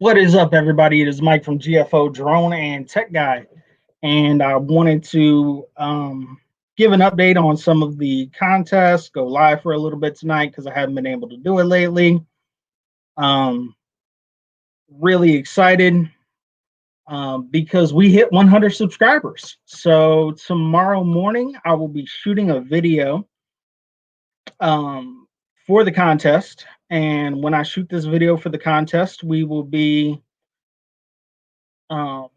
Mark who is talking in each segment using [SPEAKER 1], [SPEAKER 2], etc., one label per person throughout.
[SPEAKER 1] What is up, everybody? It is Mike from GFO Drone and Tech Guy, and I wanted to give an update on some of the contests. Go live for a little bit tonight because I haven't been able to do it lately. Um, really excited because we hit 100 subscribers. So tomorrow morning I will be shooting a video for the contest, and when I shoot this video for the contest, we will be um,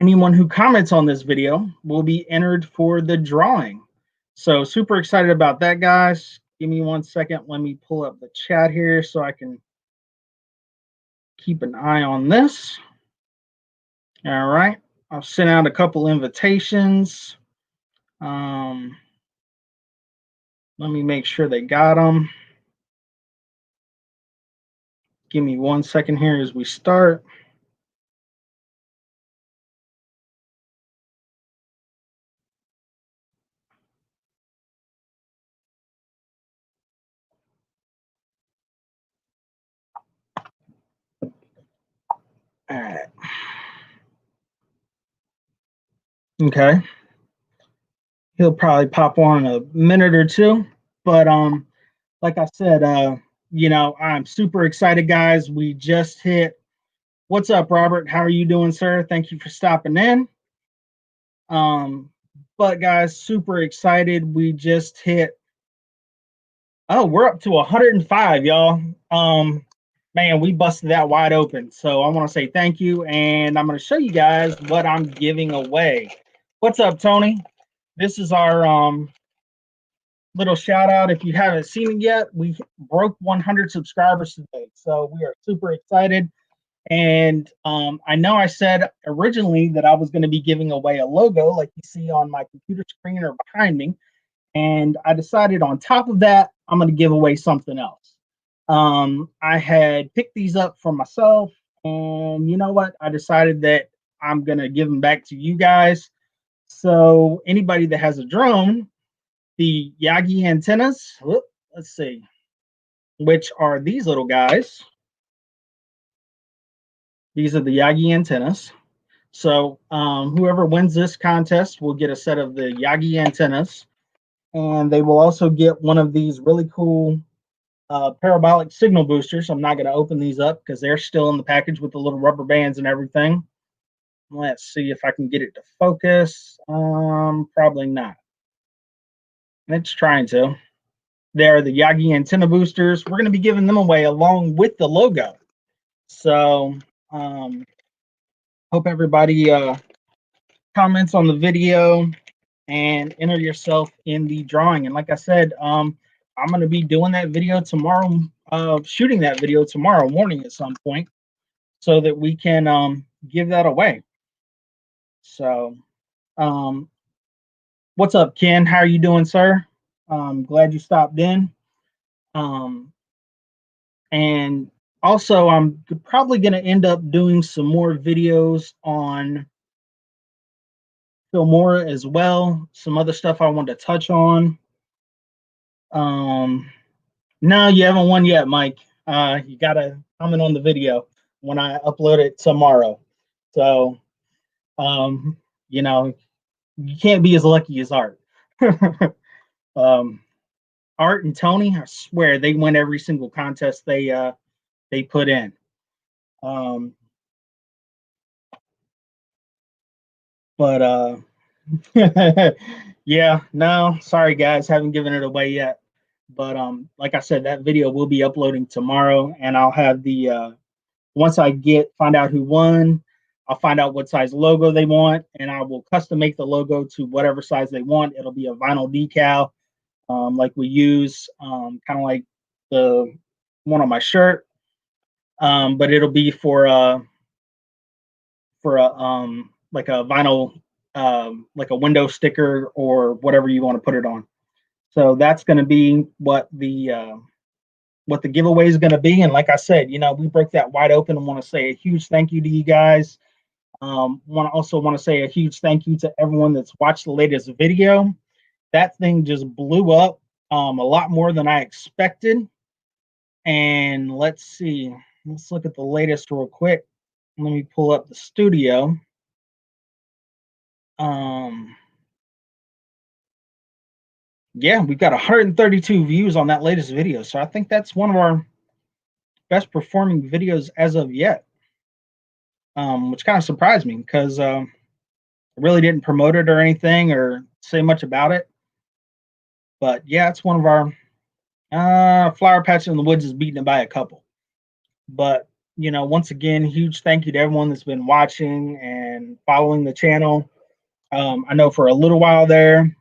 [SPEAKER 1] anyone who comments on this video will be entered for the drawing. So super excited about that, guys. Give me 1 second. Let me pull up the chat here so I can keep an eye on this. All right. I've sent out a couple invitations. Let me make sure they got them. Give me 1 second here as we start. All right. Okay. He'll probably pop on in a minute or two, but like I said, I'm super excited, guys. We just hit. What's up, Robert? How are you doing, sir? Thank you for stopping in. But guys, super excited. We just hit. Oh, we're up to 105, y'all. Man, we busted that wide open. So I want to say thank you, and I'm going to show you guys what I'm giving away. What's up, Tony? This is our little shout out. If you haven't seen it yet, we broke 100 subscribers today, so we are super excited. And I know I said originally that I was going to be giving away a logo like you see on my computer screen or behind me, and I decided on top of that I'm going to give away something else. I had picked these up for myself, and you know what, I decided that I'm going to give them back to you guys. So anybody that has a drone, the Yagi antennas, let's see, which are these little guys. These are the Yagi antennas. So whoever wins this contest will get a set of the Yagi antennas, and they will also get one of these really cool parabolic signal boosters. I'm not going to open these up because they're still in the package with the little rubber bands and everything. Let's see if I can get it to focus. Probably not. It's trying to. They're the Yagi antenna boosters. We're going to be giving them away along with the logo. So hope everybody comments on the video and enter yourself in the drawing. And like I said, I'm going to be doing that video tomorrow, shooting that video tomorrow morning at some point so that we can give that away. So what's up, Ken? How are you doing, sir? Glad you stopped in. And also, I'm probably going to end up doing some more videos on Filmora as well. Some other stuff I want to touch on. No, you haven't won yet, Mike. You got to comment on the video when I upload it tomorrow. So, you know, you can't be as lucky as Art. Art and Tony, I swear they win every single contest they put in. But yeah, no, sorry guys, haven't given it away yet. But like I said, that video will be uploading tomorrow, and I'll have the once I find out who won, I'll find out what size logo they want, and I will custom make the logo to whatever size they want. It'll be a vinyl decal, like we use, kind of like the one on my shirt, but it'll be for a like a vinyl, like a window sticker or whatever you want to put it on. So that's going to be what the giveaway is going to be. And like I said, we broke that wide open and want to say a huge thank you to you guys. Want to say a huge thank you to everyone that's watched the latest video. That thing just blew up a lot more than I expected. And let's see. let's look at the latest real quick. Let me pull up the studio. Um, yeah, we've got 132 views on that latest video. So I think that's one of our best performing videos as of yet, which kind of surprised me because I really didn't promote it or anything or say much about it. But yeah, it's one of our Flower Patch in the Woods is beating it by a couple. But once again, huge thank you to everyone that's been watching and following the channel. I know for a little while there.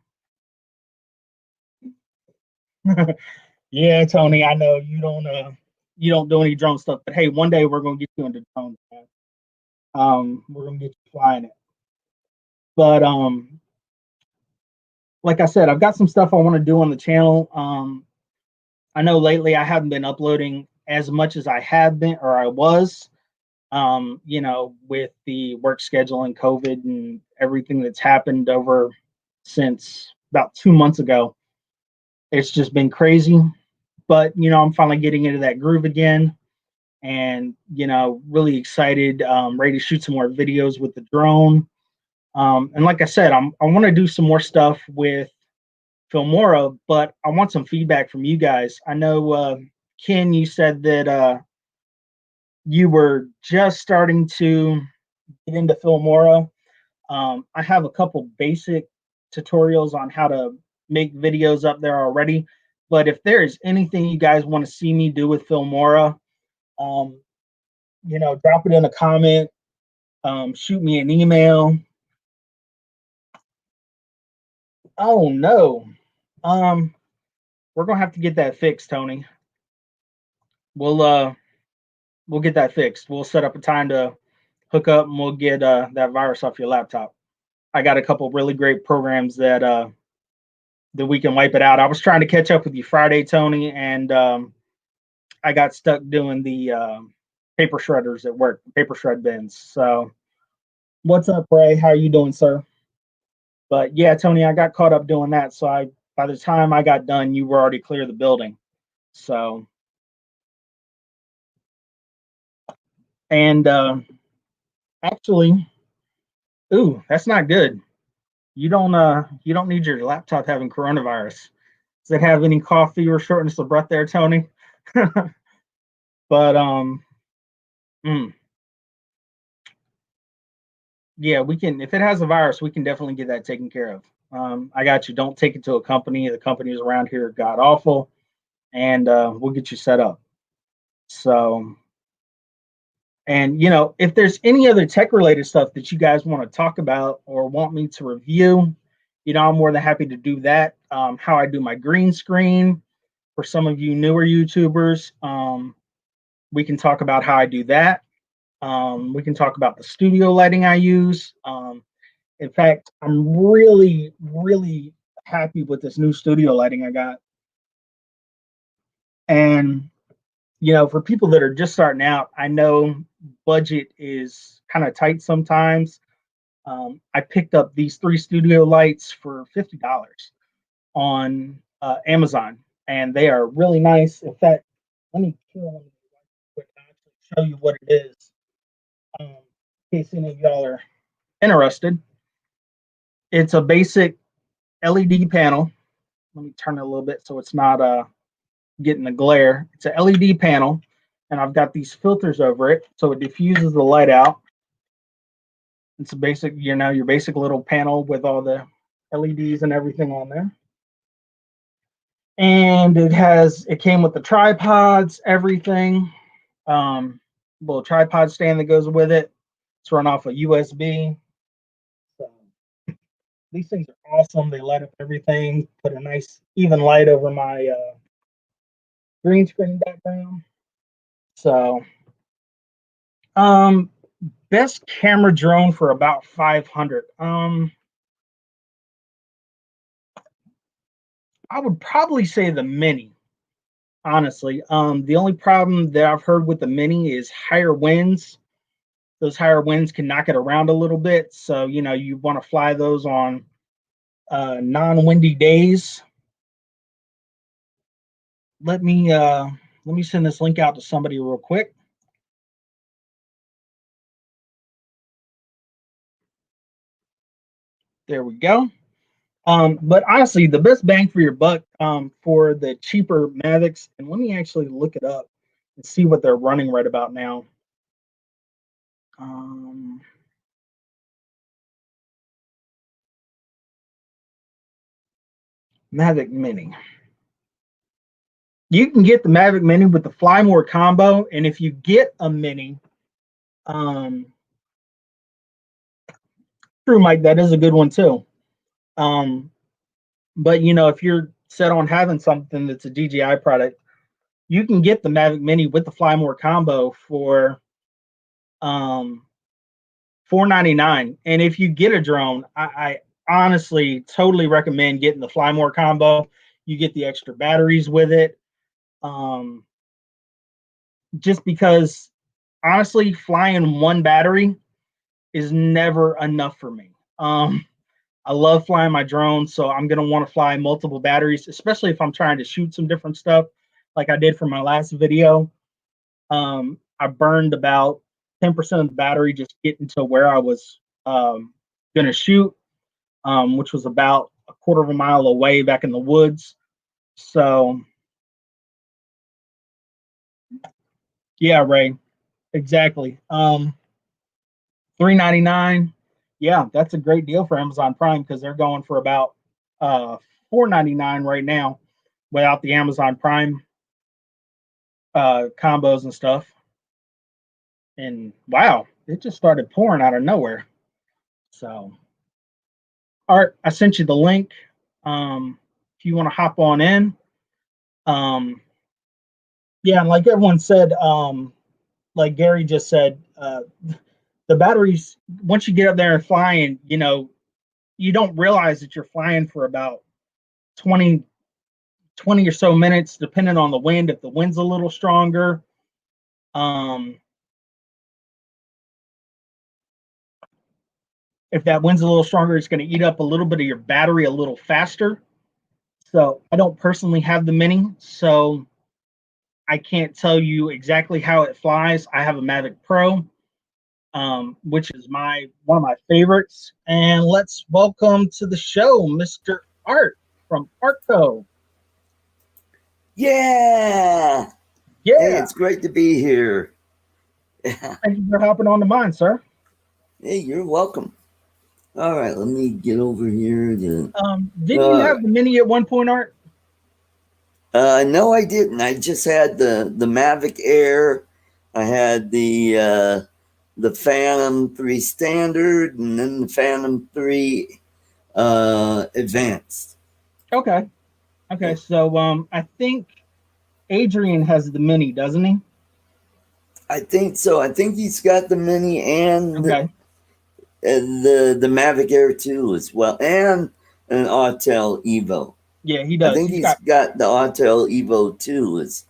[SPEAKER 1] Yeah, Tony, I know you don't do any drone stuff, but hey, one day we're gonna get you into drones, man. We're gonna get you flying it. But like I said, I've got some stuff I want to do on the channel. I know lately I haven't been uploading as much as I had been or I was. With the work schedule and COVID and everything that's happened over since about 2 months ago. It's just been crazy. But I'm finally getting into that groove again, and really excited, ready to shoot some more videos with the drone. And like I said, I want to do some more stuff with Filmora, but I want some feedback from you guys. I know Ken, you said that you were just starting to get into Filmora. I have a couple basic tutorials on how to make videos up there already. But if there is anything you guys want to see me do with Filmora, um, drop it in a comment, shoot me an email. Oh no, um, we're gonna have to get that fixed, Tony. We'll get that fixed. We'll set up a time to hook up, and we'll get that virus off your laptop. I got a couple really great programs that we can wipe it out. I was trying to catch up with you Friday, Tony, and I got stuck doing the paper shredders at work, paper shred bins. So, what's up, Ray? How are you doing, sir? But yeah, Tony, I got caught up doing that. So by the time I got done, you were already clear of the building. So, and actually, ooh, that's not good. You don't need your laptop having coronavirus. Does it have any coffee or shortness of breath there, Tony? But mm, yeah, we can. If it has a virus, we can definitely get that taken care of. I got you. Don't take it to a company. The companies around here are god awful, and we'll get you set up. So, and if there's any other tech related stuff that you guys want to talk about or want me to review, I'm more than happy to do that. How I do my green screen for some of you newer YouTubers, we can talk about how I do that. We can talk about the studio lighting I use. In fact, I'm really, really happy with this new studio lighting I got. And, for people that are just starting out, I know budget is kind of tight sometimes. I picked up these 3 studio lights for $50 on Amazon, and they are really nice. In fact, let me kill one quick and actually show you what it is, in case any of y'all are interested. It's a basic LED panel. Let me turn it a little bit so it's not getting the glare. It's a LED panel, and I've got these filters over it so it diffuses the light out. It's a basic, your basic little panel with all the LEDs and everything on there. And it came with the tripods, everything. Little tripod stand that goes with it. It's run off a USB. So these things are awesome. They light up everything, put a nice even light over my green screen background. So, best camera drone for about 500. I would probably say the Mini, honestly. The only problem that I've heard with the Mini is higher winds. Those higher winds can knock it around a little bit. So, you want to fly those on non-windy days. Let me send this link out to somebody real quick. There we go. But honestly, the best bang for your buck for the cheaper Mavics, and let me actually look it up and see what they're running right about now. Um, Mavic Mini. You can get the Mavic Mini with the Fly More combo, and if you get a Mini, um, true, Mike, that is a good one too. But you know, if you're set on having something that's a DJI product, you can get the Mavic Mini with the Fly More combo for um $499. And if you get a drone, I honestly totally recommend getting the Fly More combo. You get the extra batteries with it. Um, just because honestly, flying one battery is never enough for me. I love flying my drone, so I'm gonna want to fly multiple batteries, especially if I'm trying to shoot some different stuff, like I did for my last video. I burned about 10% of the battery just getting to where I was gonna shoot, which was about a quarter of a mile away back in the woods. So yeah, Ray, exactly. 399. Yeah, that's a great deal for Amazon Prime because they're going for about 499 right now without the Amazon Prime combos and stuff. And wow, it just started pouring out of nowhere. So, Art, I sent you the link. If you want to hop on in. Um, yeah, and like everyone said, like Gary just said, the batteries, once you get up there and flying, you know, you don't realize that you're flying for about 20, 20 or so minutes, depending on the wind. If the wind's a little stronger, um, if that wind's a little stronger, it's going to eat up a little bit of your battery a little faster. So I don't personally have the Mini, so I can't tell you exactly how it flies. I have a Mavic Pro, which is my one of my favorites. And let's welcome to the show, Mr. Art from Artco.
[SPEAKER 2] Yeah. Hey,
[SPEAKER 1] Yeah,
[SPEAKER 2] it's great to be here.
[SPEAKER 1] thank you for hopping on the mine, sir.
[SPEAKER 2] Hey, you're welcome. All right, let me get over here.
[SPEAKER 1] Didn't you
[SPEAKER 2] All
[SPEAKER 1] have
[SPEAKER 2] right.
[SPEAKER 1] the Mini at one point, Art?
[SPEAKER 2] No, I didn't. I just had the Mavic Air. I had the Phantom 3 Standard, and then the Phantom 3 Advanced.
[SPEAKER 1] Okay, okay.
[SPEAKER 2] Yeah,
[SPEAKER 1] So I think Adrian has the Mini, doesn't he?
[SPEAKER 2] I think so. I think he's got the Mini and
[SPEAKER 1] Okay.
[SPEAKER 2] the Mavic Air 2 as well, and an Autel Evo.
[SPEAKER 1] Yeah, he
[SPEAKER 2] I
[SPEAKER 1] does.
[SPEAKER 2] think
[SPEAKER 1] He's
[SPEAKER 2] he's
[SPEAKER 1] got
[SPEAKER 2] got the Autel Evo 2 as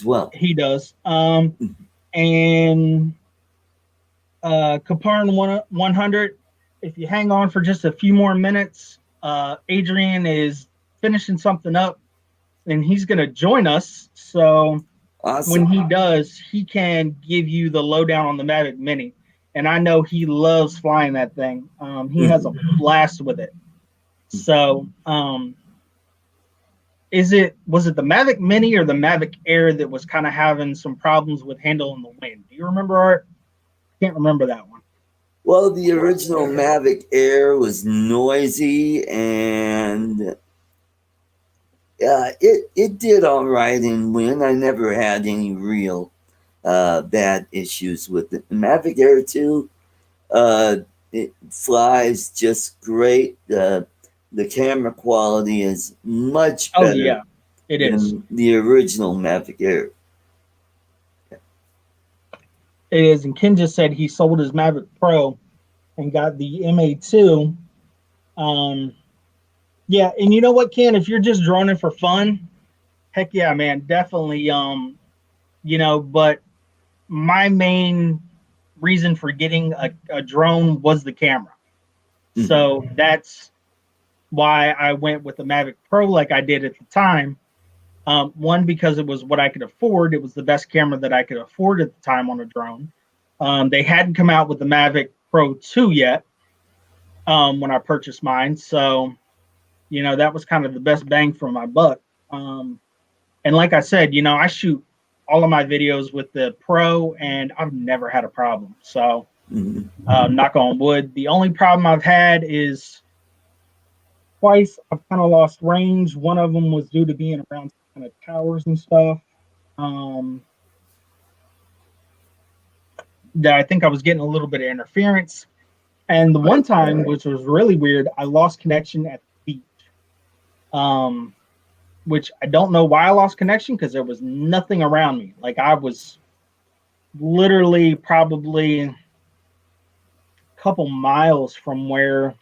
[SPEAKER 2] well.
[SPEAKER 1] he does. And Caparn 100. If you hang on for just a few more minutes, Adrian is finishing something up, and he's going to join us. So when
[SPEAKER 2] Awesome.
[SPEAKER 1] he does, he can give you the lowdown on the Mavic Mini. And I know he loves flying that thing. He has a
[SPEAKER 2] Mhm.
[SPEAKER 1] blast with it. So, was it the Mavic Mini or the Mavic Air that was kind of having some problems with handling the wind? Do you remember, Art? I can't remember that one.
[SPEAKER 2] Well, the original Mavic Air was noisy and it did all right in wind. I never had any real bad issues with it. The Mavic Air 2, uh, it flies just great. The camera quality is much
[SPEAKER 1] Oh
[SPEAKER 2] better
[SPEAKER 1] yeah, it is.
[SPEAKER 2] than the original Mavic Air.
[SPEAKER 1] It is. And Ken just said he sold his Mavic Pro and got the MA2. Um, yeah, and you know what, Ken? If you're just droning for fun, heck yeah, man, definitely. You know, but my main reason for getting a drone was the camera.
[SPEAKER 2] Mhm.
[SPEAKER 1] So that's why I went with the Mavic Pro like I did at the time. One, because it was what I could afford. It was the best camera that I could afford at the time on a drone. They hadn't come out with the Mavic Pro 2 yet. when I purchased mine. So, that was kind of the best bang for my buck. And like I said, I shoot all of my videos with the Pro, and I've never had a problem. So,
[SPEAKER 2] Mhm.
[SPEAKER 1] knock on wood. The only problem I've had is twice I've kind of lost range. One of them was due to being around kind of towers and stuff. Um, that I think I was getting a little bit of interference. And the one time, which was really weird, I lost connection at the beach. Um, which I don't know why I lost connection because there was nothing around me. Like I was literally probably a couple miles from where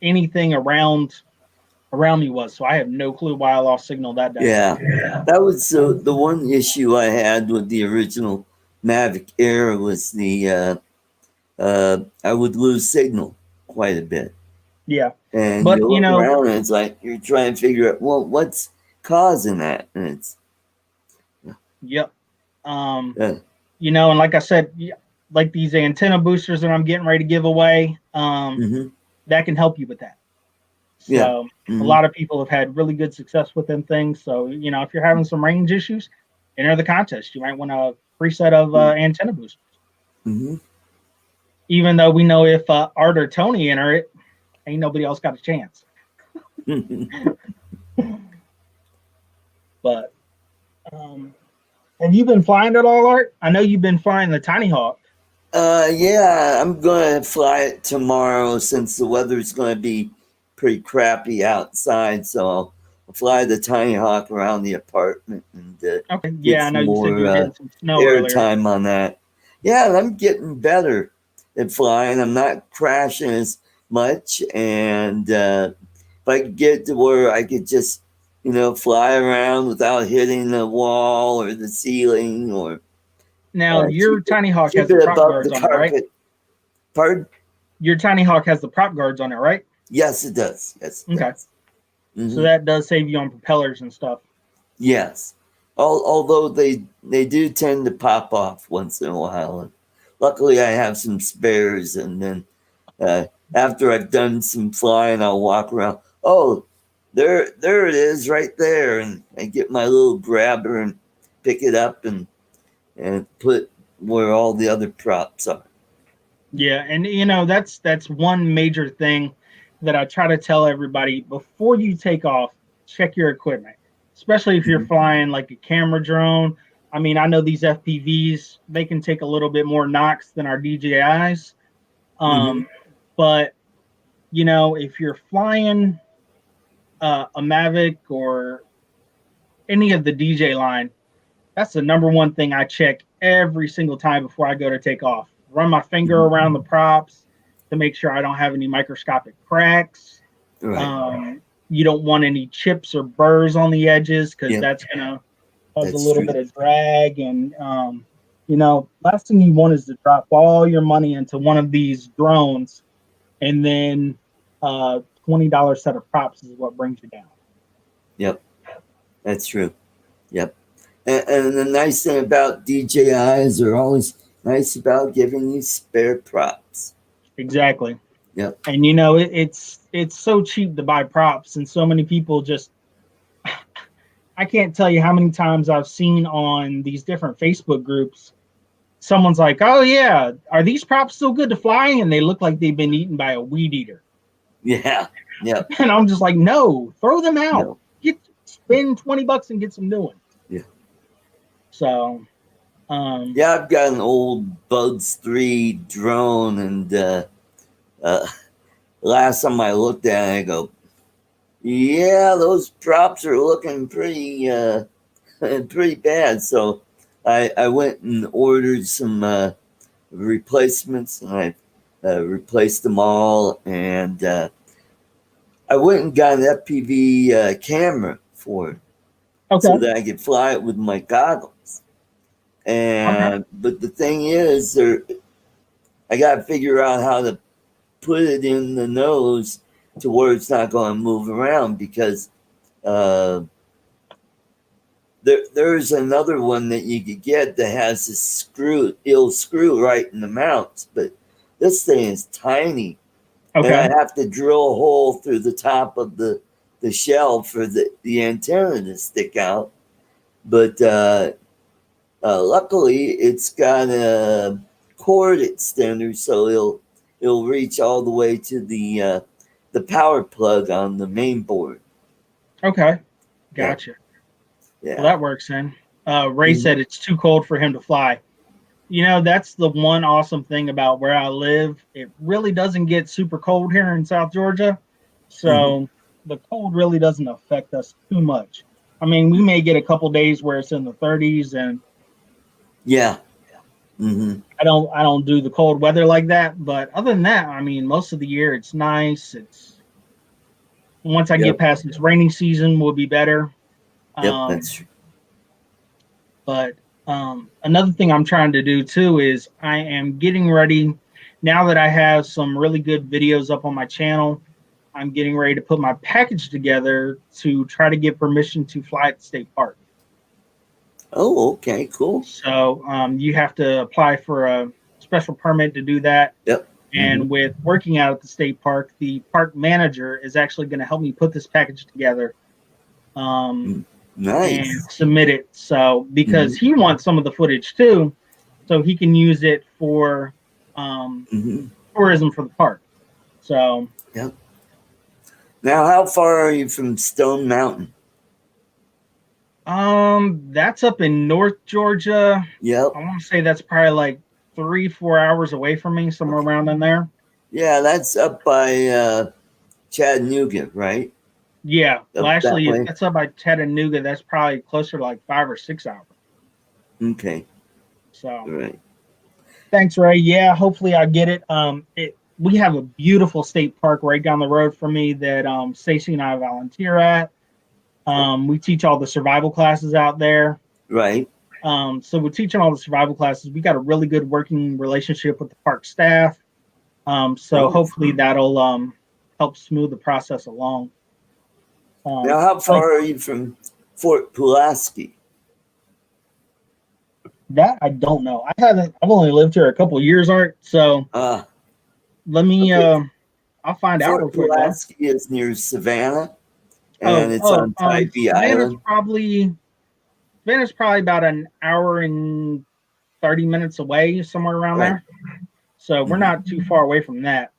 [SPEAKER 1] anything around me was. So I have no clue why I lost signal that day.
[SPEAKER 2] Yeah, that was the one issue I had with the original Mavic Air was I would lose signal quite a bit.
[SPEAKER 1] Yeah.
[SPEAKER 2] And
[SPEAKER 1] But
[SPEAKER 2] you look around and it's like you're trying to figure out, well, what's causing that? And it's
[SPEAKER 1] yep.
[SPEAKER 2] uh,
[SPEAKER 1] And like I said, like these antenna boosters that I'm getting ready to give away,
[SPEAKER 2] mhm,
[SPEAKER 1] that can help you with that.
[SPEAKER 2] yeah,
[SPEAKER 1] So a
[SPEAKER 2] mhm,
[SPEAKER 1] lot of people have had really good success with them things. So, if you're having some range issues, enter the contest. You might want a free set of antenna boosters.
[SPEAKER 2] mhm.
[SPEAKER 1] Even though we know if Art or Tony enter it, ain't nobody else got a chance. But have you been flying at all, Art? I know you've been flying the Tiny Hawk.
[SPEAKER 2] Yeah, I'm gonna fly it tomorrow since the weather's gonna be pretty crappy outside. So I'll fly the Tiny Hawk around the apartment and
[SPEAKER 1] Okay.
[SPEAKER 2] get
[SPEAKER 1] Yeah, I know
[SPEAKER 2] some
[SPEAKER 1] you said
[SPEAKER 2] more
[SPEAKER 1] you were getting some snow
[SPEAKER 2] air
[SPEAKER 1] earlier.
[SPEAKER 2] time on that. Yeah, and I'm getting better at flying. I'm not crashing as much, and if I could get to where I could just, fly around without hitting the wall or the ceiling or
[SPEAKER 1] Now, your
[SPEAKER 2] keep it
[SPEAKER 1] Tiny Hawk
[SPEAKER 2] keep
[SPEAKER 1] has the
[SPEAKER 2] it
[SPEAKER 1] prop
[SPEAKER 2] above the
[SPEAKER 1] guards on it, right?
[SPEAKER 2] carpet. Pardon?
[SPEAKER 1] Your Tiny Hawk has the prop guards on it, right?
[SPEAKER 2] Yes, it does. Yes, it
[SPEAKER 1] Okay.
[SPEAKER 2] does.
[SPEAKER 1] So
[SPEAKER 2] Hmm.
[SPEAKER 1] that does save you on propellers and stuff.
[SPEAKER 2] Yes. Although they do tend to pop off once in a while. And luckily, I have some spares, and then after I've done some flying, I'll walk around. Oh, there it is, right there, and I get my little grabber and pick it up and put where all the other props are.
[SPEAKER 1] Yeah, and that's one major thing that I try to tell everybody before you take off, check your equipment. Especially if you're
[SPEAKER 2] Mhm.
[SPEAKER 1] flying like a camera drone. I mean, I know these FPVs, they can take a little bit more knocks than our DJIs.
[SPEAKER 2] Mhm.
[SPEAKER 1] But if you're flying a Mavic or any of the DJ line, that's the number one thing I check every single time before I go to take off. Run my finger
[SPEAKER 2] Mhm.
[SPEAKER 1] around the props to make sure I don't have any microscopic cracks.
[SPEAKER 2] Right.
[SPEAKER 1] Um, you don't want any chips or burrs on the edges because
[SPEAKER 2] Yep.
[SPEAKER 1] that's gonna cause a
[SPEAKER 2] That's
[SPEAKER 1] little
[SPEAKER 2] true.
[SPEAKER 1] bit of drag. And last thing you want is to drop all your money into one of these drones, and then $20 set of props is what brings you down.
[SPEAKER 2] Yep. That's true. Yep. And the nice thing about DJIs are always nice about giving you spare props.
[SPEAKER 1] Exactly.
[SPEAKER 2] Yep.
[SPEAKER 1] And it's so cheap to buy props, and so many people just I can't tell you how many times I've seen on these different Facebook groups. Someone's like, "Oh yeah, are these props still good to fly?" And they look like they've been eaten by a weed eater.
[SPEAKER 2] Yeah. Yep.
[SPEAKER 1] And I'm just like, "No, throw them out.
[SPEAKER 2] No.
[SPEAKER 1] Spend $20 and get some new ones."
[SPEAKER 2] Yeah.
[SPEAKER 1] So,
[SPEAKER 2] Yeah, I've got an old Bugs 3 drone, and uh, last time I looked at it, I go, yeah, those props are looking pretty bad. So I went and ordered some replacements, and I replaced them all. And I went and got an FPV camera for it so
[SPEAKER 1] okay,
[SPEAKER 2] that I could fly it with my goggles.
[SPEAKER 1] okay,
[SPEAKER 2] And but the thing is, I got to figure out how to put it in the nose to where it's not going to move around because uh, there's another one that you could get that has this screw, it'll screw right in the mounts, but this thing is tiny And
[SPEAKER 1] Okay.
[SPEAKER 2] I have to drill a hole through the top of the shell for the antenna to stick out. But luckily, it's got a cord extender, so it'll reach all the way to the power plug on the main board.
[SPEAKER 1] Okay.
[SPEAKER 2] Yeah.
[SPEAKER 1] Gotcha.
[SPEAKER 2] Yeah.
[SPEAKER 1] Well, that works then. Ray
[SPEAKER 2] Mhm.
[SPEAKER 1] said it's too cold for him to fly. You know, that's the one awesome thing about where I live. It really doesn't get super cold here in South Georgia. So the cold really doesn't affect us too much. I mean, we may get a couple days where it's in the 30s, and
[SPEAKER 2] Yeah. Hmm.
[SPEAKER 1] I don't do the cold weather like that. But other than that, I mean, most of the year it's nice. It's once I get
[SPEAKER 2] Yep.
[SPEAKER 1] past this rainy season, will be better.
[SPEAKER 2] Yep.
[SPEAKER 1] Um,
[SPEAKER 2] That's true.
[SPEAKER 1] but another thing I'm trying to do too is I am getting ready now that I have some really good videos up on my channel. I'm getting ready to put my package together to try to get permission to fly at the state park.
[SPEAKER 2] Oh, okay. Cool.
[SPEAKER 1] So you have to apply for a special permit to do that.
[SPEAKER 2] Yep.
[SPEAKER 1] And with working out at the state park, the park manager is actually going to help me put this package together. And
[SPEAKER 2] Nice.
[SPEAKER 1] submit it. So because he wants some of the footage too, so he can use it for tourism for the park. So
[SPEAKER 2] Yep. Now, how far are you from Stone Mountain?
[SPEAKER 1] that's up in North Georgia.
[SPEAKER 2] Yep.
[SPEAKER 1] I want to say that's probably like 3-4 hours away from me, somewhere around in there.
[SPEAKER 2] Yeah, that's up by Chattanooga, right?
[SPEAKER 1] Yeah. Well,
[SPEAKER 2] Up that
[SPEAKER 1] actually,
[SPEAKER 2] way?
[SPEAKER 1] if that's up by Chattanooga, that's probably closer to like 5 or 6 hours.
[SPEAKER 2] Okay.
[SPEAKER 1] So
[SPEAKER 2] All right.
[SPEAKER 1] thanks, Ray. Yeah, hopefully I get it. We have a beautiful state park right down the road from me that Stacy and I volunteer at. We teach all the survival classes out there.
[SPEAKER 2] Right.
[SPEAKER 1] So we're teaching all the survival classes. We got a really good working relationship with the park staff. So hopefully that'll help smooth the process along.
[SPEAKER 2] Now, how far are you from Fort Pulaski?
[SPEAKER 1] That I don't know. I've only lived here a couple of years, Art. So let me I'll find out real
[SPEAKER 2] Fort
[SPEAKER 1] quick though.
[SPEAKER 2] Pulaski is near Savannah, and it's on Tybee
[SPEAKER 1] Savannah's
[SPEAKER 2] Island.
[SPEAKER 1] Savannah's probably about an hour and 30 minutes away, somewhere around there. So we're not too far away from that.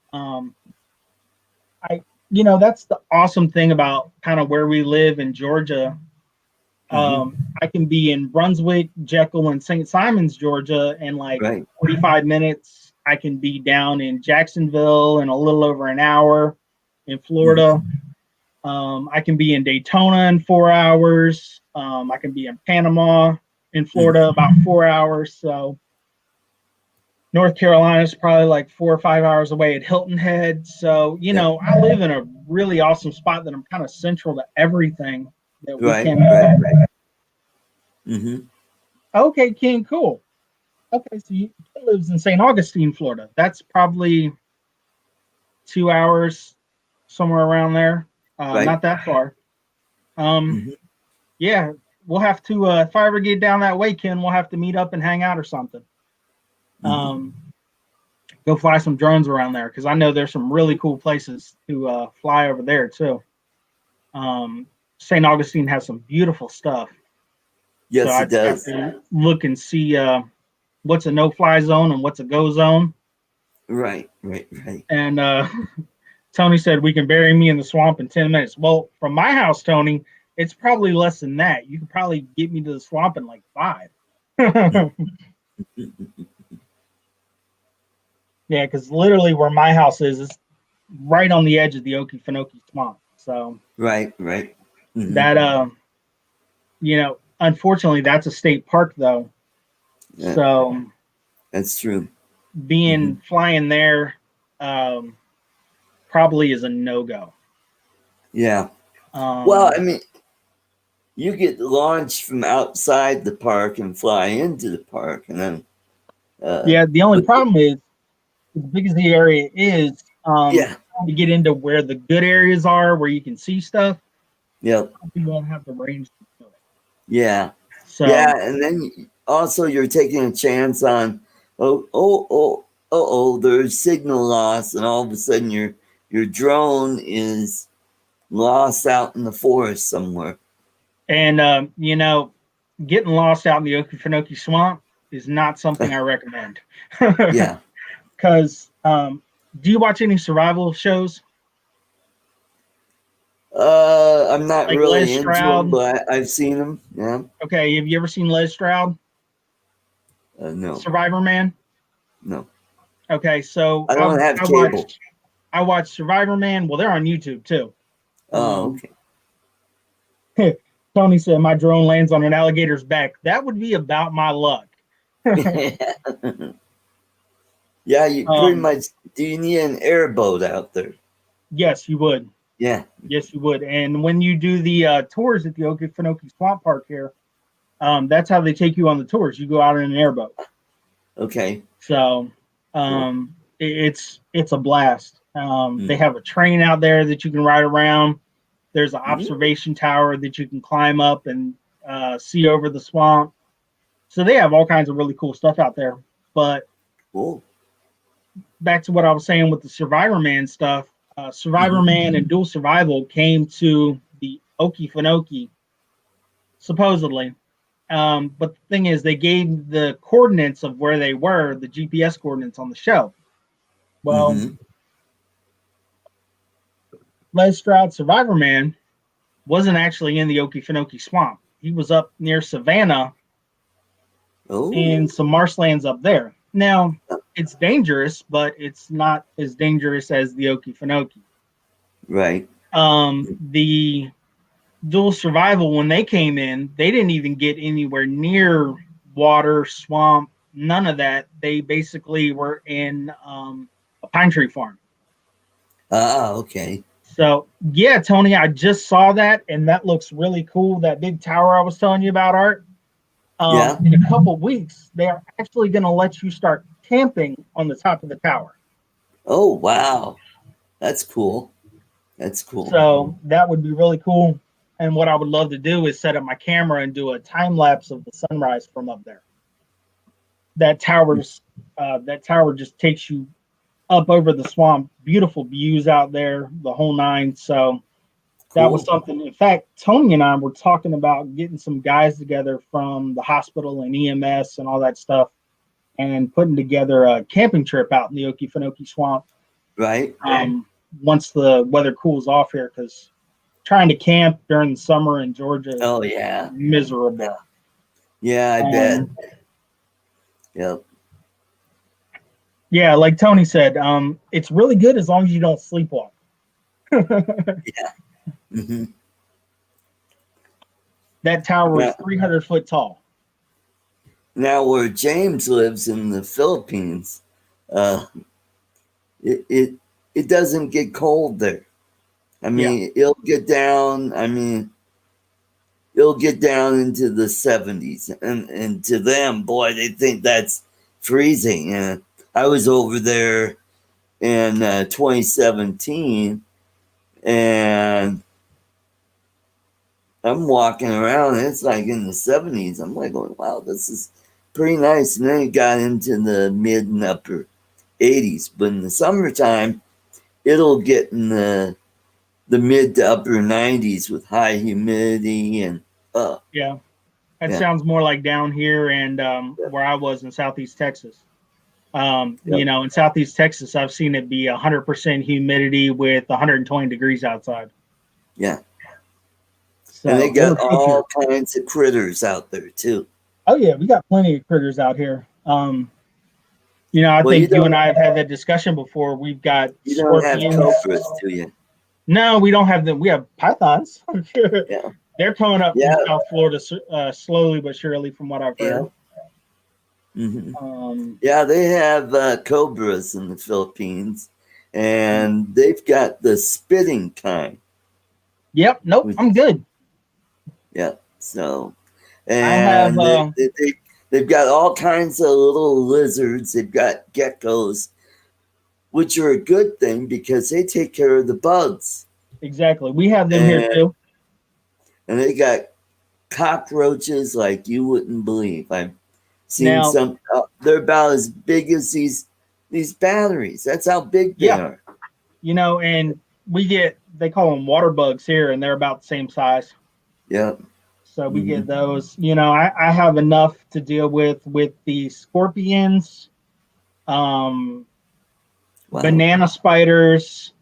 [SPEAKER 1] That's the awesome thing about kind of where we live in Georgia. I can be in Brunswick, Jekyll, and St. Simons, Georgia, in like 45 minutes. I can be down in Jacksonville in a little over an hour in Florida. I can be in Daytona in 4 hours. I can be in Panama in Florida about 4 hours. So North Carolina is probably like 4 or 5 hours away at Hilton Head. So, I live in a really awesome spot that I'm kind of central to everything that we can. Okay, King, cool. Okay, so he lives in St. Augustine, Florida. That's probably 2 hours, somewhere around there. Not that far. Yeah, we'll have to, if I ever get down that way, Ken, we'll have to meet up and hang out or something. Go fly some drones around there, because I know there's some really cool places to fly over there too. St. Augustine has some beautiful stuff.
[SPEAKER 2] Yes,
[SPEAKER 1] so
[SPEAKER 2] it does.
[SPEAKER 1] Have to look and see what's a no-fly zone and what's a go zone.
[SPEAKER 2] Right.
[SPEAKER 1] And Tony said we can bury me in the swamp in 10 minutes. Well, from my house, Tony, it's probably less than that. You could probably get me to the swamp in like 5. Yeah, because literally where my house is right on the edge of the Okefenokee Swamp. So
[SPEAKER 2] right.
[SPEAKER 1] That unfortunately, that's a state park though. Yeah. So
[SPEAKER 2] that's true.
[SPEAKER 1] Flying there probably is a no-go.
[SPEAKER 2] Yeah. Well, I mean, you get launched from outside the park and fly into the park, and then.
[SPEAKER 1] The only problem is, as big as the area is, to get into where the good areas are, where you can see stuff.
[SPEAKER 2] Yep.
[SPEAKER 1] You won't have the range to do it.
[SPEAKER 2] Yeah.
[SPEAKER 1] So
[SPEAKER 2] and then also you're taking a chance on there's signal loss, and all of a sudden you're your drone is lost out in the forest somewhere.
[SPEAKER 1] And getting lost out in the Okefenokee Swamp is not something I recommend.
[SPEAKER 2] Yeah.
[SPEAKER 1] Because do you watch any survival shows?
[SPEAKER 2] I'm not
[SPEAKER 1] Like Les
[SPEAKER 2] really into them,
[SPEAKER 1] Stroud?
[SPEAKER 2] but I've seen them. Yeah.
[SPEAKER 1] Okay, have you ever seen Les Stroud,
[SPEAKER 2] No,
[SPEAKER 1] Survivor Man?
[SPEAKER 2] no.
[SPEAKER 1] Okay, so
[SPEAKER 2] I don't have cable.
[SPEAKER 1] I watched Survivor Man. Well, they're on YouTube too.
[SPEAKER 2] Oh,
[SPEAKER 1] Tony said my drone lands on an alligator's back. That would be about my luck.
[SPEAKER 2] okay. Yeah, you pretty
[SPEAKER 1] Um,
[SPEAKER 2] much. Do you need an airboat out there?
[SPEAKER 1] yes, you would.
[SPEAKER 2] Yeah.
[SPEAKER 1] Yes, you would. And when you do the tours at the Okefenokee Swamp Park here, that's how they take you on the tours. You go out in an airboat.
[SPEAKER 2] Okay.
[SPEAKER 1] So
[SPEAKER 2] Cool.
[SPEAKER 1] it's a blast. They have a train out there that you can ride around. There's an observation tower that you can climb up and see over the swamp. So they have all kinds of really cool stuff out there. But
[SPEAKER 2] Cool.
[SPEAKER 1] back to what I was saying with the Survivor Man stuff, Survivor Man and Dual Survival came to the Okefenokee supposedly. But the thing is, they gave the coordinates of where they were, the GPS coordinates on the show. Well, Les Stroud Survivor Man wasn't actually in the Okefenokee Swamp. He was up near Savannah in some marshlands up there. Now, it's dangerous, but it's not as dangerous as the Okefenokee.
[SPEAKER 2] Right.
[SPEAKER 1] The Dual Survival, when they came in, they didn't even get anywhere near water, swamp, none of that. They basically were in a pine tree farm.
[SPEAKER 2] Ah, okay.
[SPEAKER 1] So yeah, Tony, I just saw that, and that looks really cool. That big tower I was telling you about, Art.
[SPEAKER 2] Yeah.
[SPEAKER 1] In a couple weeks, they are actually going to let you start camping on the top of the tower.
[SPEAKER 2] Oh, wow. That's cool. That's cool.
[SPEAKER 1] So that would be really cool. And what I would love to do is set up my camera and do a time lapse of the sunrise from up there. That tower just takes you up over the swamp. Beautiful views out there, the whole nine. So that was something. In fact, Tony and I were talking about getting some guys together from the hospital and EMS and all that stuff, and putting together a camping trip out in the Okefenokee Swamp.
[SPEAKER 2] Right.
[SPEAKER 1] Once the weather cools off here, because trying to camp during the summer in Georgia is miserable.
[SPEAKER 2] Yeah, I bet. Yep.
[SPEAKER 1] Yeah, like Tony said, it's really good as long as you don't sleepwalk.
[SPEAKER 2] Yeah.
[SPEAKER 1] That tower is 300 foot tall.
[SPEAKER 2] Now, where James lives in the Philippines, it doesn't get cold there. I mean, it'll get down. I mean, it'll get down into the 70s, and to them, boy, they think that's freezing. And I was over there in 2017, and I'm walking around, and it's like in the 70s. I'm like, going, wow, this is pretty nice. And then it got into the mid and upper 80s. But in the summertime, it'll get in the mid to upper 90s with high humidity and
[SPEAKER 1] that sounds more like down here and where I was in Southeast Texas. In Southeast Texas, I've seen it be 100% humidity with 120 degrees outside.
[SPEAKER 2] Yeah.
[SPEAKER 1] So
[SPEAKER 2] and they got all kinds of critters out there too.
[SPEAKER 1] Oh yeah, we got plenty of critters out here. I think you and I have had that discussion before. We've got
[SPEAKER 2] scorpions. You don't have cobras, do you?
[SPEAKER 1] No, we don't have them. We have pythons.
[SPEAKER 2] Yeah.
[SPEAKER 1] They're coming up from South Florida slowly but surely, from what I've heard.
[SPEAKER 2] Yeah, they have cobras in the Philippines, and they've got the spitting kind.
[SPEAKER 1] Yep. Nope. I'm good.
[SPEAKER 2] Yeah. So, and they've got all kinds of little lizards. They've got geckos, which are a good thing because they take care of the bugs.
[SPEAKER 1] Exactly. We have them here too.
[SPEAKER 2] And they got cockroaches like you wouldn't believe. I've seen some. They're about as big as these batteries. That's how big they are.
[SPEAKER 1] And they call them water bugs here, and they're about the same size.
[SPEAKER 2] Yeah.
[SPEAKER 1] So we get those. I have enough to deal with the scorpions, um,
[SPEAKER 2] Wow.
[SPEAKER 1] banana spiders,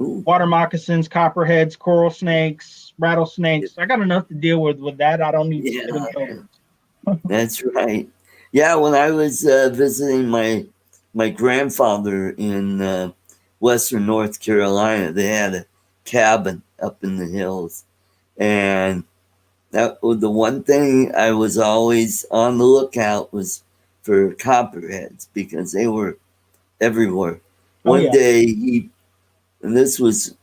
[SPEAKER 2] Ooh.
[SPEAKER 1] water moccasins, copperheads, coral snakes, rattlesnakes. I got enough to deal with that. I don't need
[SPEAKER 2] Yeah.
[SPEAKER 1] spitting children.
[SPEAKER 2] That's right. Yeah, when I was visiting my grandfather in western North Carolina, they had a cabin up in the hills, and that was the one thing I was always on the lookout was for copperheads because they were everywhere.
[SPEAKER 1] Oh
[SPEAKER 2] One
[SPEAKER 1] yeah.
[SPEAKER 2] day and this was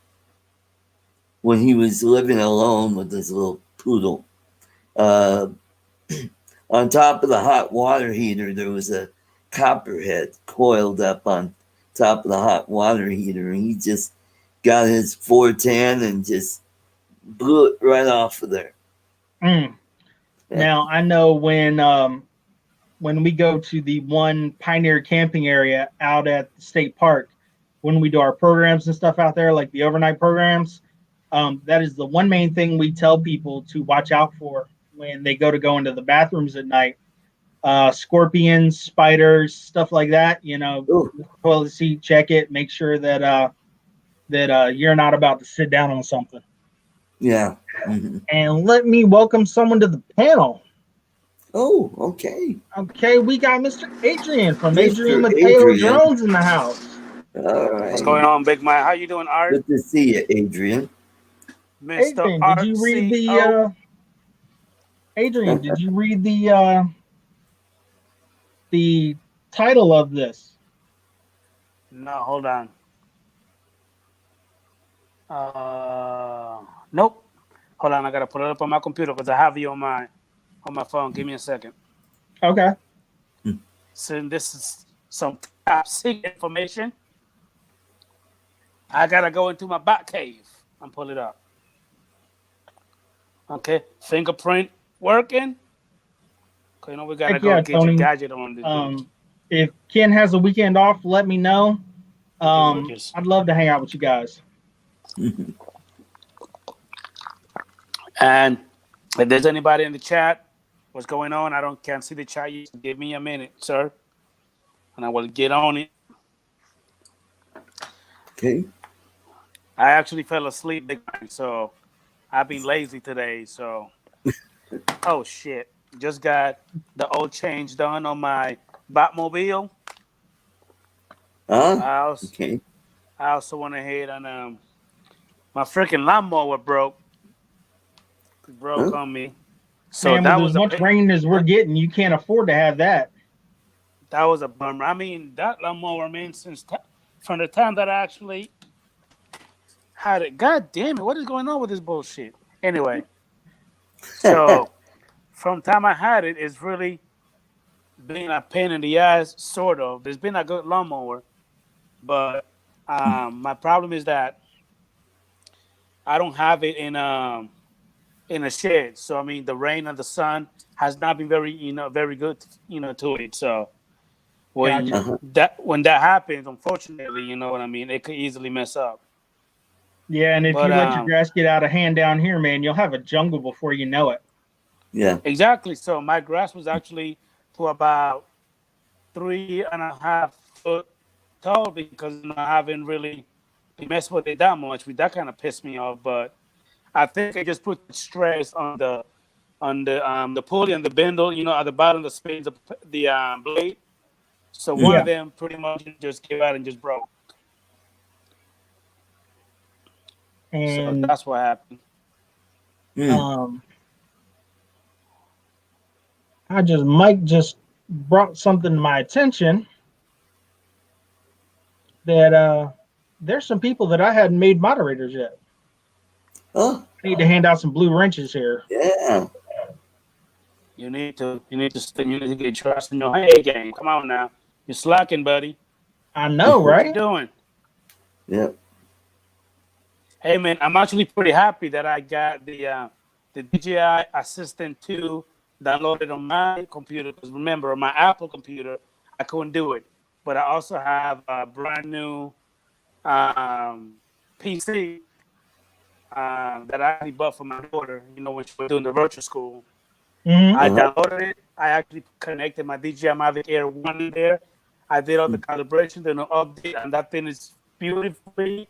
[SPEAKER 2] when he was living alone with his little poodle. Uh, On top of the hot water heater, there was a copperhead coiled up on top of the hot water heater. And he just got his 410 and just blew it right off of there.
[SPEAKER 1] Mm. Now I know when we go to the one Pioneer camping area out at the state park, when we do our programs and stuff out there, like the overnight programs, that is the one main thing we tell people to watch out for when they go into the bathrooms at night. Scorpions, spiders, stuff like that.
[SPEAKER 2] Ooh,
[SPEAKER 1] Toilet seat, check it, make sure that you're not about to sit down on something.
[SPEAKER 2] yeah. Mhm.
[SPEAKER 1] And let me welcome someone to the panel.
[SPEAKER 2] Oh, okay.
[SPEAKER 1] Okay, we got Mr. Adrian from Adrian
[SPEAKER 2] Mr.
[SPEAKER 1] Mateo
[SPEAKER 2] Adrian.
[SPEAKER 1] Drones in the house.
[SPEAKER 2] All
[SPEAKER 3] What's going
[SPEAKER 2] right.
[SPEAKER 3] on, Big Mike? How you doing, Art?
[SPEAKER 2] Good to see you, Adrian.
[SPEAKER 3] Mr.
[SPEAKER 1] Adrian, did
[SPEAKER 3] Art
[SPEAKER 1] you read
[SPEAKER 3] CO?
[SPEAKER 1] the title of this?
[SPEAKER 3] No, hold on. Nope. Hold on, I gotta put it up on my computer because I have you on my phone. Give me a second.
[SPEAKER 1] Okay.
[SPEAKER 3] So this is some top secret information. I gotta go into my bat cave and pull it up. Okay, fingerprint working. Okay, we gotta
[SPEAKER 1] Heck
[SPEAKER 3] go
[SPEAKER 1] yeah,
[SPEAKER 3] get your
[SPEAKER 1] Tony.
[SPEAKER 3] gadget on this dude.
[SPEAKER 1] If Ken has a weekend off, let me know. I'd love to hang out with you guys.
[SPEAKER 3] And if there's anybody in the chat, what's going on? Can't see the chat. You give me a minute, sir, and I will get on it.
[SPEAKER 2] Okay.
[SPEAKER 3] I actually fell asleep, so I've been lazy today. So, oh shit, just got the oil change done on my Batmobile.
[SPEAKER 2] Okay.
[SPEAKER 3] I also went ahead and my freaking lawnmower broke on me. So
[SPEAKER 1] Man,
[SPEAKER 3] that
[SPEAKER 1] with
[SPEAKER 3] was
[SPEAKER 1] as much rain as we're getting, you can't afford to have that.
[SPEAKER 3] That was a bummer. I mean, that lawnmower, man, from the time that I actually had it. God damn it, what is going on with this bullshit? Anyway, so from the time I had it, it's really been a pain in the ass, sort of. It's been a good lawnmower, but my problem is that I don't have it in a shed. So I mean, the rain and the sun has not been very good, to it. So when
[SPEAKER 1] Gotcha.
[SPEAKER 3] when that happens, unfortunately, you know what I mean, it could easily mess up.
[SPEAKER 1] Yeah, and if
[SPEAKER 3] But
[SPEAKER 1] you let your grass get out of hand down here, man, you'll have a jungle before you know it.
[SPEAKER 2] Yeah.
[SPEAKER 3] exactly. So my grass was actually to about 3.5 foot tall because I haven't really messed with it that much. That kind of pissed me off. But I think I just put stress on the pulley and the bindle, at the bottom of the spade, the blade. So one of them pretty much just gave out and just broke. So
[SPEAKER 1] And
[SPEAKER 3] that's what happened.
[SPEAKER 1] Mike just brought something to my attention that there's some people that I hadn't made moderators yet.
[SPEAKER 2] Oh.
[SPEAKER 1] I need to hand out some blue wrenches here.
[SPEAKER 2] Yeah.
[SPEAKER 3] You need to get trust in your A game. Come on now, you're slacking, buddy.
[SPEAKER 1] I know, right?
[SPEAKER 3] What you doing?
[SPEAKER 2] Yep.
[SPEAKER 3] Hey man, I'm actually pretty happy that I got the DJI Assistant 2 downloaded on my computer. Because remember, on my Apple computer, I couldn't do it. But I also have a brand new PC that I actually bought for my daughter. You know, when she was doing the virtual school,
[SPEAKER 1] Mhm.
[SPEAKER 3] I downloaded it. I actually connected my DJI Mavic Air 1 in there. I did all the calibration, then an update, and that thing is beautifully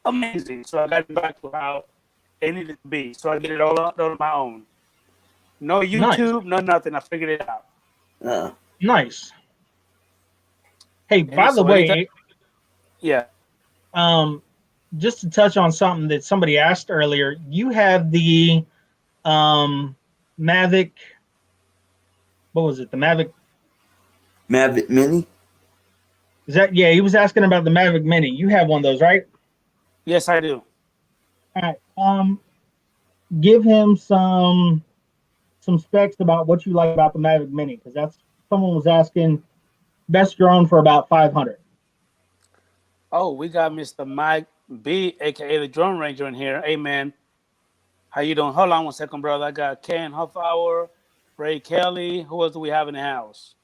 [SPEAKER 3] amazing. So I got it back to how it needed to be. So I did it all on my own. No
[SPEAKER 1] Nice.
[SPEAKER 3] YouTube, no nothing. I figured it out.
[SPEAKER 1] Nice. Hey,
[SPEAKER 3] Yeah,
[SPEAKER 1] by the
[SPEAKER 3] so anytime-
[SPEAKER 1] way,
[SPEAKER 3] Yeah.
[SPEAKER 1] just to touch on something that somebody asked earlier, you have the Mavic. What was it? The Mavic.
[SPEAKER 2] Mavic Mini.
[SPEAKER 1] Is that? Yeah, he was asking about the Mavic Mini. You have one of those, right?
[SPEAKER 3] Yes, I do.
[SPEAKER 1] All right. Give him some specs about what you like about the Mavic Mini, because that's someone was asking. Best drone for about 500.
[SPEAKER 3] Oh, we got Mr. Mike B, aka the Drone Ranger, in here. Hey, man. How you doing? Hold on 1 second, brother. I got Ken Huffauer, Ray Kelly. Who else do we have in the house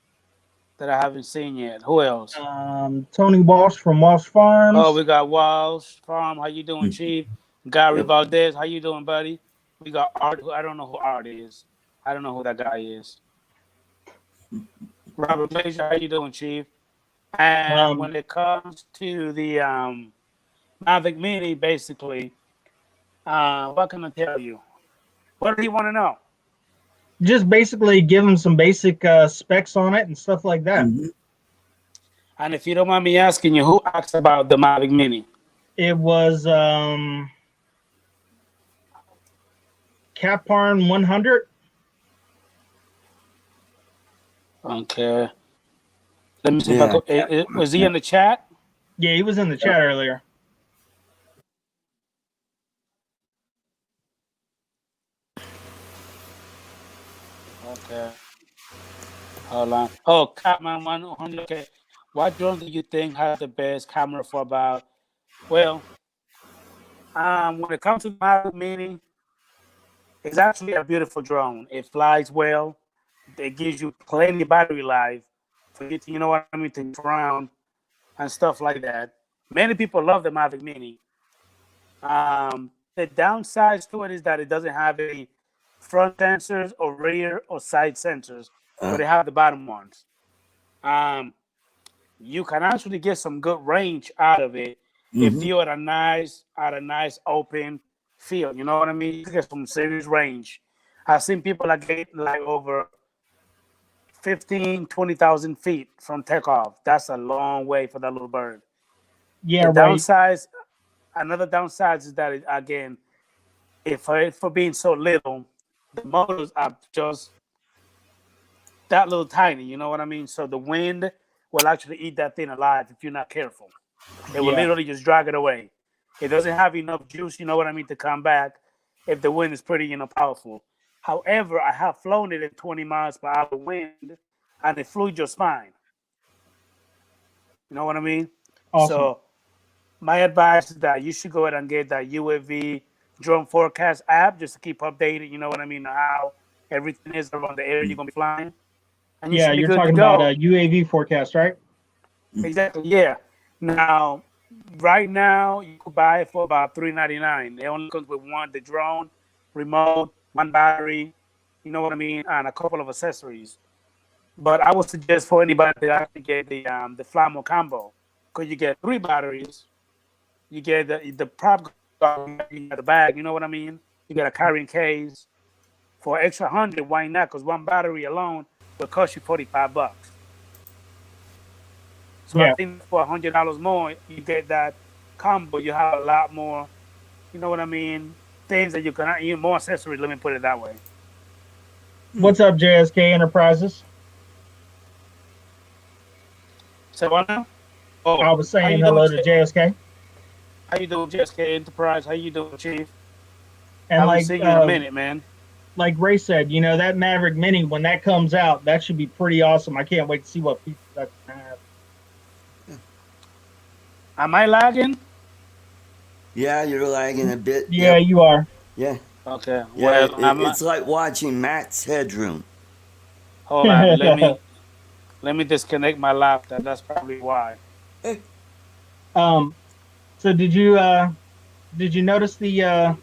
[SPEAKER 3] that I haven't seen yet? Who else?
[SPEAKER 1] Tony Walsh from Walsh Farms.
[SPEAKER 3] Oh, we got Walsh Farm. How you doing, Chief? Gary Valdez. How you doing, buddy? We got Art. I don't know who Art is. I don't know who that guy is. Robert Glazier. How you doing, Chief? And when it comes to the Mavic Mini, basically, what can I tell you? What do you want to know?
[SPEAKER 1] Just basically give him some basic specs on it and stuff like that.
[SPEAKER 2] Mm-hmm.
[SPEAKER 3] And if you don't mind me asking you, who asked about the Mavic Mini?
[SPEAKER 1] It was Caparn 100.
[SPEAKER 3] Okay. Let me see if I go. Was he in the chat?
[SPEAKER 1] Yeah, he was in the chat earlier.
[SPEAKER 3] Okay. Hold on. Oh, Catman 100. Okay. What drone do you think has the best camera for about? Well, when it comes to the Mavic Mini, it's actually a beautiful drone. It flies well. It gives you plenty of battery life for you to, you know what I mean, to drown and stuff like that. Many people love the Mavic Mini. The downsides to it is that it doesn't have any front sensors or rear or side sensors, but they have the bottom ones. You can actually get some good range out of it if you're at a nice open field. You know what I mean? You can get some serious range. I've seen people that get like over 20,000 feet from takeoff. That's a long way for that little bird.
[SPEAKER 1] Yeah,
[SPEAKER 3] the
[SPEAKER 1] right.
[SPEAKER 3] downsides, another downside is that again, if for being so little, the motors are just that little tiny. You know what I mean? So the wind will actually eat that thing alive if you're not careful. It will literally just drag it away. It doesn't have enough juice, you know what I mean, to come back if the wind is pretty, powerful. However, I have flown it at 20 miles per hour wind, and it flew just fine. You know what I mean?
[SPEAKER 1] Awesome.
[SPEAKER 3] So my advice is that you should go ahead and get that UAV drone forecast app just to keep updated. You know what I mean? How everything is around the area you're gonna be flying. And
[SPEAKER 1] Yeah, you're talking about a UAV forecast, right?
[SPEAKER 3] Exactly. Yeah. Now, right now, you could buy it for about $3.99. It only comes with the drone, remote, one battery. You know what I mean, and a couple of accessories. But I would suggest for anybody to actually get the Flammo combo, because you get 3 batteries. You get the prop, you get the bag. You know what I mean? You get a carrying case. For extra 100, why not? Because one battery alone will cost you $45. So I think for $100 more, you get that combo. You have a lot more, you know what I mean? Things that you can, even more accessories. Let me put it that way.
[SPEAKER 1] What's up, JSK Enterprises?
[SPEAKER 3] So what now?
[SPEAKER 1] Oh, I was saying hello to JSK.
[SPEAKER 3] How you doing, JSK Enterprise? How you doing, Chief?
[SPEAKER 1] And
[SPEAKER 3] I haven't seen you in a minute, man.
[SPEAKER 1] Like Ray said, that Maverick Mini, when that comes out, that should be pretty awesome. I can't wait to see what people that can have.
[SPEAKER 3] Am I lagging?
[SPEAKER 2] Yeah, you're lagging a bit.
[SPEAKER 1] Yeah, you are.
[SPEAKER 2] Yeah.
[SPEAKER 3] Okay.
[SPEAKER 2] Yeah,
[SPEAKER 3] well,
[SPEAKER 2] it's like watching Matt's Headroom.
[SPEAKER 3] Hold on. let me disconnect my laptop. That's probably why.
[SPEAKER 1] So did you notice the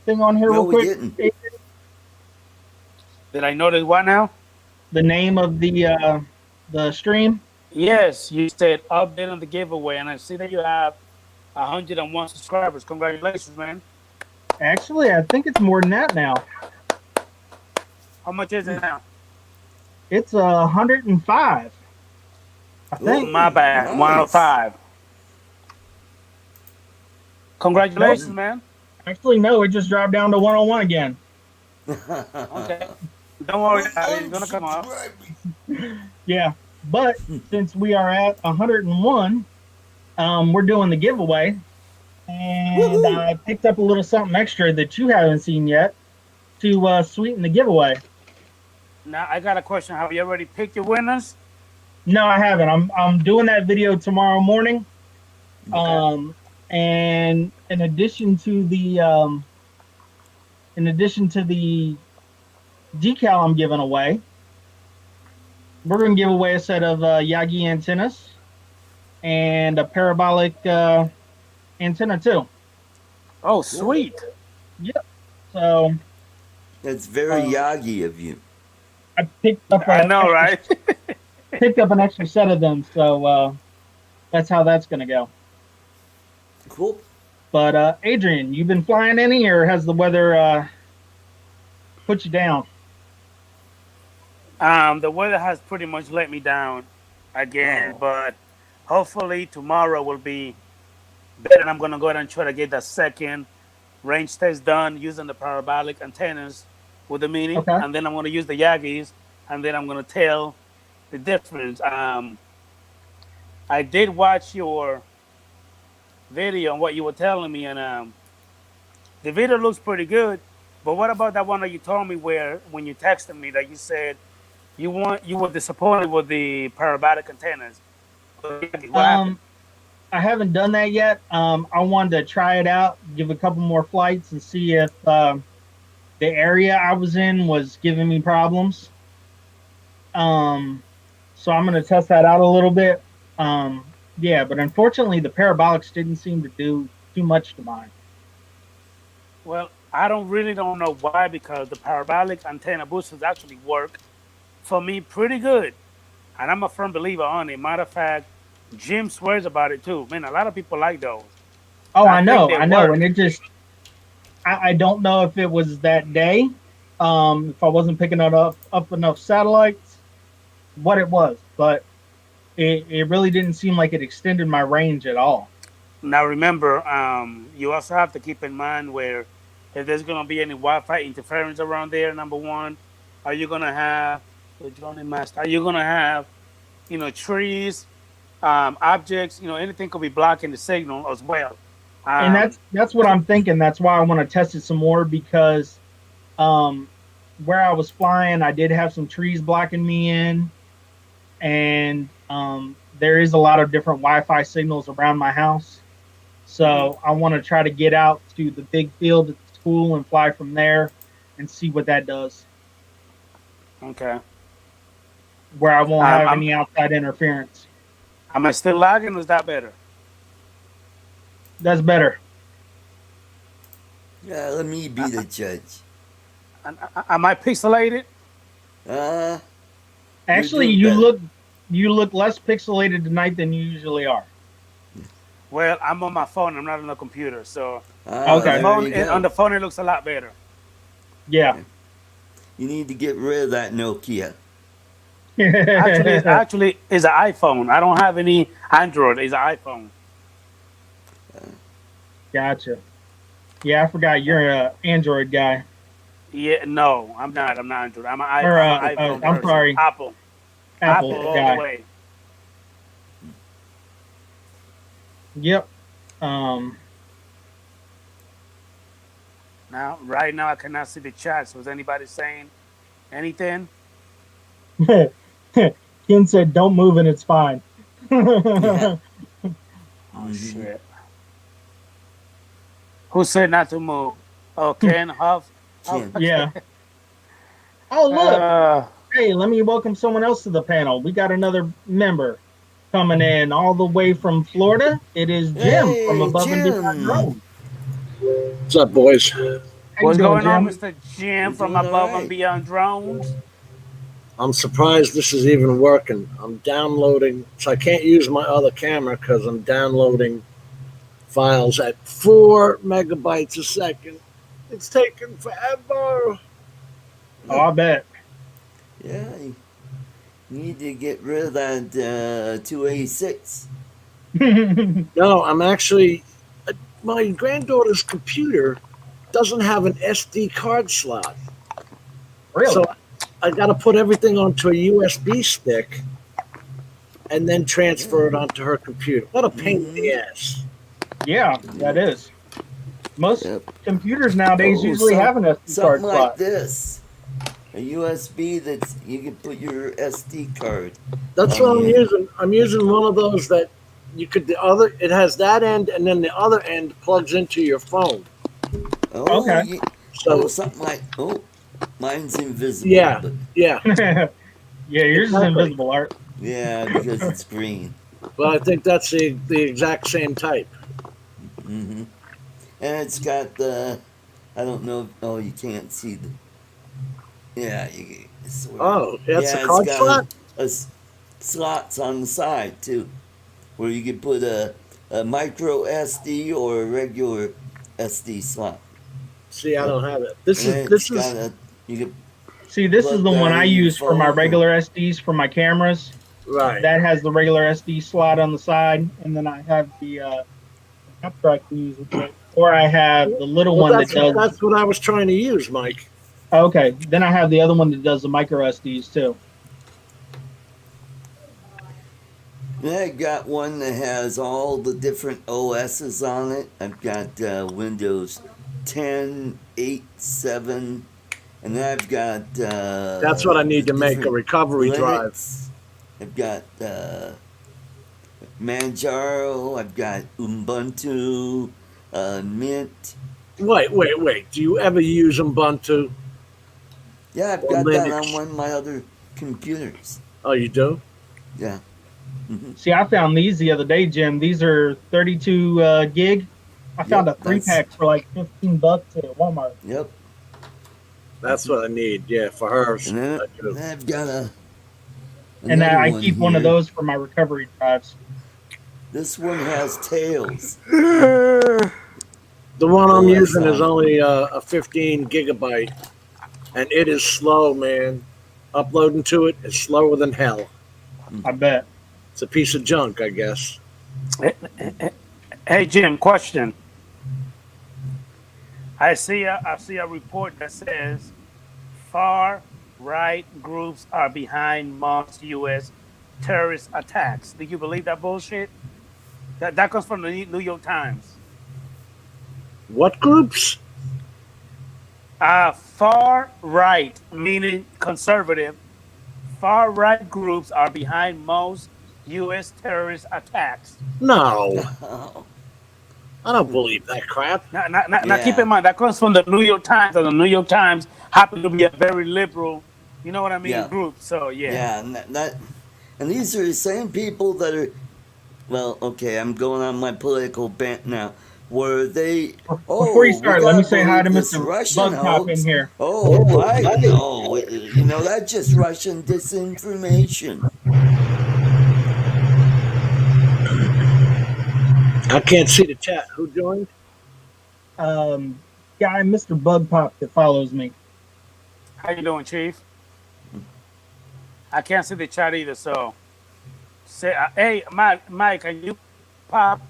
[SPEAKER 1] thing on here
[SPEAKER 2] No,
[SPEAKER 1] real
[SPEAKER 2] we
[SPEAKER 1] quick?
[SPEAKER 2] didn't.
[SPEAKER 3] Did I notice what now?
[SPEAKER 1] The name of the stream?
[SPEAKER 3] Yes, you said update on the giveaway, and I see that you have 101 subscribers. Congratulations, man.
[SPEAKER 1] Actually, I think it's more than that now.
[SPEAKER 3] How much is it now?
[SPEAKER 1] It's 105. I think.
[SPEAKER 2] Ooh,
[SPEAKER 3] My bad.
[SPEAKER 2] nice.
[SPEAKER 3] 105. Congratulations,
[SPEAKER 2] Nope.
[SPEAKER 3] man.
[SPEAKER 1] Actually, no, it just dropped down to 101 again.
[SPEAKER 3] Okay. Don't worry, it's gonna come up.
[SPEAKER 1] Yeah, but since we are at 101, we're doing the giveaway, and
[SPEAKER 2] Woohoo!
[SPEAKER 1] I picked up a little something extra that you haven't seen yet to sweeten the giveaway.
[SPEAKER 3] Now I got a question. Have you already picked your winners?
[SPEAKER 1] No, I haven't. I'm doing that video tomorrow morning.
[SPEAKER 3] Okay.
[SPEAKER 1] And in addition to the decal I'm giving away, we're going to give away a set of Yagi antennas and a parabolic antenna too.
[SPEAKER 3] Oh, sweet.
[SPEAKER 1] So
[SPEAKER 2] That's very Yagi of you.
[SPEAKER 1] I picked up.
[SPEAKER 3] I know, right?
[SPEAKER 1] Picked up an extra set of them, so that's how that's going to go.
[SPEAKER 2] Cool.
[SPEAKER 1] But Adrian, you been flying any, or has the weather put you down?
[SPEAKER 3] The weather has pretty much let me down again,
[SPEAKER 2] Oh.
[SPEAKER 3] but hopefully tomorrow will be better. And I'm gonna go ahead and try to get the second range test done using the parabolic antennas with the Mini,
[SPEAKER 1] Okay.
[SPEAKER 3] and then I'm gonna use the Yagis, and then I'm gonna tell the difference. I did watch your video and what you were telling me, and the video looks pretty good. But what about that one that you told me where when you texted me that you said you were disappointed with the parabolic antennas? What happened?
[SPEAKER 1] I haven't done that yet. I wanted to try it out, give a couple more flights, and see if the area I was in was giving me problems. So I'm going to test that out a little bit. Yeah, but unfortunately, the parabolics didn't seem to do too much to mine.
[SPEAKER 3] Well, I don't know why, because the parabolic antenna boosters actually work for me pretty good, and I'm a firm believer on it. Matter of fact, Jim swears about it too. Man, a lot of people like those.
[SPEAKER 1] Oh,
[SPEAKER 3] I
[SPEAKER 1] I
[SPEAKER 3] think
[SPEAKER 1] know,
[SPEAKER 3] they
[SPEAKER 1] I know,
[SPEAKER 3] work.
[SPEAKER 1] and it just I don't know if it was that day, if I wasn't picking up enough satellites, what it was, but it really didn't seem like it extended my range at all.
[SPEAKER 3] Now remember, you also have to keep in mind where if there's gonna be any Wi-Fi interference around there. Number one, are you gonna have the drone master? Are you gonna have trees, objects? Anything could be blocking the signal as well.
[SPEAKER 1] And
[SPEAKER 3] Um,
[SPEAKER 1] that's what I'm thinking. That's why I want to test it some more because um, where I was flying, I did have some trees blocking me in, and there is a lot of different Wi-Fi signals around my house. So I want to try to get out to the big field at the school and fly from there and see what that does,
[SPEAKER 3] okay.
[SPEAKER 1] where I won't have
[SPEAKER 3] I'm
[SPEAKER 1] any outside interference.
[SPEAKER 3] am I still lagging? Or is that better?
[SPEAKER 1] That's better.
[SPEAKER 2] Yeah, let me be the judge.
[SPEAKER 3] Am I pixelated?
[SPEAKER 2] Uh,
[SPEAKER 1] Actually,
[SPEAKER 2] doing better.
[SPEAKER 1] you look less pixelated tonight than you usually are.
[SPEAKER 3] Well, I'm on my phone. I'm not on the computer, so
[SPEAKER 2] Ah,
[SPEAKER 1] Okay.
[SPEAKER 2] there you
[SPEAKER 3] on
[SPEAKER 2] go.
[SPEAKER 3] the phone it looks a lot better.
[SPEAKER 1] Yeah.
[SPEAKER 2] You need to get rid of that Nokia.
[SPEAKER 3] Actually, it's an iPhone. I don't have any Android. It's an iPhone.
[SPEAKER 1] Gotcha. Yeah, I forgot you're a Android guy.
[SPEAKER 3] Yeah, no, I'm not. I'm not Android. I'm
[SPEAKER 1] Or
[SPEAKER 3] an iPhone
[SPEAKER 1] I'm
[SPEAKER 3] person.
[SPEAKER 1] sorry,
[SPEAKER 3] Apple
[SPEAKER 1] Apple
[SPEAKER 3] all
[SPEAKER 1] guy.
[SPEAKER 3] the way.
[SPEAKER 1] Yep.
[SPEAKER 3] Now, right now, I cannot see the chat. So is anybody saying anything?
[SPEAKER 1] Ken said, "Don't move and it's fine."
[SPEAKER 2] Yeah.
[SPEAKER 3] Oh shit! Who said not to move? Oh, Ken Huff. Oh,
[SPEAKER 2] Ken.
[SPEAKER 1] Yeah. Oh, look.
[SPEAKER 3] Uh,
[SPEAKER 1] Hey, let me welcome someone else to the panel. We got another member. coming in all the way from Florida. It is Jim from
[SPEAKER 2] Hey,
[SPEAKER 1] Above and Beyond
[SPEAKER 2] Jim.
[SPEAKER 1] Drones.
[SPEAKER 4] What's up, boys?
[SPEAKER 1] How you
[SPEAKER 3] What's
[SPEAKER 1] doing,
[SPEAKER 3] going on,
[SPEAKER 1] Jim?
[SPEAKER 3] Mr. Jim
[SPEAKER 2] We're
[SPEAKER 3] from
[SPEAKER 2] doing
[SPEAKER 3] Above
[SPEAKER 2] all
[SPEAKER 3] and
[SPEAKER 2] right.
[SPEAKER 3] Beyond Drones?
[SPEAKER 4] I'm surprised this is even working. I'm downloading, so I can't use my other camera because I'm downloading files at 4 megabytes a second. It's taking forever.
[SPEAKER 1] Oh, I bet.
[SPEAKER 2] Yeah, you need to get rid of that 286.
[SPEAKER 4] No, I'm actually. My granddaughter's computer doesn't have an SD card slot.
[SPEAKER 1] Really?
[SPEAKER 4] So I got to put everything onto a USB stick and then transfer it onto her computer. What a pain in the ass.
[SPEAKER 1] Yeah, that is. Most
[SPEAKER 2] Yep.
[SPEAKER 1] computers nowadays
[SPEAKER 2] Oh,
[SPEAKER 1] usually have an SD card
[SPEAKER 2] Something like
[SPEAKER 1] slot.
[SPEAKER 2] this. A USB that you can put your SD card.
[SPEAKER 4] That's what I'm using. I'm using one of those that you could it has that end and then the other end plugs into your phone.
[SPEAKER 2] Oh,
[SPEAKER 1] Okay.
[SPEAKER 4] So
[SPEAKER 2] something like, mine's invisible.
[SPEAKER 4] Yeah.
[SPEAKER 2] But
[SPEAKER 4] yeah,
[SPEAKER 1] Yeah, yours
[SPEAKER 4] Exactly.
[SPEAKER 1] is invisible, Art.
[SPEAKER 2] yeah, because it's green.
[SPEAKER 4] but I think that's the exact same type.
[SPEAKER 2] Hmm. And it's got the, I don't know, you can't see the, yeah, you sort of,
[SPEAKER 4] Oh, that's
[SPEAKER 2] yeah,
[SPEAKER 4] a
[SPEAKER 2] it's
[SPEAKER 4] card
[SPEAKER 2] got
[SPEAKER 4] slot?
[SPEAKER 2] slots on the side too, where you could put a micro SD or a regular SD slot.
[SPEAKER 4] See, I don't have it. This
[SPEAKER 2] And
[SPEAKER 4] is
[SPEAKER 2] it's got you could
[SPEAKER 1] See, this is
[SPEAKER 2] plug
[SPEAKER 1] the
[SPEAKER 2] that
[SPEAKER 1] one I
[SPEAKER 2] in your
[SPEAKER 1] use for my
[SPEAKER 2] phone.
[SPEAKER 1] regular SDs for my cameras.
[SPEAKER 4] right.
[SPEAKER 1] That has the regular SD slot on the side, and then I have the adapter I can use with it. Or I have the little
[SPEAKER 4] Well,
[SPEAKER 1] one that does.
[SPEAKER 4] that's what I was trying to use, Mike.
[SPEAKER 1] Okay, then I have the other one that does the micro SDs too.
[SPEAKER 2] And I got one that has all the different OSs on it. I've got Windows 10, 8, 7, and then I've got.
[SPEAKER 4] That's what I need to make a
[SPEAKER 2] different
[SPEAKER 4] recovery drive.
[SPEAKER 2] Linux. I've got Manjaro. I've got Ubuntu, Mint.
[SPEAKER 4] Wait. Do you ever use Ubuntu?
[SPEAKER 2] Yeah, I've
[SPEAKER 4] Or
[SPEAKER 2] got that
[SPEAKER 4] Linux.
[SPEAKER 2] on one of my other computers.
[SPEAKER 4] Oh, you do?
[SPEAKER 2] Yeah.
[SPEAKER 1] See, I found these the other day, Jim. These are 32 gig. I found
[SPEAKER 2] Yep,
[SPEAKER 1] a 3-pack for like $15 at Walmart.
[SPEAKER 2] Yep.
[SPEAKER 4] That's what I need. Yeah, for her.
[SPEAKER 2] And then,
[SPEAKER 4] I do.
[SPEAKER 2] then I've got
[SPEAKER 1] And
[SPEAKER 2] another
[SPEAKER 1] I keep one of
[SPEAKER 2] here.
[SPEAKER 1] those for my recovery drives.
[SPEAKER 2] This one has tails.
[SPEAKER 4] The one I'm
[SPEAKER 2] Oh, that's
[SPEAKER 4] using is
[SPEAKER 2] on.
[SPEAKER 4] only a 15 gigabyte, and it is slow, man. Uploading to it is slower than hell.
[SPEAKER 1] I bet.
[SPEAKER 4] It's a piece of junk, I guess.
[SPEAKER 3] Hey, Jim, question. I see a report that says far right groups are behind most U.S. terrorist attacks. Do you believe that bullshit? That comes from the New York Times.
[SPEAKER 4] What groups?
[SPEAKER 3] Far right, meaning conservative, far right groups are behind most U.S. terrorist attacks.
[SPEAKER 4] No,
[SPEAKER 2] Oh,
[SPEAKER 4] I don't believe that crap.
[SPEAKER 3] Now, keep
[SPEAKER 2] Yeah.
[SPEAKER 3] in mind that comes from the New York Times, and the New York Times happen to be a very liberal, you know what I mean,
[SPEAKER 2] Yeah.
[SPEAKER 3] group. So
[SPEAKER 2] yeah, and these are the same people that are. Well, okay, I'm going on my political bent now. Where they?
[SPEAKER 1] Before you
[SPEAKER 2] we
[SPEAKER 1] start, let me
[SPEAKER 2] gotta
[SPEAKER 1] say hi to
[SPEAKER 2] believe this
[SPEAKER 1] Mr.
[SPEAKER 2] Russian
[SPEAKER 1] Bug Pop in
[SPEAKER 2] hoax.
[SPEAKER 1] here.
[SPEAKER 2] Oh, I know. You know that's just Russian disinformation.
[SPEAKER 4] I can't see the chat. Who joined?
[SPEAKER 1] Guy, Mr. Bug Pop that follows me.
[SPEAKER 3] how you doing, Chief? I can't see the chat either. So, say, hey, Mike, can you pop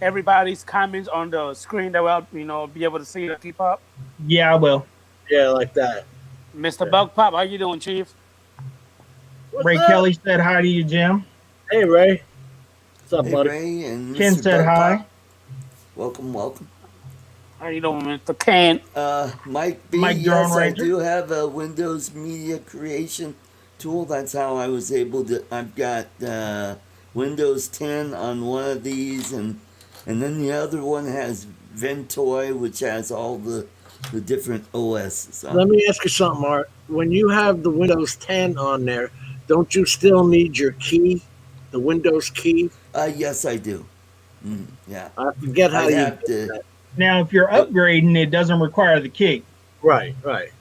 [SPEAKER 3] everybody's comments on the screen that will, be able to see it keep up?
[SPEAKER 1] Yeah, I will.
[SPEAKER 4] Yeah, like that.
[SPEAKER 3] Mr. Bug Pop, how you doing, Chief?
[SPEAKER 4] What's
[SPEAKER 1] Ray
[SPEAKER 4] up?
[SPEAKER 1] Kelly said hi to you, Jim.
[SPEAKER 4] Hey, Ray. What's up,
[SPEAKER 2] Hey,
[SPEAKER 4] buddy?
[SPEAKER 2] Ray and
[SPEAKER 1] Ken
[SPEAKER 2] Mr.
[SPEAKER 1] said
[SPEAKER 2] Bug
[SPEAKER 1] hi.
[SPEAKER 2] Pop. Welcome.
[SPEAKER 3] How you doing, Mr. Ken?
[SPEAKER 2] Mike B.
[SPEAKER 1] Mike Drone
[SPEAKER 2] Yes, I
[SPEAKER 1] Ranger.
[SPEAKER 2] do have a Windows Media Creation tool. That's how I was able to. I've got Windows 10 on one of these, and then the other one has Ventoy, which has all the different OSs on.
[SPEAKER 4] Let me ask you something, Art. When you have the Windows 10 on there, don't you still need your key, The Windows key.
[SPEAKER 2] Yes, I do. Yeah.
[SPEAKER 4] I forget how
[SPEAKER 2] I'd
[SPEAKER 4] you
[SPEAKER 2] have
[SPEAKER 4] get
[SPEAKER 2] to.
[SPEAKER 4] that.
[SPEAKER 1] Now, if you're upgrading, it doesn't require the key.
[SPEAKER 4] Right.
[SPEAKER 2] Right.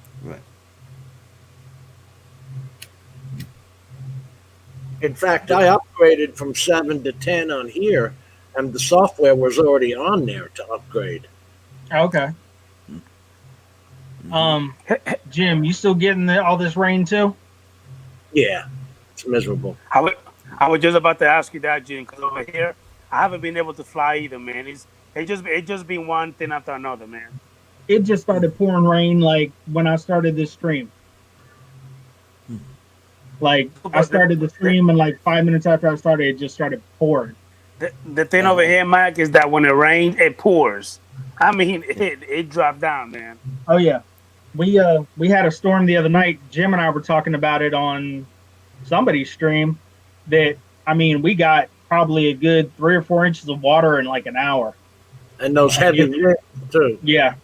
[SPEAKER 4] In fact, I upgraded from 7 to 10 on here, and the software was already on there to upgrade.
[SPEAKER 1] Okay. Jim, you still getting all this rain too?
[SPEAKER 4] Yeah, it's miserable.
[SPEAKER 3] I was just about to ask you that, Jim, because over here I haven't been able to fly either, man. It just been one thing after another, man.
[SPEAKER 1] It just started pouring rain like when I started this stream. Like I started the stream and like 5 minutes after I started, it just started pouring.
[SPEAKER 3] The thing over here, Mike, is that when it rains, it pours. I mean, it dropped down, man.
[SPEAKER 1] Oh yeah, we had a storm the other night. Jim and I were talking about it on somebody's stream. That I mean, we got probably a good 3 or 4 inches of water in like an hour.
[SPEAKER 4] And those heavy winds too.
[SPEAKER 1] Yeah,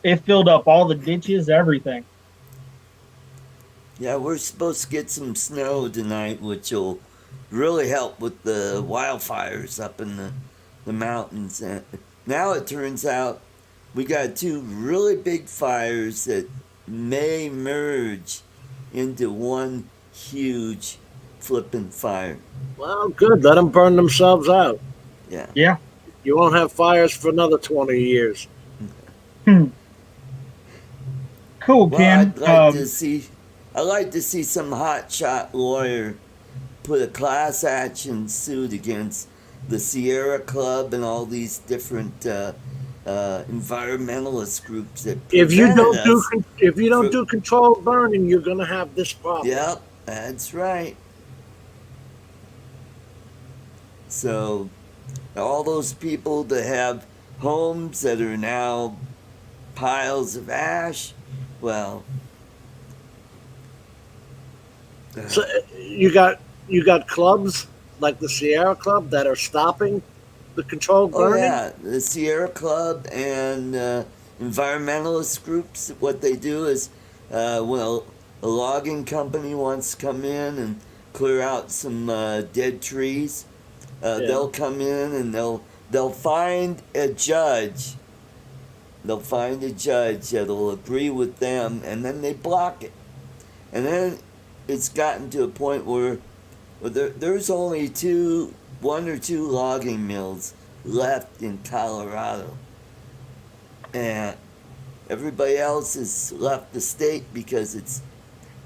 [SPEAKER 1] it filled up all the ditches, everything.
[SPEAKER 2] Yeah, we're supposed to get some snow tonight, which will really help with the wildfires up in the mountains. And now it turns out we got 2 really big fires that may merge into one huge flipping fire.
[SPEAKER 4] Well, good. Let them burn themselves out.
[SPEAKER 2] Yeah.
[SPEAKER 1] Yeah.
[SPEAKER 4] You won't have fires for another 20 years.
[SPEAKER 1] Cool,
[SPEAKER 2] Well,
[SPEAKER 1] Ken.
[SPEAKER 2] I'd like to see some hotshot lawyer put a class action suit against the Sierra Club and all these different environmentalist groups that
[SPEAKER 4] If you
[SPEAKER 2] prevented
[SPEAKER 4] don't
[SPEAKER 2] us
[SPEAKER 4] do controlled burning, you're going to have this problem.
[SPEAKER 2] Yep, that's right. So, all those people that have homes that are now piles of ash, well,
[SPEAKER 4] So you got clubs like the Sierra Club that are stopping the controlled
[SPEAKER 2] oh
[SPEAKER 4] burning.
[SPEAKER 2] yeah, the Sierra Club and environmentalist groups. What they do is, well, a logging company wants to come in and clear out some dead trees. They'll come in and they'll find a judge. They'll find a judge that'll agree with them, and then they block it. And then it's gotten to a point where there's only 1 or 2 logging mills left in Colorado, and everybody else has left the state because it's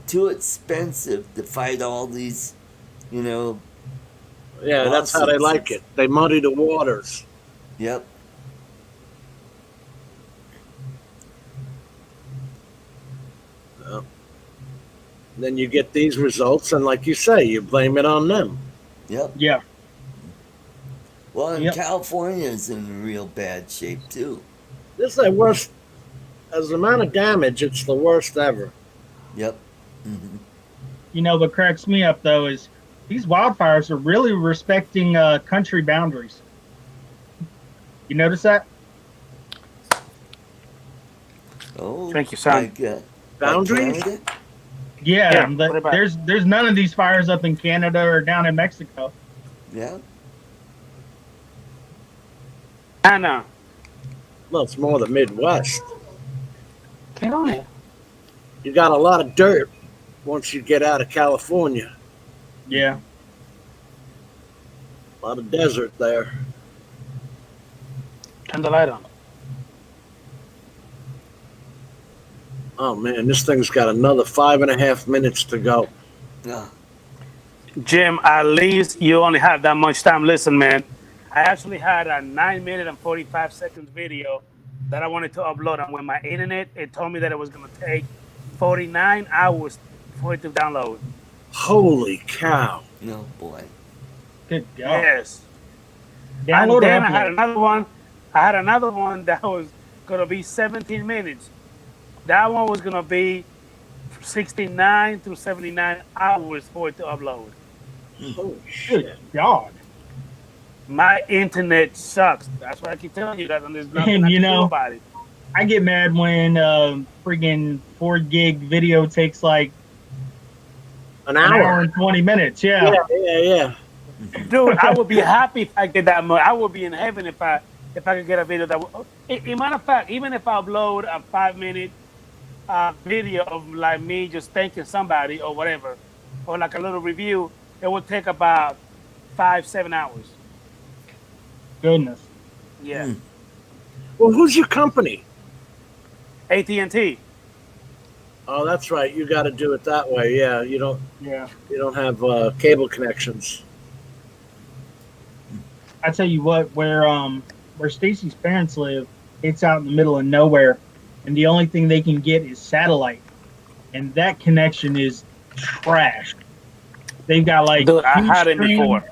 [SPEAKER 2] too expensive to fight all these,
[SPEAKER 4] Yeah, that's how they like it. They muddy the waters.
[SPEAKER 2] Yep.
[SPEAKER 4] Then you get these results, and like you say, you blame it on them.
[SPEAKER 2] Yep.
[SPEAKER 1] Yeah.
[SPEAKER 2] Well, and
[SPEAKER 1] Yep.
[SPEAKER 2] California is in real bad shape too.
[SPEAKER 4] This is the worst. As the amount of damage, it's the worst ever.
[SPEAKER 2] Yep. Mm-hmm.
[SPEAKER 1] You know, what cracks me up though is these wildfires are really respecting country boundaries. You notice that?
[SPEAKER 2] Oh,
[SPEAKER 3] Thank you, son.
[SPEAKER 4] Boundaries?
[SPEAKER 2] Canada?
[SPEAKER 1] Yeah,
[SPEAKER 3] Yeah, what about-
[SPEAKER 1] there's none of these fires up in Canada or down in Mexico.
[SPEAKER 2] Yeah.
[SPEAKER 3] Anna,
[SPEAKER 4] Well, it's more the Midwest.
[SPEAKER 3] get on it.
[SPEAKER 4] You got a lot of dirt once you get out of California.
[SPEAKER 1] Yeah.
[SPEAKER 4] A lot of desert there.
[SPEAKER 3] Turn the light on.
[SPEAKER 4] Oh man, this thing's got another 5.5 minutes to go.
[SPEAKER 2] Yeah.
[SPEAKER 3] Jim, at least you only have that much time. Listen, man, I actually had a 9 minute and 45 seconds video that I wanted to upload, and with my internet, it told me that it was going to take 49 hours for it to download.
[SPEAKER 4] Holy cow.
[SPEAKER 2] No boy.
[SPEAKER 1] Good God.
[SPEAKER 3] Yes.
[SPEAKER 1] Download
[SPEAKER 3] And then
[SPEAKER 1] or
[SPEAKER 3] I had
[SPEAKER 1] upload?
[SPEAKER 3] another one. I had another one that was going to be 17 minutes. That one was going to be 69 to 79 hours for it to upload.
[SPEAKER 4] Holy shit.
[SPEAKER 1] Good God.
[SPEAKER 3] My internet sucks. That's what I keep telling you guys. And there's nothing
[SPEAKER 1] And
[SPEAKER 3] I
[SPEAKER 1] you
[SPEAKER 3] can do
[SPEAKER 1] know,
[SPEAKER 3] about it.
[SPEAKER 1] I get mad when friggin' 4 gig video takes like
[SPEAKER 4] An
[SPEAKER 1] an hour
[SPEAKER 4] hour.
[SPEAKER 1] and 20 minutes. Yeah.
[SPEAKER 4] Yeah.
[SPEAKER 3] Dude, I would be happy if I get that much. I would be in heaven if I could get a video that. Matter of fact, even if I upload a 5 minute video of like me just thanking somebody or whatever, or like a little review, it would take about 5-7 hours.
[SPEAKER 1] Goodness.
[SPEAKER 3] Yeah,
[SPEAKER 2] Mm.
[SPEAKER 4] Well, who's your company?
[SPEAKER 3] AT&T.
[SPEAKER 4] Oh, that's right. You got to do it that way. Yeah, you don't
[SPEAKER 1] Yeah.
[SPEAKER 4] have cable connections.
[SPEAKER 1] I tell you what, where Stacy's parents live, it's out in the middle of nowhere, and the only thing they can get is satellite, and that connection is trash. They've got like
[SPEAKER 3] Dude, I
[SPEAKER 1] Hughes
[SPEAKER 3] had it
[SPEAKER 1] Stream
[SPEAKER 3] before.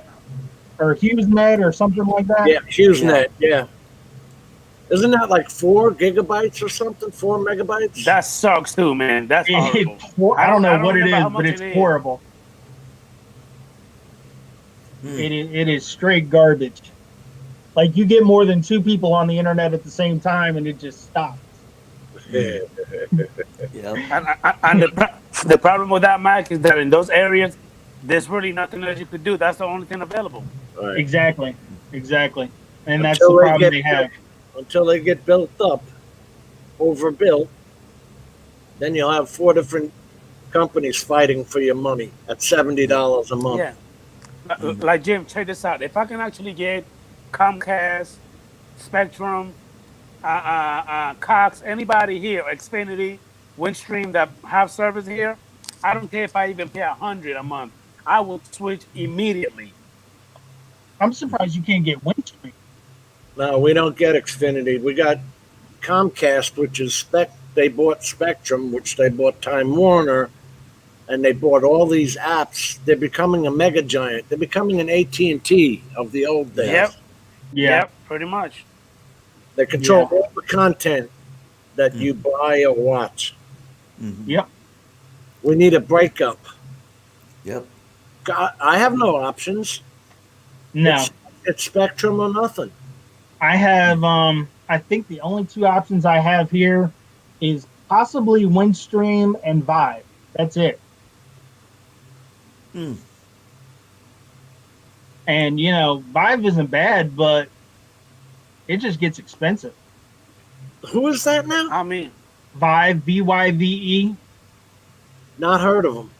[SPEAKER 1] or HughesNet or something like that.
[SPEAKER 4] Yeah, HughesNet. Yeah. Isn't that like 4 gigabytes or something? 4 megabytes?
[SPEAKER 3] That sucks too, man. That's horrible.
[SPEAKER 1] I don't know what it
[SPEAKER 3] remember
[SPEAKER 1] is,
[SPEAKER 3] how
[SPEAKER 1] but
[SPEAKER 3] much
[SPEAKER 1] it's
[SPEAKER 3] it is.
[SPEAKER 1] horrible.
[SPEAKER 2] Mm.
[SPEAKER 1] It is straight garbage. Like you get more than 2 people on the internet at the same time, and it just stops.
[SPEAKER 4] Yeah.
[SPEAKER 2] Yeah.
[SPEAKER 3] And the problem with that, Mike, is that in those areas, there's really nothing else you could do. That's the only thing available.
[SPEAKER 4] All right.
[SPEAKER 1] Exactly, and that's
[SPEAKER 4] Until
[SPEAKER 1] the
[SPEAKER 4] they
[SPEAKER 1] problem
[SPEAKER 4] get
[SPEAKER 1] they have.
[SPEAKER 4] Until they get built up, overbuilt, then you'll have 4 different companies fighting for your money at $70 a month.
[SPEAKER 3] Yeah. Like Jim, check this out. If I can actually get Comcast, Spectrum, Cox, anybody here, Xfinity, Windstream that have service here, I don't care if I even pay $100 a month. I will switch immediately.
[SPEAKER 1] I'm surprised you can't get Windstream.
[SPEAKER 4] No, we don't get Xfinity. We got Comcast, which is they bought Spectrum, which they bought Time Warner, and they bought all these apps. They're becoming a mega giant. They're becoming an AT&T of the old days.
[SPEAKER 3] Yep.
[SPEAKER 1] Yeah,
[SPEAKER 3] Yep, pretty much.
[SPEAKER 4] They control all the content that you buy or watch.
[SPEAKER 2] Mhm.
[SPEAKER 1] Yep.
[SPEAKER 4] We need a breakup.
[SPEAKER 2] Yep.
[SPEAKER 4] I have no options.
[SPEAKER 1] no.
[SPEAKER 4] It's Spectrum or nothing.
[SPEAKER 1] I have I think the only 2 options I have here is possibly Windstream and Vive. That's it.
[SPEAKER 2] Hmm.
[SPEAKER 1] And you know, Vive isn't bad, but it just gets expensive.
[SPEAKER 4] Who is that now?
[SPEAKER 3] I mean,
[SPEAKER 1] Vive, VYVE.
[SPEAKER 4] Not heard of them.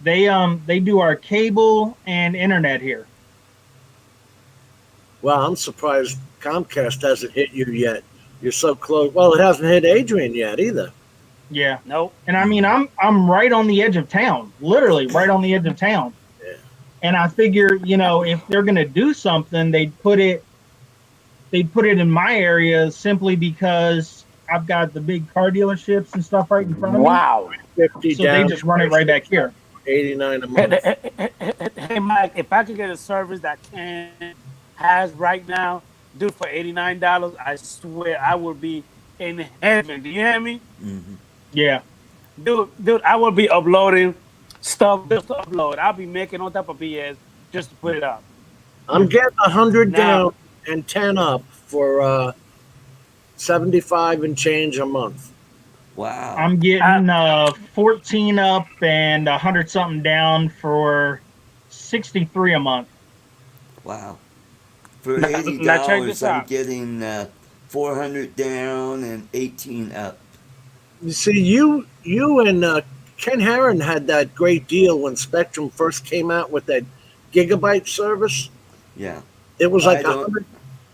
[SPEAKER 1] They do our cable and internet here.
[SPEAKER 4] Well, I'm surprised Comcast hasn't hit you yet. You're so close. Well, it hasn't hit Adrian yet either.
[SPEAKER 1] Yeah.
[SPEAKER 3] nope.
[SPEAKER 1] And I mean, I'm right on the edge of town, literally right on the edge of town.
[SPEAKER 4] Yeah.
[SPEAKER 1] And I figure, you know, if they're gonna do something, they'd put it in my area simply because I've got the big car dealerships and stuff right in front of me.
[SPEAKER 3] Wow.
[SPEAKER 4] 50
[SPEAKER 1] So
[SPEAKER 4] down.
[SPEAKER 1] they just run it right back here.
[SPEAKER 4] 89 a month.
[SPEAKER 3] Hey, Mike, if I could get a service that Ken has right now, dude, for $89, I swear I would be in heaven. Do you hear me?
[SPEAKER 2] Mhm.
[SPEAKER 1] Yeah.
[SPEAKER 3] Dude, I would be uploading stuff just to upload. I'll be making on top of BS just to put it up.
[SPEAKER 4] I'm getting 100
[SPEAKER 3] Now-
[SPEAKER 4] down and 10 up for 75 and change a month.
[SPEAKER 2] Wow.
[SPEAKER 1] I'm getting 14 up and 100 something down for 63 a month.
[SPEAKER 2] Wow. For
[SPEAKER 3] Now-
[SPEAKER 2] $80,
[SPEAKER 3] now check this
[SPEAKER 2] I'm
[SPEAKER 3] out.
[SPEAKER 2] getting 400 down and 18 up.
[SPEAKER 4] You see, you and Ken Herron had that great deal when Spectrum first came out with that gigabyte service.
[SPEAKER 2] Yeah.
[SPEAKER 4] It was
[SPEAKER 2] I
[SPEAKER 4] like
[SPEAKER 2] don't-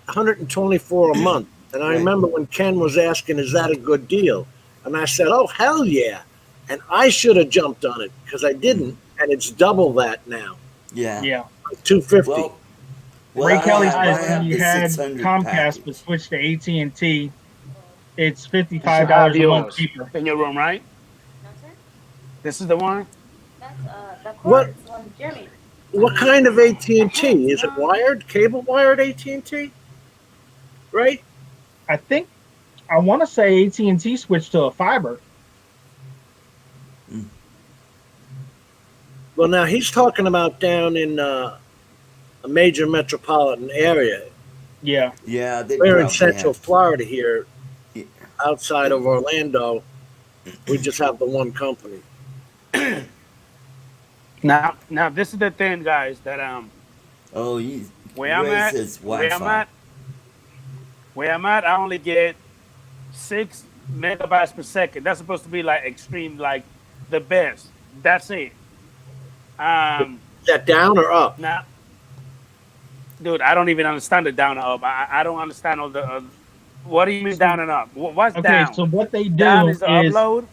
[SPEAKER 4] 124 a month. And I
[SPEAKER 2] Right.
[SPEAKER 4] remember when Ken was asking, is that a good deal? And I said, oh, hell yeah. And I should have jumped on it because I didn't. And it's double that now,
[SPEAKER 2] Yeah.
[SPEAKER 1] Yeah.
[SPEAKER 4] like 250.
[SPEAKER 2] Well,
[SPEAKER 1] Ray
[SPEAKER 2] I
[SPEAKER 1] Kelly
[SPEAKER 2] have- I
[SPEAKER 1] said
[SPEAKER 2] have
[SPEAKER 1] when you
[SPEAKER 2] the
[SPEAKER 1] had
[SPEAKER 2] 600
[SPEAKER 1] Comcast
[SPEAKER 2] package.
[SPEAKER 1] but switched to AT&T, it's
[SPEAKER 3] This is
[SPEAKER 1] $55 a month
[SPEAKER 3] yours
[SPEAKER 1] cheaper.
[SPEAKER 3] in your room, right?
[SPEAKER 5] No, sir.
[SPEAKER 3] This is the one.
[SPEAKER 5] That's the
[SPEAKER 4] What?
[SPEAKER 5] cords on Jimmy.
[SPEAKER 4] What kind of AT&T? Is it wired, cable wired AT&T? Right?
[SPEAKER 1] I want to say AT&T switched to a fiber.
[SPEAKER 4] Well, now he's talking about down in a major metropolitan area.
[SPEAKER 1] Yeah.
[SPEAKER 2] Yeah. They
[SPEAKER 4] We're in
[SPEAKER 2] probably
[SPEAKER 4] Central
[SPEAKER 2] have-
[SPEAKER 4] Florida here,
[SPEAKER 2] Yeah.
[SPEAKER 4] outside of Orlando. We just have the one company.
[SPEAKER 3] Now this is the thing, guys. That
[SPEAKER 2] Oh, you.
[SPEAKER 3] Where I'm
[SPEAKER 2] Ray
[SPEAKER 3] at,
[SPEAKER 2] says
[SPEAKER 3] where I'm
[SPEAKER 2] Wi-Fi.
[SPEAKER 3] at, where I'm at, I only get 6 megabytes per second. That's supposed to be like extreme, like the best. That's it.
[SPEAKER 4] Is that down or up?
[SPEAKER 3] Now, dude, I don't even understand the down and up. I don't understand all the. What do you mean down and up? What's
[SPEAKER 1] Okay,
[SPEAKER 3] down?
[SPEAKER 1] so what they
[SPEAKER 3] Down
[SPEAKER 1] do
[SPEAKER 3] is the
[SPEAKER 1] is
[SPEAKER 3] upload.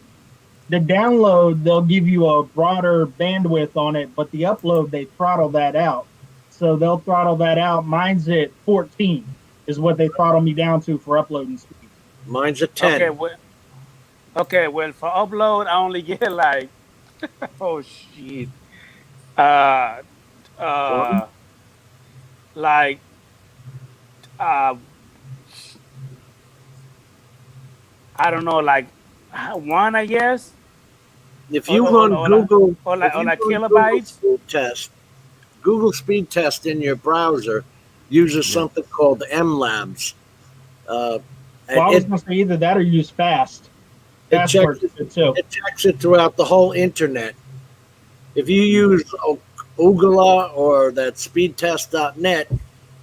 [SPEAKER 1] the download, they'll give you a broader bandwidth on it, but the upload, they throttle that out. So they'll throttle that out. Mine's at 14 is what they throttle me down to for uploading speed.
[SPEAKER 4] Mine's a 10.
[SPEAKER 3] Okay, well, for upload, I only get like, oh shit, uh,
[SPEAKER 4] One?
[SPEAKER 3] uh, like, uh, I don't know, like one, I guess,
[SPEAKER 4] If you
[SPEAKER 3] or,
[SPEAKER 4] run
[SPEAKER 3] or
[SPEAKER 4] Google,
[SPEAKER 3] or like,
[SPEAKER 4] if
[SPEAKER 3] or
[SPEAKER 4] you
[SPEAKER 3] like
[SPEAKER 4] run
[SPEAKER 3] kilobytes.
[SPEAKER 4] Google speed test in your browser uses
[SPEAKER 2] Yeah.
[SPEAKER 4] something called MLabs.
[SPEAKER 1] Well,
[SPEAKER 4] And
[SPEAKER 1] I was
[SPEAKER 4] it,
[SPEAKER 1] going to say either that or use fast.
[SPEAKER 4] it
[SPEAKER 1] Fast
[SPEAKER 4] checks
[SPEAKER 1] works good too.
[SPEAKER 4] it checks it throughout the whole internet. If you use Oogla or that speedtest.net,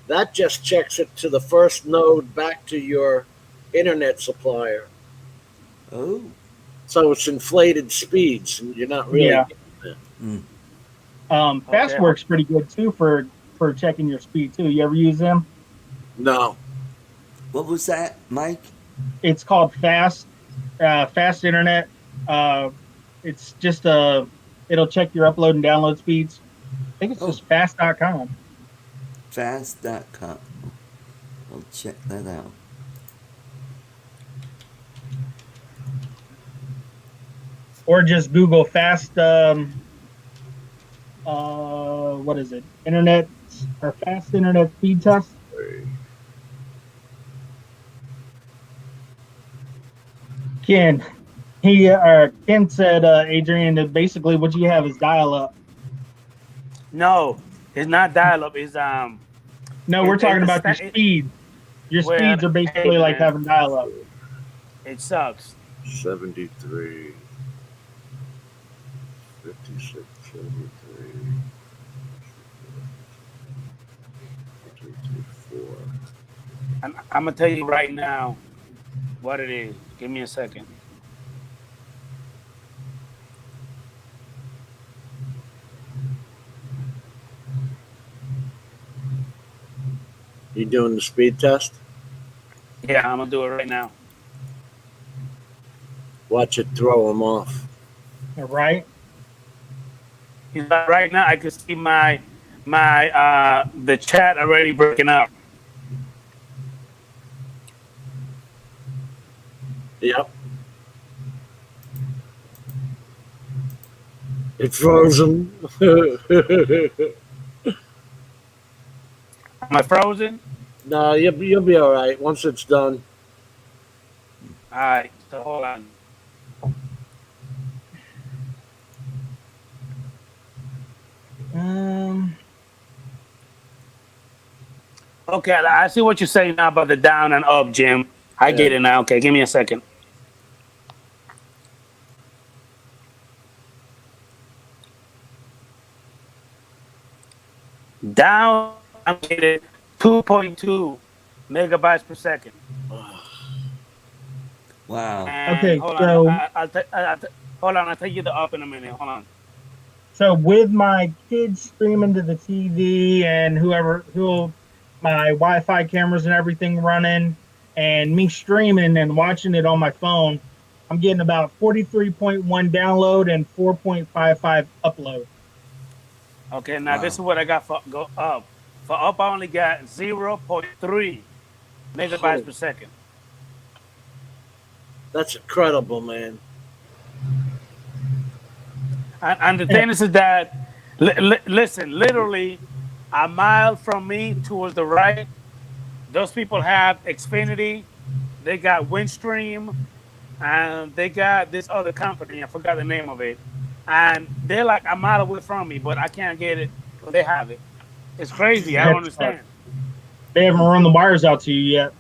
[SPEAKER 4] that just checks it to the first node back to your internet supplier.
[SPEAKER 2] Oh.
[SPEAKER 4] So it's inflated speeds, and you're not really.
[SPEAKER 1] Yeah.
[SPEAKER 2] Mm.
[SPEAKER 1] Fast
[SPEAKER 3] Okay.
[SPEAKER 1] works pretty good too for checking your speed too. You ever use them?
[SPEAKER 4] No.
[SPEAKER 2] What was that, Mike?
[SPEAKER 1] It's called Fast Internet. It's just it'll check your upload and download speeds. I think it's just fast.com.
[SPEAKER 2] Fast.com. I'll check that out.
[SPEAKER 1] Or just Google fast what is it? Internet or fast internet speed test. Ken. Ken said, Adrian, that basically what you have is dial up.
[SPEAKER 3] No, it's not dial up. It's
[SPEAKER 1] No, we're
[SPEAKER 3] It-
[SPEAKER 1] talking
[SPEAKER 3] it's
[SPEAKER 1] about your
[SPEAKER 3] sta- it-
[SPEAKER 1] speed. Your
[SPEAKER 3] Well,
[SPEAKER 1] speeds are basically
[SPEAKER 3] hey,
[SPEAKER 1] like
[SPEAKER 3] man.
[SPEAKER 1] having dial up.
[SPEAKER 3] It sucks.
[SPEAKER 4] 73, 56, 73, 54.
[SPEAKER 3] I'm gonna tell you right now what it is. Give me a second.
[SPEAKER 4] You doing the speed test?
[SPEAKER 3] Yeah, I'm gonna do it right now.
[SPEAKER 4] Watch it throw them off.
[SPEAKER 1] Right?
[SPEAKER 3] He's like, right now I can see my the chat already breaking up.
[SPEAKER 4] Yep. It's frozen.
[SPEAKER 3] Am I frozen?
[SPEAKER 4] No, you'll be all right once it's done.
[SPEAKER 3] All right, so hold on. Okay, I see what you're saying now about the down and up, Jim. I get
[SPEAKER 4] Yeah.
[SPEAKER 3] it now. Okay, give me a second. Down, I'm getting 2.2 megabytes per second.
[SPEAKER 2] Wow.
[SPEAKER 3] And
[SPEAKER 1] Okay,
[SPEAKER 3] hold
[SPEAKER 1] so-
[SPEAKER 3] on. Hold on, I'll tell you the up in a minute. Hold on.
[SPEAKER 1] So with my kids streaming to the TV and my Wi-Fi cameras and everything running, and me streaming and watching it on my phone, I'm getting about 43.1 download and 4.55 upload.
[SPEAKER 3] Okay, now
[SPEAKER 2] Wow.
[SPEAKER 3] this is what I got for go up. For up, I only got 0.3 megabytes per second.
[SPEAKER 4] That's incredible, man.
[SPEAKER 3] And the thing is that, listen, literally a mile from me towards the right, those people have Xfinity, they got Windstream, and they got this other company. I forgot the name of it. And they're like a mile away from me, but I can't get it. But they have it. It's crazy. I don't understand.
[SPEAKER 1] They haven't run the wires out to you yet.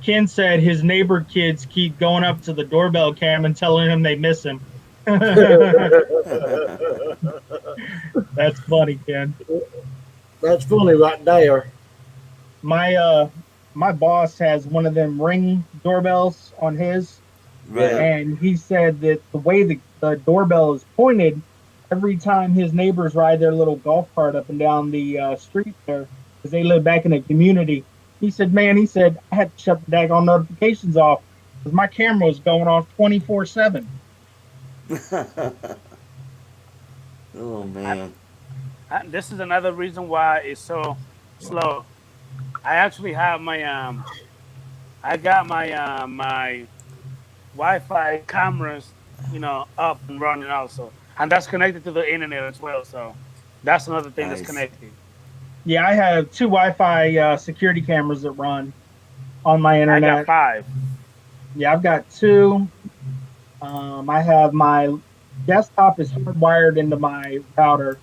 [SPEAKER 1] Ken said his neighbor kids keep going up to the doorbell cam and telling him they miss him. That's funny, Ken.
[SPEAKER 4] That's funny right there.
[SPEAKER 1] My boss has one of them Ring doorbells on his,
[SPEAKER 2] Right.
[SPEAKER 1] and he said that the way the doorbell is pointed, every time his neighbors ride their little golf cart up and down the street there, because they live back in a community, he said, "Man," he said, "I had to shut the daggone notifications off because my camera was going off 24/7."
[SPEAKER 2] Oh man.
[SPEAKER 3] This is another reason why it's so slow. I actually have I got my Wi-Fi cameras, up and running also, and that's connected to the internet as well. So that's another thing that's
[SPEAKER 2] Nice.
[SPEAKER 3] connected.
[SPEAKER 1] Yeah, I have two Wi-Fi security cameras that run on my
[SPEAKER 3] I got
[SPEAKER 1] internet.
[SPEAKER 3] 5.
[SPEAKER 1] Yeah, I've got two. I have my desktop is hardwired into my router.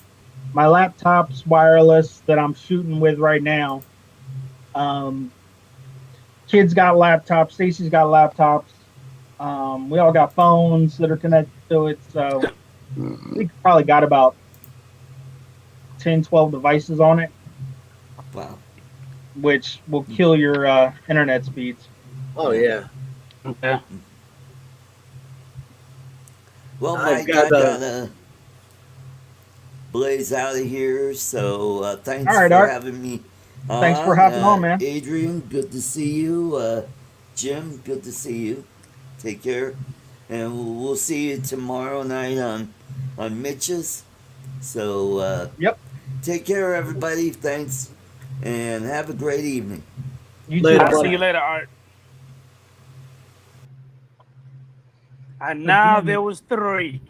[SPEAKER 1] My laptop's wireless that I'm shooting with right now. Um, kids got laptops. Stacy's got laptops. We all got phones that are connected to it. So we probably got about 10, 12 devices on it,
[SPEAKER 2] Wow.
[SPEAKER 1] which will kill your internet speeds.
[SPEAKER 4] Oh yeah.
[SPEAKER 3] Okay.
[SPEAKER 2] Well,
[SPEAKER 4] I've
[SPEAKER 2] Mike,
[SPEAKER 4] got,
[SPEAKER 2] I gotta blaze out of here. So thanks
[SPEAKER 1] All right,
[SPEAKER 2] for
[SPEAKER 1] Art.
[SPEAKER 2] having me.
[SPEAKER 1] Thanks for hopping on, man.
[SPEAKER 2] Adrian, good to see you. Jim, good to see you. Take care, and we'll see you tomorrow night on Mitch's. So
[SPEAKER 1] Yep.
[SPEAKER 2] take care, everybody. Thanks, and have a great evening.
[SPEAKER 1] You
[SPEAKER 4] Later,
[SPEAKER 1] too.
[SPEAKER 3] I'll
[SPEAKER 4] buddy.
[SPEAKER 3] see you later, Art. And now there was 3.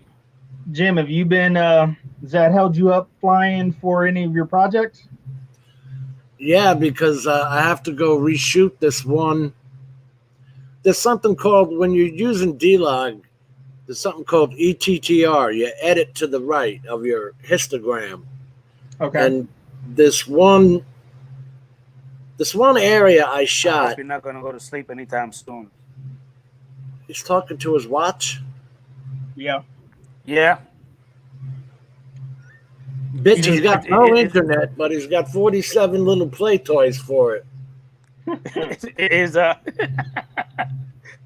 [SPEAKER 1] Jim, have you been? Has that held you up flying for any of your projects?
[SPEAKER 4] Yeah, because I have to go reshoot this one. There's something called, when you're using D-Log, there's something called ETTR. You edit to the right of your histogram.
[SPEAKER 1] Okay.
[SPEAKER 4] And this one area I
[SPEAKER 3] I
[SPEAKER 4] shot,
[SPEAKER 3] hope you're not gonna go to sleep anytime soon.
[SPEAKER 4] he's talking to his watch.
[SPEAKER 1] Yeah.
[SPEAKER 3] Yeah.
[SPEAKER 4] Bitch has got no
[SPEAKER 3] It-
[SPEAKER 4] internet, but he's got 47 little play toys for it.
[SPEAKER 3] it is a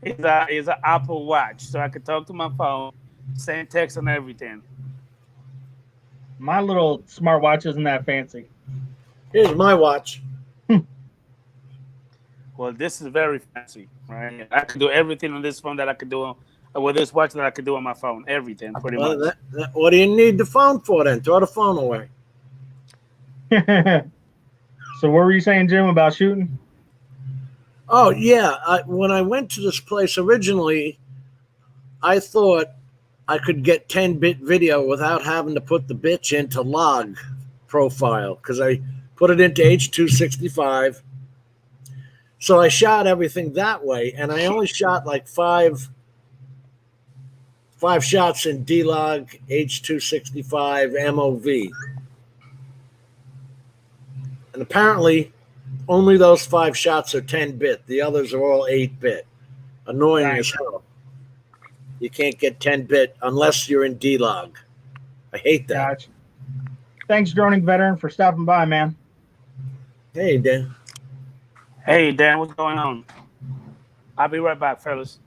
[SPEAKER 3] it's a Apple Watch, so I can talk to my phone, send text and everything.
[SPEAKER 1] My little smartwatch isn't that fancy.
[SPEAKER 4] Here's my watch.
[SPEAKER 3] Well, this is very fancy, right? I can do everything on this phone that I could do with this watch that I could do on my phone. Everything, pretty
[SPEAKER 4] Well,
[SPEAKER 3] much.
[SPEAKER 4] what do you need the phone for then? Throw the phone away.
[SPEAKER 1] So what were you saying, Jim, about shooting?
[SPEAKER 4] Oh, yeah. When I went to this place originally, I thought I could get 10-bit video without having to put the bitch into log profile because I put it into H.265. So I shot everything that way, and I only shot like five shots in D-Log, H.265, MOV. And apparently, only those 5 shots are 10-bit. The others are all 8-bit. Annoying
[SPEAKER 1] Right.
[SPEAKER 4] as hell. You can't get 10-bit unless you're in D-Log. I hate that.
[SPEAKER 1] Gotcha. Thanks, Droning Veteran, for stopping by, man.
[SPEAKER 4] Hey, Dan.
[SPEAKER 3] Hey, Dan, what's going on? I'll be right back, fellas.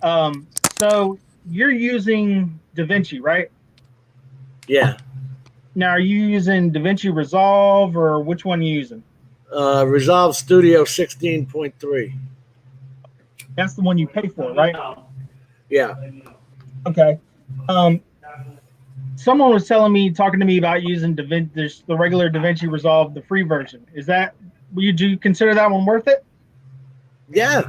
[SPEAKER 1] So you're using DaVinci, right?
[SPEAKER 4] Yeah.
[SPEAKER 1] Now, are you using DaVinci Resolve or which one are you using?
[SPEAKER 4] Resolve Studio 16.3.
[SPEAKER 1] That's the one you pay for, right?
[SPEAKER 4] Yeah.
[SPEAKER 1] Okay. Someone was talking to me about using there's the regular DaVinci Resolve, the free version. Is that, do you consider that one worth it?
[SPEAKER 4] Yeah.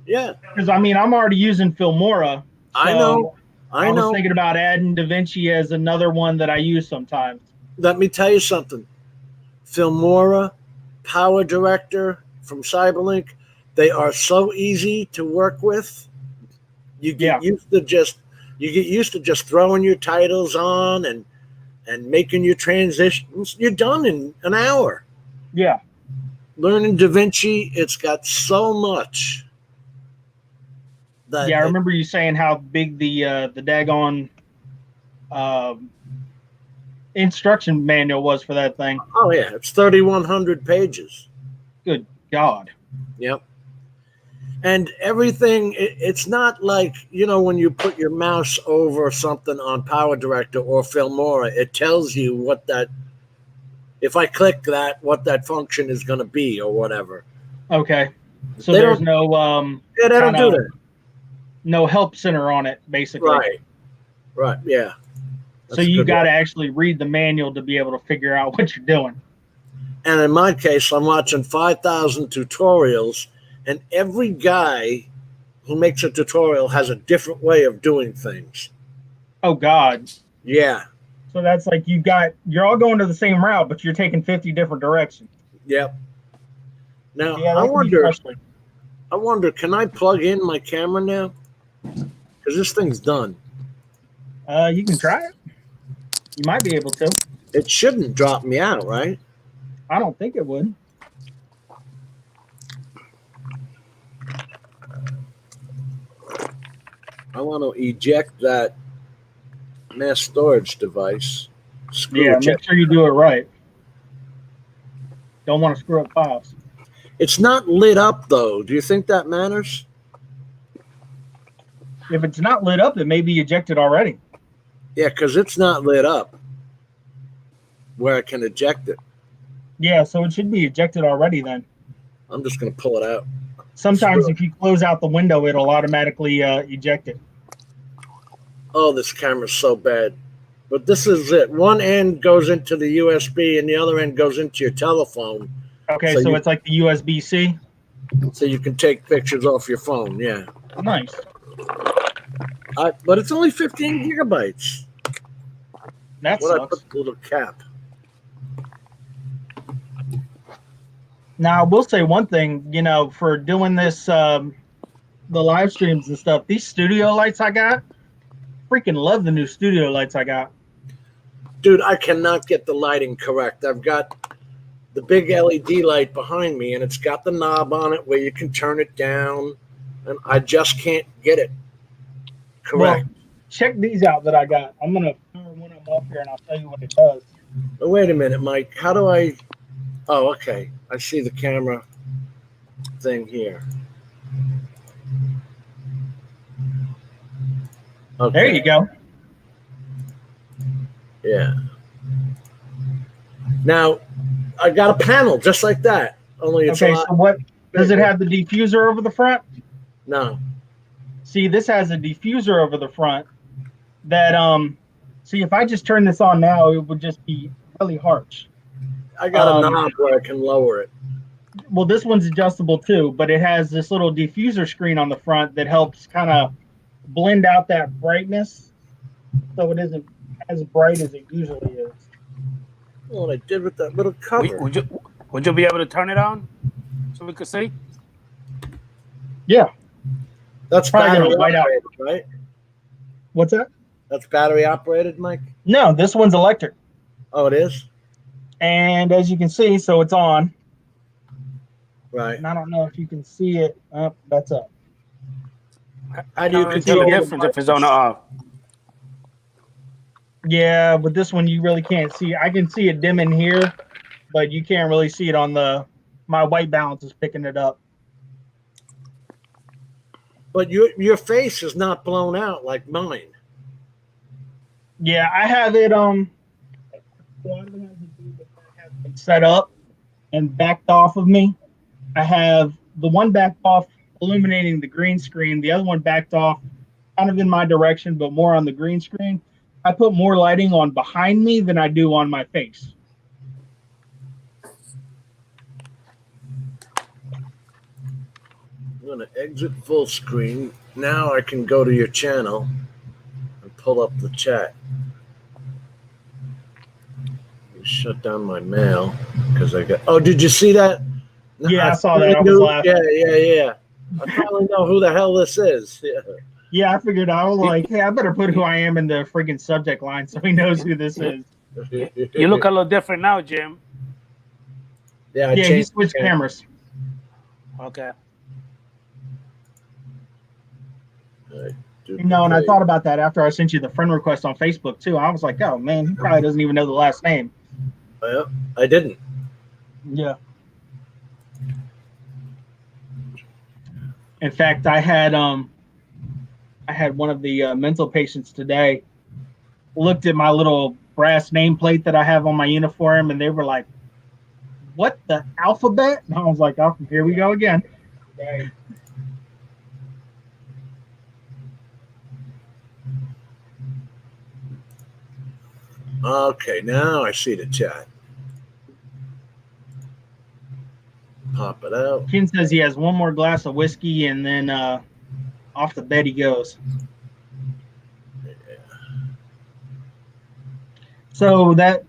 [SPEAKER 4] Yeah.
[SPEAKER 1] Because I mean, I'm already using Filmora.
[SPEAKER 4] I
[SPEAKER 1] so
[SPEAKER 4] know.
[SPEAKER 1] I
[SPEAKER 4] I
[SPEAKER 1] was
[SPEAKER 4] know.
[SPEAKER 1] thinking about adding DaVinci as another one that I use sometimes.
[SPEAKER 4] Let me tell you something. Filmora, Power Director from Cyberlink, they are so easy to work with. You get used to just throwing your titles on and making your transitions. You're done in an hour.
[SPEAKER 1] Yeah.
[SPEAKER 4] Learning DaVinci, it's got so much.
[SPEAKER 1] Yeah, I remember you saying how big the daggone instruction manual was for that thing.
[SPEAKER 4] Oh yeah, it's 3,100 pages.
[SPEAKER 1] Good God.
[SPEAKER 4] Yep. And everything, it's not like, you know, when you put your mouse over something on Power Director or Filmora, it tells you what that, if I click that, what that function is going to be or whatever.
[SPEAKER 1] Okay. So
[SPEAKER 4] They
[SPEAKER 1] there's
[SPEAKER 4] don't-
[SPEAKER 1] no
[SPEAKER 4] Yeah, they don't do
[SPEAKER 1] kinda-
[SPEAKER 4] that.
[SPEAKER 1] no help center on it, basically.
[SPEAKER 4] Right. Right. Yeah.
[SPEAKER 1] So
[SPEAKER 4] That's a
[SPEAKER 1] you
[SPEAKER 4] good
[SPEAKER 1] got to
[SPEAKER 4] one.
[SPEAKER 1] actually read the manual to be able to figure out what you're doing.
[SPEAKER 4] And in my case, I'm watching 5,000 tutorials, and every guy who makes a tutorial has a different way of doing things.
[SPEAKER 1] Oh God.
[SPEAKER 4] Yeah.
[SPEAKER 1] So that's like you're all going to the same route, but you're taking 50 different directions.
[SPEAKER 4] Yep. Now
[SPEAKER 1] Yeah,
[SPEAKER 4] I
[SPEAKER 1] that can be
[SPEAKER 4] wonder.
[SPEAKER 1] frustrating.
[SPEAKER 4] I wonder. Can I plug in my camera now? Because this thing's done.
[SPEAKER 1] You can try it. You might be able to.
[SPEAKER 4] It shouldn't drop me out, right?
[SPEAKER 1] I don't think it would.
[SPEAKER 4] I want to eject that mass storage device. Screw
[SPEAKER 1] Yeah,
[SPEAKER 4] it.
[SPEAKER 1] make sure you do it right. Don't want to screw up files.
[SPEAKER 4] It's not lit up though. Do you think that matters?
[SPEAKER 1] If it's not lit up, it may be ejected already.
[SPEAKER 4] Yeah, because it's not lit up where I can eject it.
[SPEAKER 1] Yeah, so it should be ejected already then.
[SPEAKER 4] I'm just going to pull it out.
[SPEAKER 1] Sometimes
[SPEAKER 4] Sure.
[SPEAKER 1] if you close out the window, it'll automatically eject it.
[SPEAKER 4] Oh, this camera's so bad. But this is it. One end goes into the USB and the other end goes into your telephone.
[SPEAKER 1] Okay,
[SPEAKER 4] So
[SPEAKER 1] so
[SPEAKER 4] you-
[SPEAKER 1] it's like the USB-C.
[SPEAKER 4] So you can take pictures off your phone. Yeah.
[SPEAKER 1] Nice.
[SPEAKER 4] But it's only 15 gigabytes.
[SPEAKER 1] That
[SPEAKER 4] What I
[SPEAKER 1] sucks.
[SPEAKER 4] put the little cap.
[SPEAKER 1] Now, I will say one thing, you know, for doing this, the live streams and stuff, these studio lights I got, freaking love the new studio lights I got.
[SPEAKER 4] Dude, I cannot get the lighting correct. I've got the big LED light behind me, and it's got the knob on it where you can turn it down, and I just can't get it correct.
[SPEAKER 1] Well, check these out that I got. I'm going to power one of them up here and I'll tell you what it does.
[SPEAKER 4] But wait a minute, Mike. How do I? Oh, okay. I see the camera thing here. Okay.
[SPEAKER 1] There you go.
[SPEAKER 4] Yeah. Now, I got a panel just like that. Only it's
[SPEAKER 1] Okay,
[SPEAKER 4] a lot.
[SPEAKER 1] so what does it
[SPEAKER 4] bigger.
[SPEAKER 1] have the diffuser over the front?
[SPEAKER 4] No.
[SPEAKER 1] See, this has a diffuser over the front that see if I just turn this on now, it would just be really harsh.
[SPEAKER 4] I got a
[SPEAKER 1] Um,
[SPEAKER 4] knob where I can lower it.
[SPEAKER 1] Well, this one's adjustable too, but it has this little diffuser screen on the front that helps kind of blend out that brightness so it isn't as bright as it usually is.
[SPEAKER 4] What I did with that little cover.
[SPEAKER 3] Would you be able to turn it on so we could see?
[SPEAKER 1] Yeah.
[SPEAKER 4] That's
[SPEAKER 1] Probably gonna
[SPEAKER 4] battery
[SPEAKER 1] white out.
[SPEAKER 4] operated, right?
[SPEAKER 1] What's that?
[SPEAKER 4] That's battery operated, Mike?
[SPEAKER 1] No, this one's electric.
[SPEAKER 4] Oh, it is?
[SPEAKER 1] And as you can see, so it's on.
[SPEAKER 4] Right.
[SPEAKER 1] And I don't know if you can see it. Oh, that's up.
[SPEAKER 4] How do you
[SPEAKER 3] Can't
[SPEAKER 4] control
[SPEAKER 3] see the
[SPEAKER 4] the
[SPEAKER 3] difference if it's on or off.
[SPEAKER 1] Yeah, but this one you really can't see. I can see it dimming here, but you can't really see it on my white balance is picking it up.
[SPEAKER 4] But your face is not blown out like mine.
[SPEAKER 1] Yeah, I have it set up and backed off of me. I have the one backed off illuminating the green screen, the other one backed off kind of in my direction, but more on the green screen. I put more lighting on behind me than I do on my face.
[SPEAKER 4] I'm going to exit full screen. Now I can go to your channel and pull up the chat. Shut down my mail because I got. Oh, did you see that?
[SPEAKER 1] Yeah, I saw that. I was
[SPEAKER 4] knew-
[SPEAKER 1] laughing.
[SPEAKER 4] Yeah. I finally know who the hell this is. Yeah.
[SPEAKER 1] Yeah, I figured I was like, hey, I better put who I am in the freaking subject line so he knows who this is.
[SPEAKER 3] You look a little different now, Jim.
[SPEAKER 4] Yeah, I
[SPEAKER 1] Yeah, he
[SPEAKER 4] changed
[SPEAKER 1] switched
[SPEAKER 4] the camera.
[SPEAKER 1] cameras.
[SPEAKER 3] Okay.
[SPEAKER 1] You know, and I thought about that after I sent you the friend request on Facebook too. I was like, oh man, he probably doesn't even know the last name.
[SPEAKER 4] Well, I didn't.
[SPEAKER 1] Yeah. In fact, I had one of the mental patients today looked at my little brass nameplate that I have on my uniform, and they were like, "What the alphabet?" And I was like, "Oh, here we go again."
[SPEAKER 4] Okay, now I see the chat. Pop it out.
[SPEAKER 1] Ken says he has one more glass of whiskey, and then off the bed he goes. So that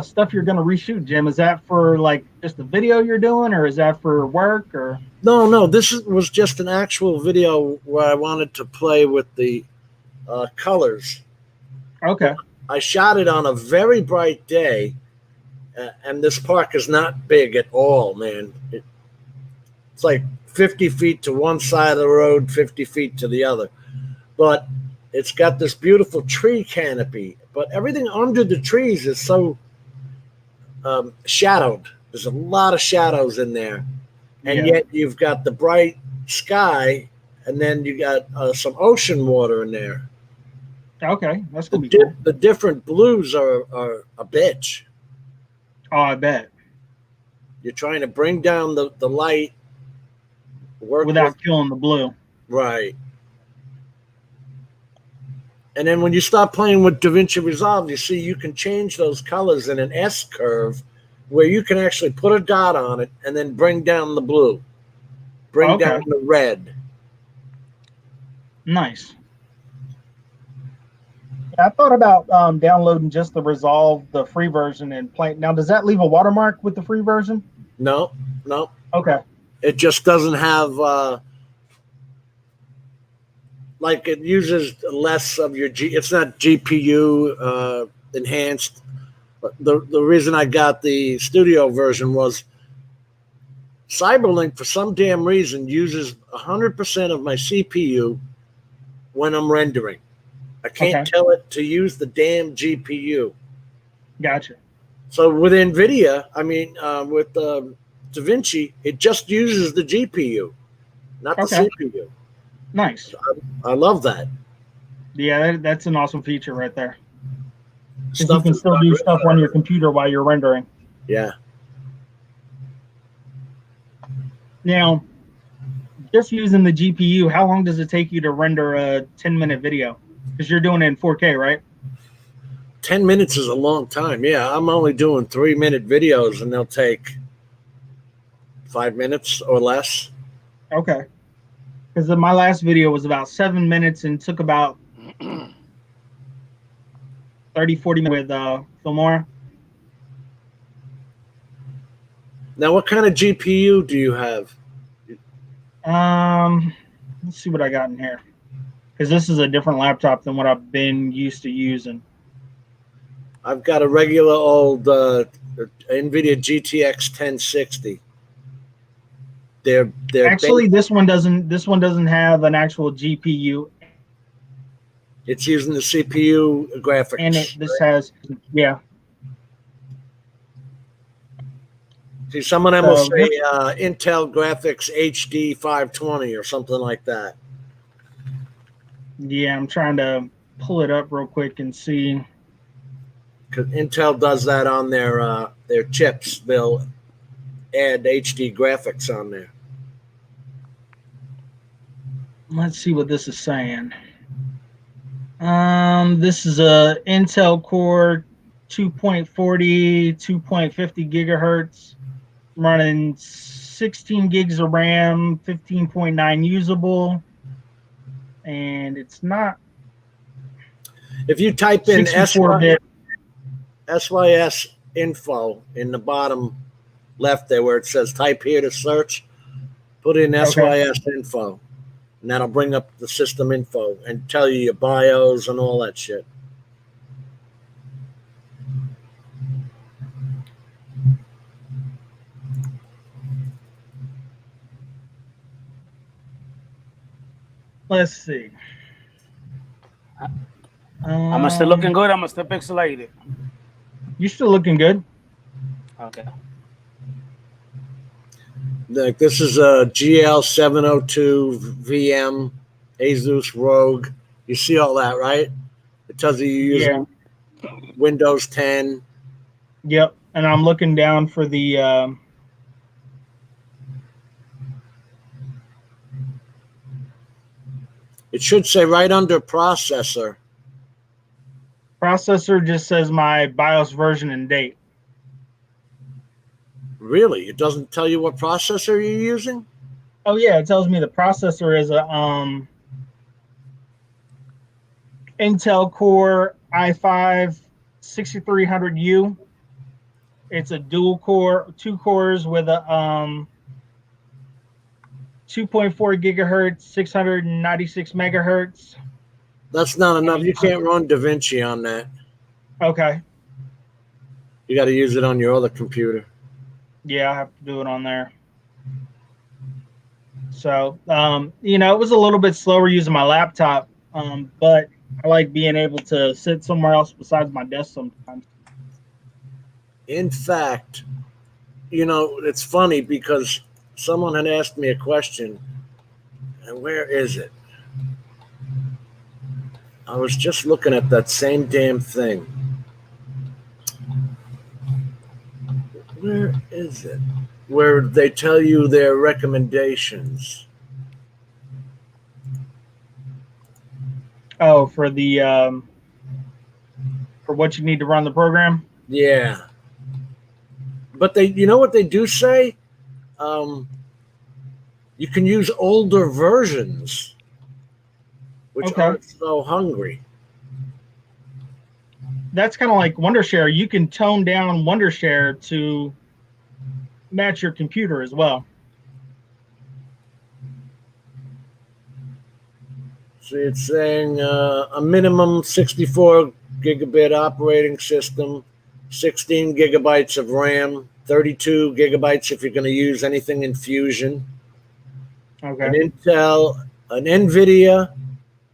[SPEAKER 1] stuff you're gonna reshoot, Jim, is that for like just the video you're doing, or is that for work, or?
[SPEAKER 4] No, was just an actual video where I wanted to play with the colors.
[SPEAKER 1] Okay.
[SPEAKER 4] I shot it on a very bright day, and this park is not big at all, man. It's like 50 feet to one side of the road, 50 feet to the other. But it's got this beautiful tree canopy, but everything under the trees is so shadowed. There's a lot of shadows in there. And
[SPEAKER 1] Yeah.
[SPEAKER 4] yet you've got the bright sky, and then you got some ocean water in there.
[SPEAKER 1] Okay, that's gonna be cool.
[SPEAKER 4] The different blues are a bitch.
[SPEAKER 1] Oh, I bet.
[SPEAKER 4] You're trying to bring down the light, work
[SPEAKER 1] Without killing the blue.
[SPEAKER 4] right. And then when you start playing with DaVinci Resolve, you see you can change those colors in an S curve where you can actually put a dot on it and then bring down the blue, bring down the red.
[SPEAKER 1] Nice. I thought about downloading just the Resolve, the free version, and playing. Now, does that leave a watermark with the free version?
[SPEAKER 4] No.
[SPEAKER 1] Okay.
[SPEAKER 4] It just doesn't have like it uses less of your it's not GPU enhanced. But the reason I got the studio version was Cyberlink for some damn reason uses 100% of my CPU when I'm rendering. I can't tell it to use the damn GPU.
[SPEAKER 1] Gotcha.
[SPEAKER 4] So with NVIDIA, with DaVinci, it just uses the GPU, not the CPU.
[SPEAKER 1] Nice.
[SPEAKER 4] I love that.
[SPEAKER 1] Yeah, that's an awesome feature right there. You can still do stuff on your computer while you're rendering.
[SPEAKER 4] Yeah.
[SPEAKER 1] Now, just using the GPU, how long does it take you to render a 10-minute video? Because you're doing it in 4K, right?
[SPEAKER 4] 10 minutes is a long time. Yeah, I'm only doing 3-minute videos, and they'll take 5 minutes or less.
[SPEAKER 1] Okay. Because my last video was about 7 minutes and took about 30, 40 minutes with Filmora.
[SPEAKER 4] Now, what kind of GPU do you have?
[SPEAKER 1] Let's see what I got in here. Because this is a different laptop than what I've been used to using.
[SPEAKER 4] I've got a regular old NVIDIA GTX 1060. They're
[SPEAKER 1] actually this one doesn't have an actual GPU.
[SPEAKER 4] It's using the CPU graphics.
[SPEAKER 1] And this has
[SPEAKER 4] See, some of them will say Intel Graphics HD 520 or something like that.
[SPEAKER 1] Yeah, I'm trying to pull it up real quick and see.
[SPEAKER 4] Because Intel does that on their chips. They'll add HD graphics on there.
[SPEAKER 1] Let's see what this is saying. This is a Intel Core 2.40, 2.50 gigahertz, running 16 gigs of RAM, 15.9 usable, and it's not.
[SPEAKER 4] If you type in
[SPEAKER 1] SYS
[SPEAKER 4] info in the bottom left there where it says type here to search, put in SYS info, and that'll bring up the system info and tell you your BIOS and all that shit.
[SPEAKER 1] Let's see.
[SPEAKER 3] Am I still looking good? Am I still pixelated?
[SPEAKER 1] You're still looking good.
[SPEAKER 3] Okay.
[SPEAKER 4] Like this is a GL702 VM Asus Rogue. You see all that, right? It tells you you're using Windows 10.
[SPEAKER 1] Yep. And I'm looking down for the
[SPEAKER 4] It should say right under processor.
[SPEAKER 1] processor. Just says my BIOS version and date.
[SPEAKER 4] Really? It doesn't tell you what processor you're using?
[SPEAKER 1] Oh yeah, it tells me the processor is a Intel Core i5 6300U. It's a dual core, 2 cores with a 2.4 gigahertz, 696 megahertz.
[SPEAKER 4] That's not enough. You can't run DaVinci on that.
[SPEAKER 1] Okay.
[SPEAKER 4] You got to use it on your other computer.
[SPEAKER 1] Yeah, I have to do it on there. So, it was a little bit slower using my laptop, but I like being able to sit somewhere else besides my desk sometimes.
[SPEAKER 4] In fact, it's funny because someone had asked me a question, and where is it? I was just looking at that same damn thing. Where is it? Where they tell you their recommendations.
[SPEAKER 1] Oh, for the for what you need to run the program?
[SPEAKER 4] Yeah. But you know what they do say? You can use older versions, which aren't so hungry.
[SPEAKER 1] That's kind of like Wondershare. You can tone down Wondershare to match your computer as well.
[SPEAKER 4] See, it's saying a minimum 64 gigabit operating system, 16 gigabytes of RAM, 32 gigabytes if you're going to use anything in Fusion.
[SPEAKER 1] Okay.
[SPEAKER 4] An NVIDIA,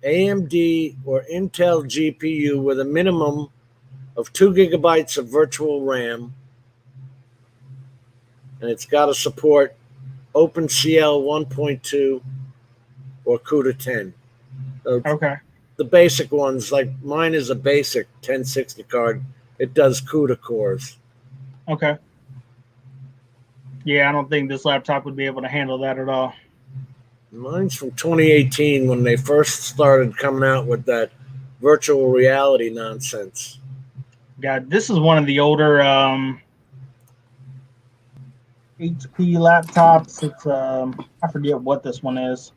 [SPEAKER 4] AMD, or Intel GPU with a minimum of 2 gigabytes of virtual RAM. And it's got to support OpenCL 1.2 or CUDA 10.
[SPEAKER 1] Okay.
[SPEAKER 4] The basic ones, like mine is a basic 1060 card. It does CUDA cores.
[SPEAKER 1] Okay. Yeah, I don't think this laptop would be able to handle that at all.
[SPEAKER 4] Mine's from 2018 when they first started coming out with that virtual reality nonsense.
[SPEAKER 1] God, this is one of the older HP laptops. It's I forget what this one is.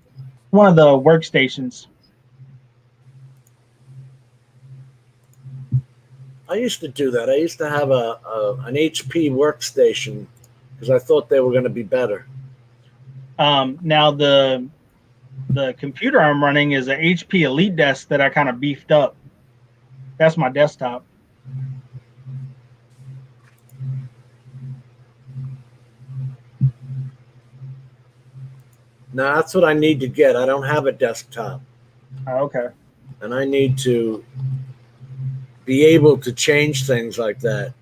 [SPEAKER 1] One of the workstations.
[SPEAKER 4] I used to do that. I used to have an HP workstation because I thought they were going to be better.
[SPEAKER 1] Now the computer I'm running is an HP Elite Desk that I kind of beefed up. That's my desktop.
[SPEAKER 4] Now that's what I need to get. I don't have a desktop.
[SPEAKER 1] Oh, okay.
[SPEAKER 4] And I need to be able to change things like that.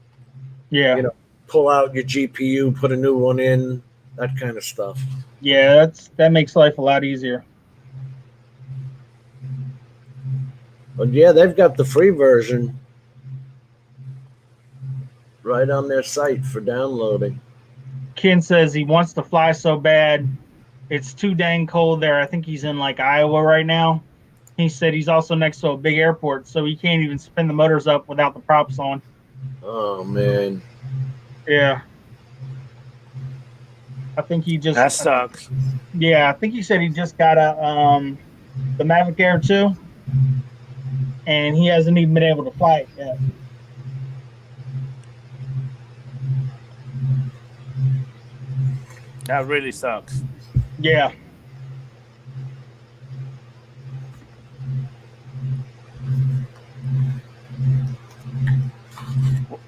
[SPEAKER 1] Yeah.
[SPEAKER 4] Pull out your GPU, put a new one in, that kind of stuff.
[SPEAKER 1] Yeah, that makes life a lot easier.
[SPEAKER 4] But yeah, they've got the free version right on their site for downloading.
[SPEAKER 1] Ken says he wants to fly so bad. It's too dang cold there. I think he's in like Iowa right now. He said he's also next to a big airport, so he can't even spin the motors up without the props on.
[SPEAKER 4] Oh man.
[SPEAKER 1] Yeah. I think he just
[SPEAKER 3] That sucks.
[SPEAKER 1] Yeah, I think he said he just got the Mavic Air 2, and he hasn't even been able to fly it yet.
[SPEAKER 3] That really sucks.
[SPEAKER 1] Yeah.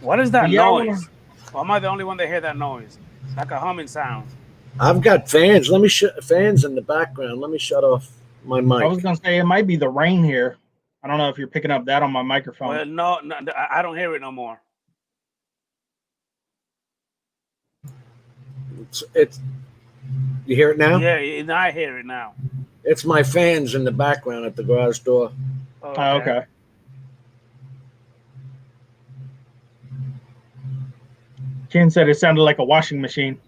[SPEAKER 3] What is that
[SPEAKER 1] Yeah,
[SPEAKER 3] noise? Or am I the only one that hear that noise? Like a humming sound.
[SPEAKER 4] I've got fans. Fans in the background. Let me shut off my mic.
[SPEAKER 1] I was gonna say it might be the rain here. I don't know if you're picking up that on my microphone.
[SPEAKER 3] Well, no, I don't hear it no more.
[SPEAKER 4] It's you hear it now?
[SPEAKER 3] Yeah, I hear it now.
[SPEAKER 4] It's my fans in the background at the garage door.
[SPEAKER 3] Oh,
[SPEAKER 1] Oh, okay. Ken said it sounded like a washing machine.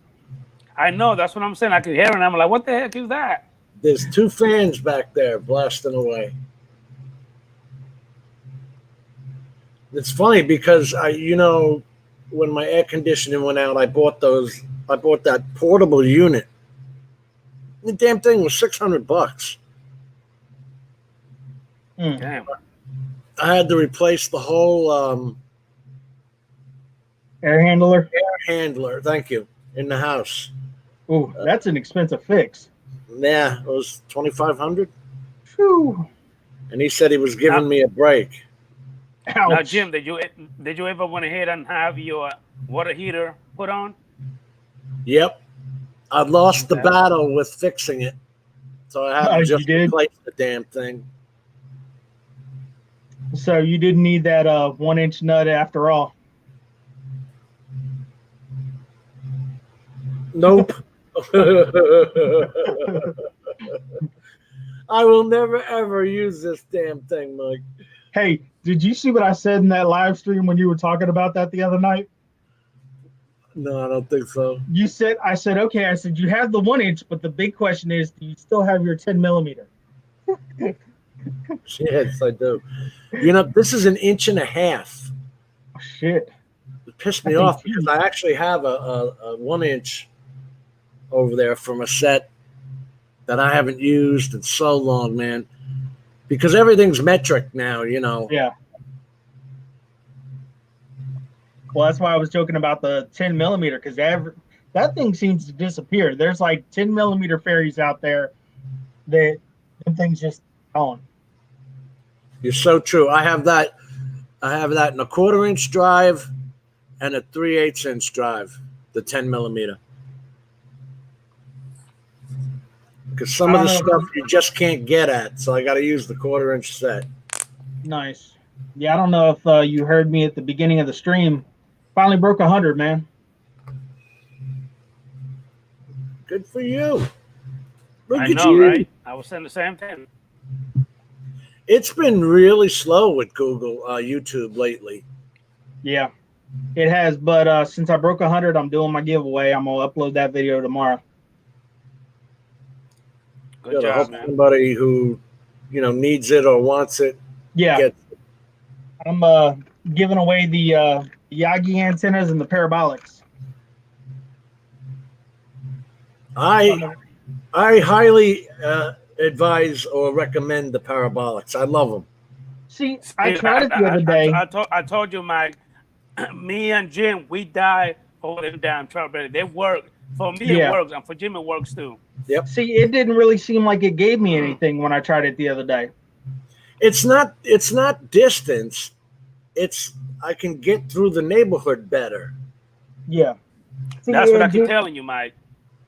[SPEAKER 3] I know. That's what I'm saying. I can hear it. And I'm like, what the heck is that?
[SPEAKER 4] There's 2 fans back there blasting away. It's funny because when my air conditioning went out, I bought that portable unit. The damn thing was $600.
[SPEAKER 3] Damn.
[SPEAKER 4] I had to replace the whole
[SPEAKER 1] Air handler.
[SPEAKER 4] handler. Thank you. In the house.
[SPEAKER 1] Ooh, that's an expensive fix.
[SPEAKER 4] Yeah, it was $2,500.
[SPEAKER 1] Phew.
[SPEAKER 4] And he said he was giving me a break.
[SPEAKER 1] Ouch.
[SPEAKER 3] Now, Jim, did you ever went ahead and have your water heater put on?
[SPEAKER 4] Yep. I lost the battle with fixing it. So I had to just replace the damn thing.
[SPEAKER 1] So you didn't need that 1-inch nut after all.
[SPEAKER 4] Nope. I will never ever use this damn thing, Mike.
[SPEAKER 1] Hey, did you see what I said in that live stream when you were talking about that the other night?
[SPEAKER 4] No, I don't think so.
[SPEAKER 1] I said, okay. I said, you have the 1-inch, but the big question is, do you still have your 10 millimeter?
[SPEAKER 4] Yes, I do. This is 1.5 inches.
[SPEAKER 1] Oh, shit.
[SPEAKER 4] It pissed me off because I actually have a 1-inch over there from a set that I haven't used in so long, man. Because everything's metric now,
[SPEAKER 1] Yeah. Well, that's why I was joking about the 10 millimeter, because that thing seems to disappear. There's like 10 millimeter fairies out there that them things just gone.
[SPEAKER 4] You're so true. I have that in a 1/4 inch drive and a 3/8 inch drive, the 10 millimeter. Because some of the stuff you just can't get at, so I got to use the 1/4 inch set.
[SPEAKER 1] Nice. Yeah, I don't know if you heard me at the beginning of the stream. Finally broke 100, man.
[SPEAKER 4] Good for you.
[SPEAKER 3] I know, right? I was saying the same thing.
[SPEAKER 4] It's been really slow with Google, YouTube lately.
[SPEAKER 1] Yeah, it has. But since I broke 100, I'm doing my giveaway. I'm gonna upload that video tomorrow.
[SPEAKER 3] Good job, man.
[SPEAKER 4] Somebody who, needs it or wants it.
[SPEAKER 1] Yeah,
[SPEAKER 4] gets it.
[SPEAKER 1] I'm giving away the Yagi antennas and the parabolics.
[SPEAKER 4] I highly advise or recommend the parabolics. I love them.
[SPEAKER 1] See, I tried it the other day.
[SPEAKER 3] I told you, Mike. Me and Jim, we died over them damn trouble. They work for me.
[SPEAKER 1] Yeah.
[SPEAKER 3] It works, and for Jim, it works too.
[SPEAKER 4] Yep.
[SPEAKER 1] See, it didn't really seem like it gave me anything when I tried it the other day.
[SPEAKER 4] It's not distance. It's I can get through the neighborhood better.
[SPEAKER 1] Yeah. See,
[SPEAKER 3] That's what I keep telling you, Mike.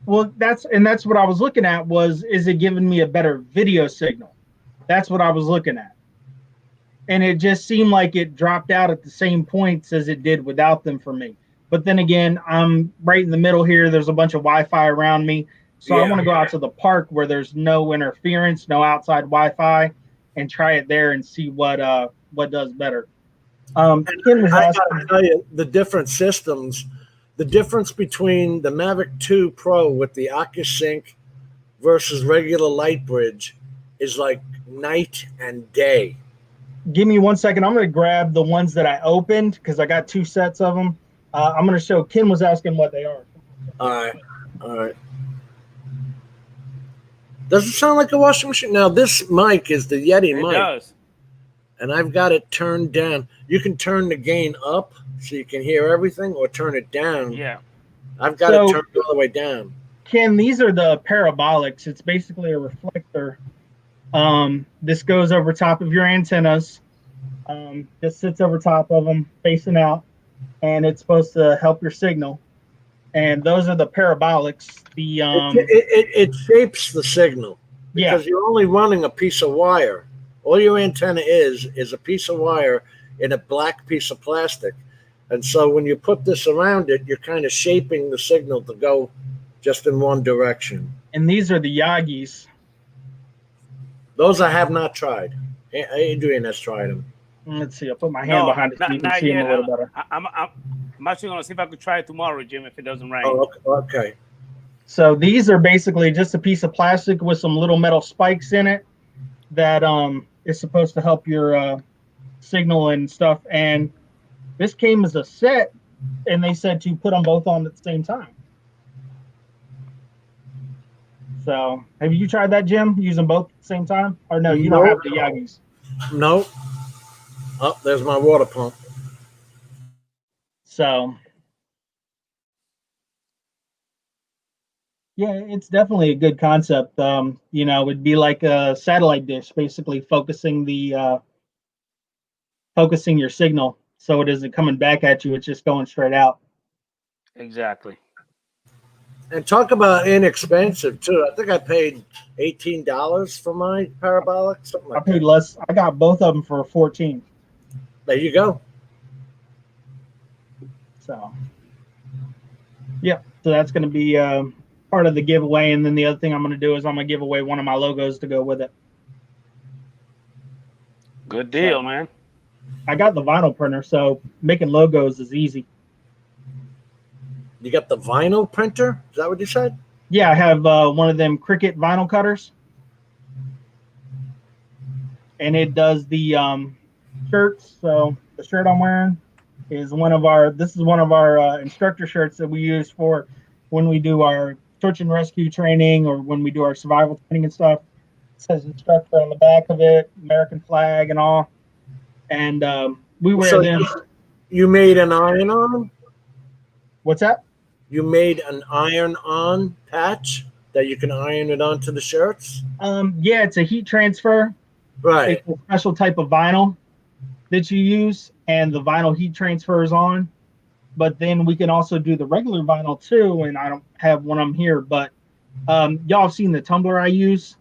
[SPEAKER 1] Well, that's what I was looking at is it giving me a better video signal? That's what I was looking at. And it just seemed like it dropped out at the same points as it did without them for me. But then again, I'm right in the middle here. There's a bunch of Wi-Fi around me. So I want to go out to the park where there's no interference, no outside Wi-Fi, and try it there and see what does better. Ken was asking,
[SPEAKER 4] I gotta tell you, the different systems, the difference between the Mavic 2 Pro with the AccuSync versus regular Lightbridge is like night and day.
[SPEAKER 1] give me 1 second. I'm going to grab the ones that I opened because I got 2 sets of them. I'm going to show. Ken was asking what they are.
[SPEAKER 4] All right. Does it sound like a washing machine? Now, this mic is the Yeti mic.
[SPEAKER 3] It does.
[SPEAKER 4] And I've got it turned down. You can turn the gain up so you can hear everything or turn it down.
[SPEAKER 3] Yeah.
[SPEAKER 4] I've got it turned all the way down.
[SPEAKER 1] Ken, these are the parabolics. It's basically a reflector. This goes over top of your antennas. This sits over top of them facing out, and it's supposed to help your signal. And those are the parabolics.
[SPEAKER 4] It shapes the signal because you're only running a piece of wire. All your antenna is a piece of wire in a black piece of plastic. And so when you put this around it, you're kind of shaping the signal to go just in one direction.
[SPEAKER 1] And these are the Yagis.
[SPEAKER 4] Those I have not tried. Adrian has tried them.
[SPEAKER 1] Let's see. I'll put my hand
[SPEAKER 3] No,
[SPEAKER 1] behind it so you can see them a little better.
[SPEAKER 3] I'm actually gonna see if I could try it tomorrow, Jim, if it doesn't rain.
[SPEAKER 4] Oh, okay.
[SPEAKER 1] So these are basically just a piece of plastic with some little metal spikes in it that is supposed to help your signal and stuff. And this came as a set, and they said to put them both on at the same time. So have you tried that, Jim? Use them both at the same time? Or no, you don't have the Yagis.
[SPEAKER 4] No. Oh, there's my water pump.
[SPEAKER 1] So yeah, it's definitely a good concept. It'd be like a satellite dish, basically focusing your signal, so it isn't coming back at you; it's just going straight out.
[SPEAKER 3] Exactly.
[SPEAKER 4] And talk about inexpensive too. I think I paid $18 for my parabolic, something
[SPEAKER 1] I
[SPEAKER 4] like
[SPEAKER 1] paid
[SPEAKER 4] that.
[SPEAKER 1] less. I got both of them for 14.
[SPEAKER 4] There you go.
[SPEAKER 1] So yeah, so that's going to be part of the giveaway, and then the other thing I'm going to do is I'm going to give away one of my logos to go with it.
[SPEAKER 3] Good deal, man.
[SPEAKER 1] I got the vinyl printer, so making logos is easy.
[SPEAKER 4] You got the vinyl printer? Is that what you said?
[SPEAKER 1] Yeah, I have one of them Cricut vinyl cutters, and it does the shirts. So the shirt I'm wearing is one of our instructor shirts that we use for when we do our search and rescue training or when we do our survival training and stuff. It says instructor on the back of it, American flag and all. And we wear them.
[SPEAKER 4] You made an iron-on?
[SPEAKER 1] What's that?
[SPEAKER 4] You made an iron-on patch that you can iron it onto the shirts?
[SPEAKER 1] Yeah, it's a heat transfer.
[SPEAKER 4] Right.
[SPEAKER 1] It's a special type of vinyl that you use, and the vinyl heat transfers on. But then we can also do the regular vinyl too, and I don't have one of them here, but y'all have seen the tumbler I use,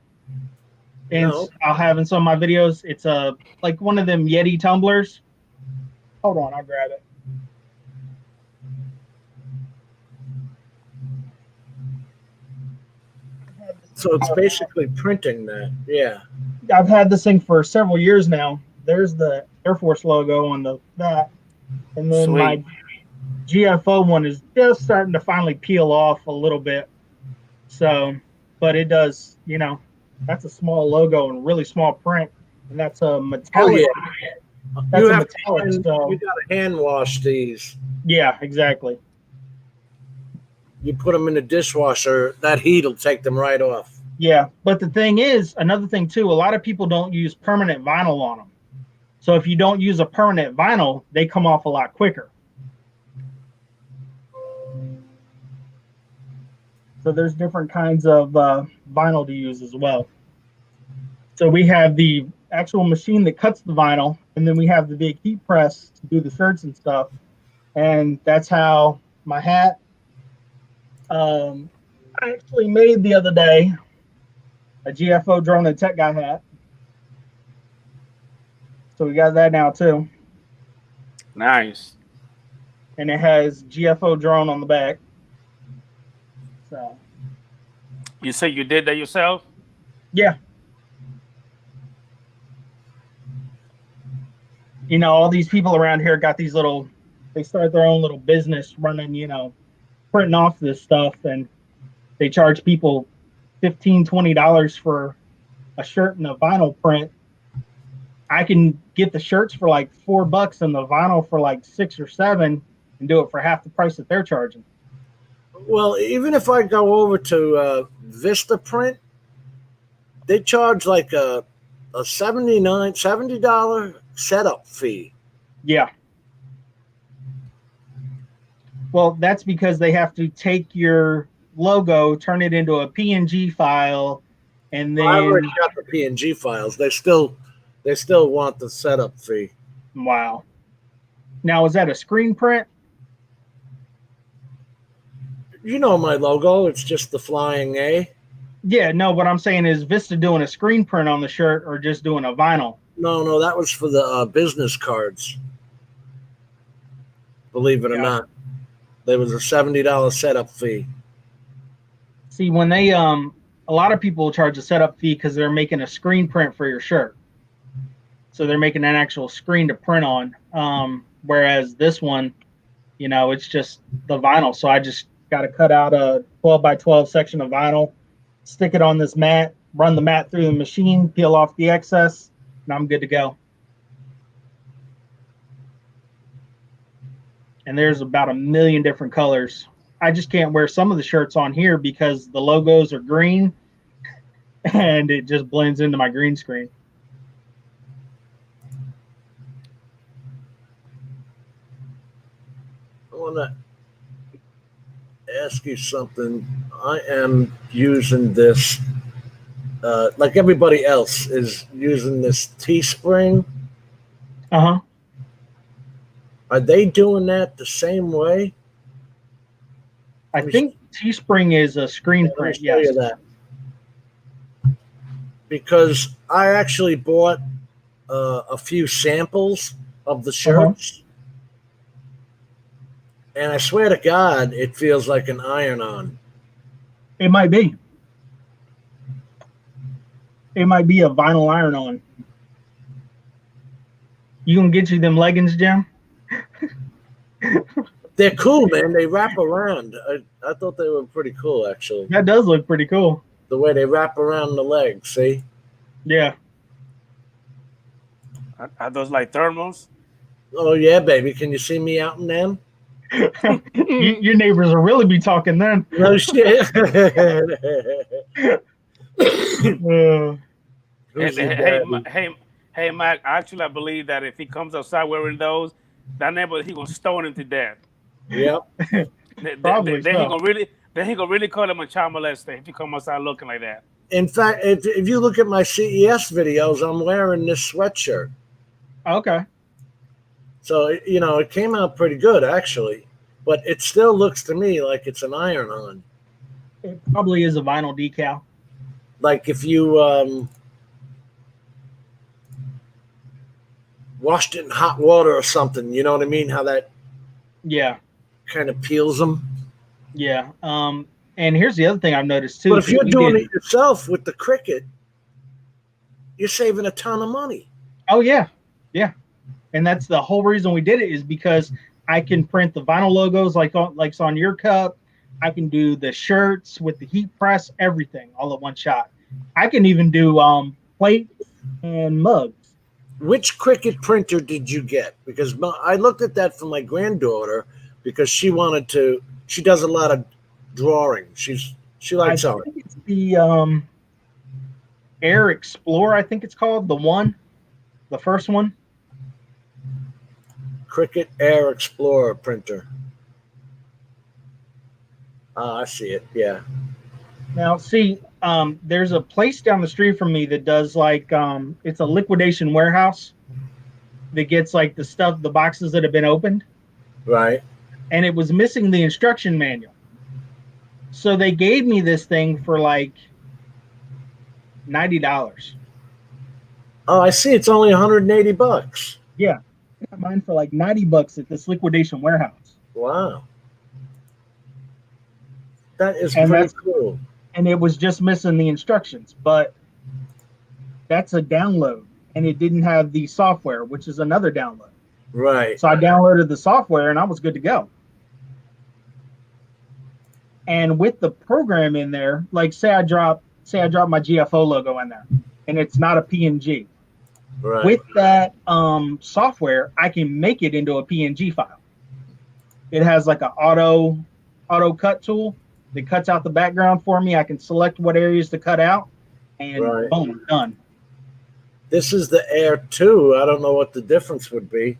[SPEAKER 1] and
[SPEAKER 4] No.
[SPEAKER 1] I'll have in some of my videos. It's like one of them Yeti tumblers. Hold on, I'll grab it.
[SPEAKER 4] So it's basically printing that. Yeah.
[SPEAKER 1] I've had this thing for several years now. There's the Air Force logo on the back, and then
[SPEAKER 3] Sweet.
[SPEAKER 1] my GFO one is just starting to finally peel off a little bit. So, but it does, that's a small logo and really small print, and that's a metallic.
[SPEAKER 4] Oh, yeah.
[SPEAKER 1] That's
[SPEAKER 4] You
[SPEAKER 1] a
[SPEAKER 4] have
[SPEAKER 1] metallic. So,
[SPEAKER 4] You got to hand wash these.
[SPEAKER 1] yeah, exactly.
[SPEAKER 4] You put them in the dishwasher, that heat will take them right off.
[SPEAKER 1] Yeah, but the thing is, another thing too, a lot of people don't use permanent vinyl on them. So if you don't use a permanent vinyl, they come off a lot quicker. So there's different kinds of vinyl to use as well. So we have the actual machine that cuts the vinyl, and then we have the big heat press to do the shirts and stuff. And that's how my hat, I actually made the other day a GFO Drone and Tech Guy hat. So we got that now too.
[SPEAKER 3] Nice.
[SPEAKER 1] And it has GFO Drone on the back. So
[SPEAKER 3] You say you did that yourself?
[SPEAKER 1] yeah. All these people around here got these they start their own little business running, printing off this stuff, and they charge people $15, $20 for a shirt and a vinyl print. I can get the shirts for like $4 and the vinyl for like 6 or 7 and do it for half the price that they're charging.
[SPEAKER 4] Well, even if I go over to Vistaprint, they charge like a $70 setup fee.
[SPEAKER 1] Yeah. Well, that's because they have to take your logo, turn it into a PNG file, and
[SPEAKER 4] I
[SPEAKER 1] then
[SPEAKER 4] already got the PNG files. They still want the setup fee.
[SPEAKER 1] wow. Now, is that a screen print?
[SPEAKER 4] You know my logo. It's just the flying A.
[SPEAKER 1] Yeah, no, what I'm saying is Vista doing a screen print on the shirt or just doing a vinyl.
[SPEAKER 4] No, that was for the business cards. Believe it or
[SPEAKER 1] Yeah.
[SPEAKER 4] not, there was a $70 setup fee.
[SPEAKER 1] See, when they a lot of people charge a setup fee because they're making a screen print for your shirt. So they're making an actual screen to print on. Whereas this one, it's just the vinyl. So I just got to cut out a 12 by 12 section of vinyl, stick it on this mat, run the mat through the machine, peel off the excess, and I'm good to go. And there's about a million different colors. I just can't wear some of the shirts on here because the logos are green and it just blends into my green screen.
[SPEAKER 4] I want to ask you something. I am using this, like everybody else is using this Teespring.
[SPEAKER 1] Uh-huh.
[SPEAKER 4] Are they doing that the same way?
[SPEAKER 1] I think Teespring is a screen
[SPEAKER 4] Let me
[SPEAKER 1] print,
[SPEAKER 4] show
[SPEAKER 1] yes.
[SPEAKER 4] you that. Because I actually bought a few samples of the shirts. And I swear to God, it feels like an iron-on.
[SPEAKER 1] It might be. It might be a vinyl iron-on. You gonna get you them leggings, Jim?
[SPEAKER 4] They're cool, man. They wrap around. I thought they were pretty cool, actually.
[SPEAKER 1] That does look pretty cool.
[SPEAKER 4] The way they wrap around the leg, see?
[SPEAKER 1] Yeah.
[SPEAKER 3] Are those like thermals?
[SPEAKER 4] Oh, yeah, baby. Can you see me out in them?
[SPEAKER 1] Your neighbors will really be talking then.
[SPEAKER 4] No shit. Who's your daddy?
[SPEAKER 3] Hey, Mac. Actually, I believe that if he comes outside wearing those, that neighbor he gonna stone him to death.
[SPEAKER 4] Yep.
[SPEAKER 1] Probably
[SPEAKER 3] Then
[SPEAKER 1] so.
[SPEAKER 3] he gonna really call him a child molester if he come outside looking like that.
[SPEAKER 4] In fact, if you look at my CES videos, I'm wearing this sweatshirt.
[SPEAKER 1] Okay.
[SPEAKER 4] So, it came out pretty good, actually. But it still looks to me like it's an iron-on.
[SPEAKER 1] It probably is a vinyl decal.
[SPEAKER 4] Like if you washed it in hot water or something, you know what I mean? How that
[SPEAKER 1] Yeah.
[SPEAKER 4] kind of peels them.
[SPEAKER 1] Yeah. And here's the other thing I've noticed too.
[SPEAKER 4] But if you're
[SPEAKER 1] We
[SPEAKER 4] doing
[SPEAKER 1] did-
[SPEAKER 4] it yourself with the Cricut, you're saving a ton of money.
[SPEAKER 1] Oh yeah. Yeah. And that's the whole reason we did it is because I can print the vinyl logos like on your cup. I can do the shirts with the heat press, everything all at one shot. I can even do plates and mugs.
[SPEAKER 4] Which Cricut printer did you get? Because I looked at that for my granddaughter because she does a lot of drawing. She likes
[SPEAKER 1] I
[SPEAKER 4] art.
[SPEAKER 1] think it's the Air Explorer, I think it's called, the first one.
[SPEAKER 4] Cricut Air Explorer printer. Oh, I see it. Yeah.
[SPEAKER 1] Now, see, there's a place down the street from me that does it's a liquidation warehouse that gets like the boxes that have been opened,
[SPEAKER 4] Right.
[SPEAKER 1] and it was missing the instruction manual. So they gave me this thing for like $90.
[SPEAKER 4] Oh, I see. It's only $180.
[SPEAKER 1] Yeah, I got mine for like $90 at this liquidation warehouse,
[SPEAKER 4] Wow. That is
[SPEAKER 1] And
[SPEAKER 4] pretty
[SPEAKER 1] that's-
[SPEAKER 4] cool.
[SPEAKER 1] and it was just missing the instructions. But that's a download, and it didn't have the software, which is another download.
[SPEAKER 4] Right.
[SPEAKER 1] So I downloaded the software and I was good to go. And with the program in there, like say I drop my GFO logo in there and it's not a PNG.
[SPEAKER 4] Right.
[SPEAKER 1] With that software, I can make it into a PNG file. It has like an auto cut tool that cuts out the background for me. I can select what areas to cut out and
[SPEAKER 4] Right.
[SPEAKER 1] boom, done.
[SPEAKER 4] This is the Air 2. I don't know what the difference would be.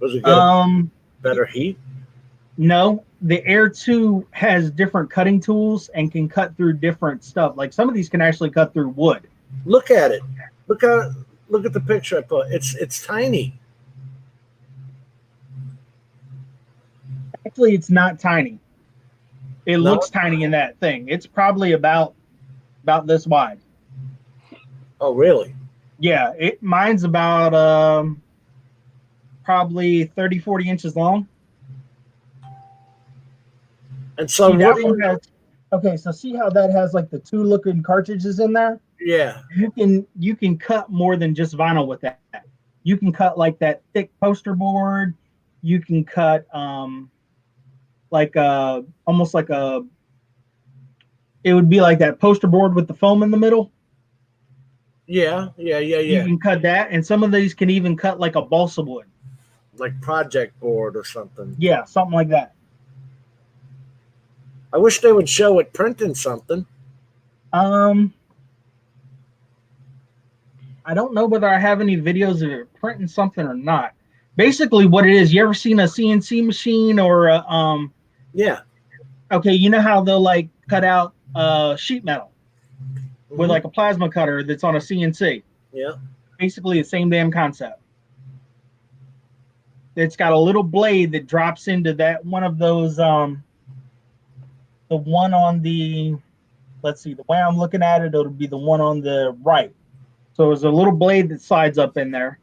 [SPEAKER 4] Was it get better heat?
[SPEAKER 1] No, the Air 2 has different cutting tools and can cut through different stuff. Like some of these can actually cut through wood.
[SPEAKER 4] Look at it. Look at the picture I put. It's tiny.
[SPEAKER 1] Actually, it's not tiny. It
[SPEAKER 4] No?
[SPEAKER 1] looks tiny in that thing. It's probably about about this wide.
[SPEAKER 4] Oh, really?
[SPEAKER 1] Yeah, mine's about probably 30, 40 inches long.
[SPEAKER 4] And so
[SPEAKER 1] See,
[SPEAKER 4] what?
[SPEAKER 1] that one has, okay, so see how that has like the two looking cartridges in there?
[SPEAKER 4] Yeah.
[SPEAKER 1] You can cut more than just vinyl with that. You can cut like that thick poster board. You can cut like almost like a, it would be like that poster board with the foam in the middle.
[SPEAKER 4] Yeah.
[SPEAKER 1] You can cut that, and some of these can even cut like a balsa wood.
[SPEAKER 4] Like project board or something.
[SPEAKER 1] Yeah, something like that.
[SPEAKER 4] I wish they would show it printing something.
[SPEAKER 1] I don't know whether I have any videos of it printing something or not. Basically, what it is, you ever seen a CNC machine or a,
[SPEAKER 4] Yeah.
[SPEAKER 1] okay, you know how they'll like cut out sheet metal with
[SPEAKER 4] Mhm.
[SPEAKER 1] like a plasma cutter that's on a CNC.
[SPEAKER 4] Yeah.
[SPEAKER 1] Basically, the same damn concept. It's got a little blade that drops into that one of those. The one on the, let's see, the way I'm looking at it, it'll be the one on the right. So there's a little blade that slides up in there.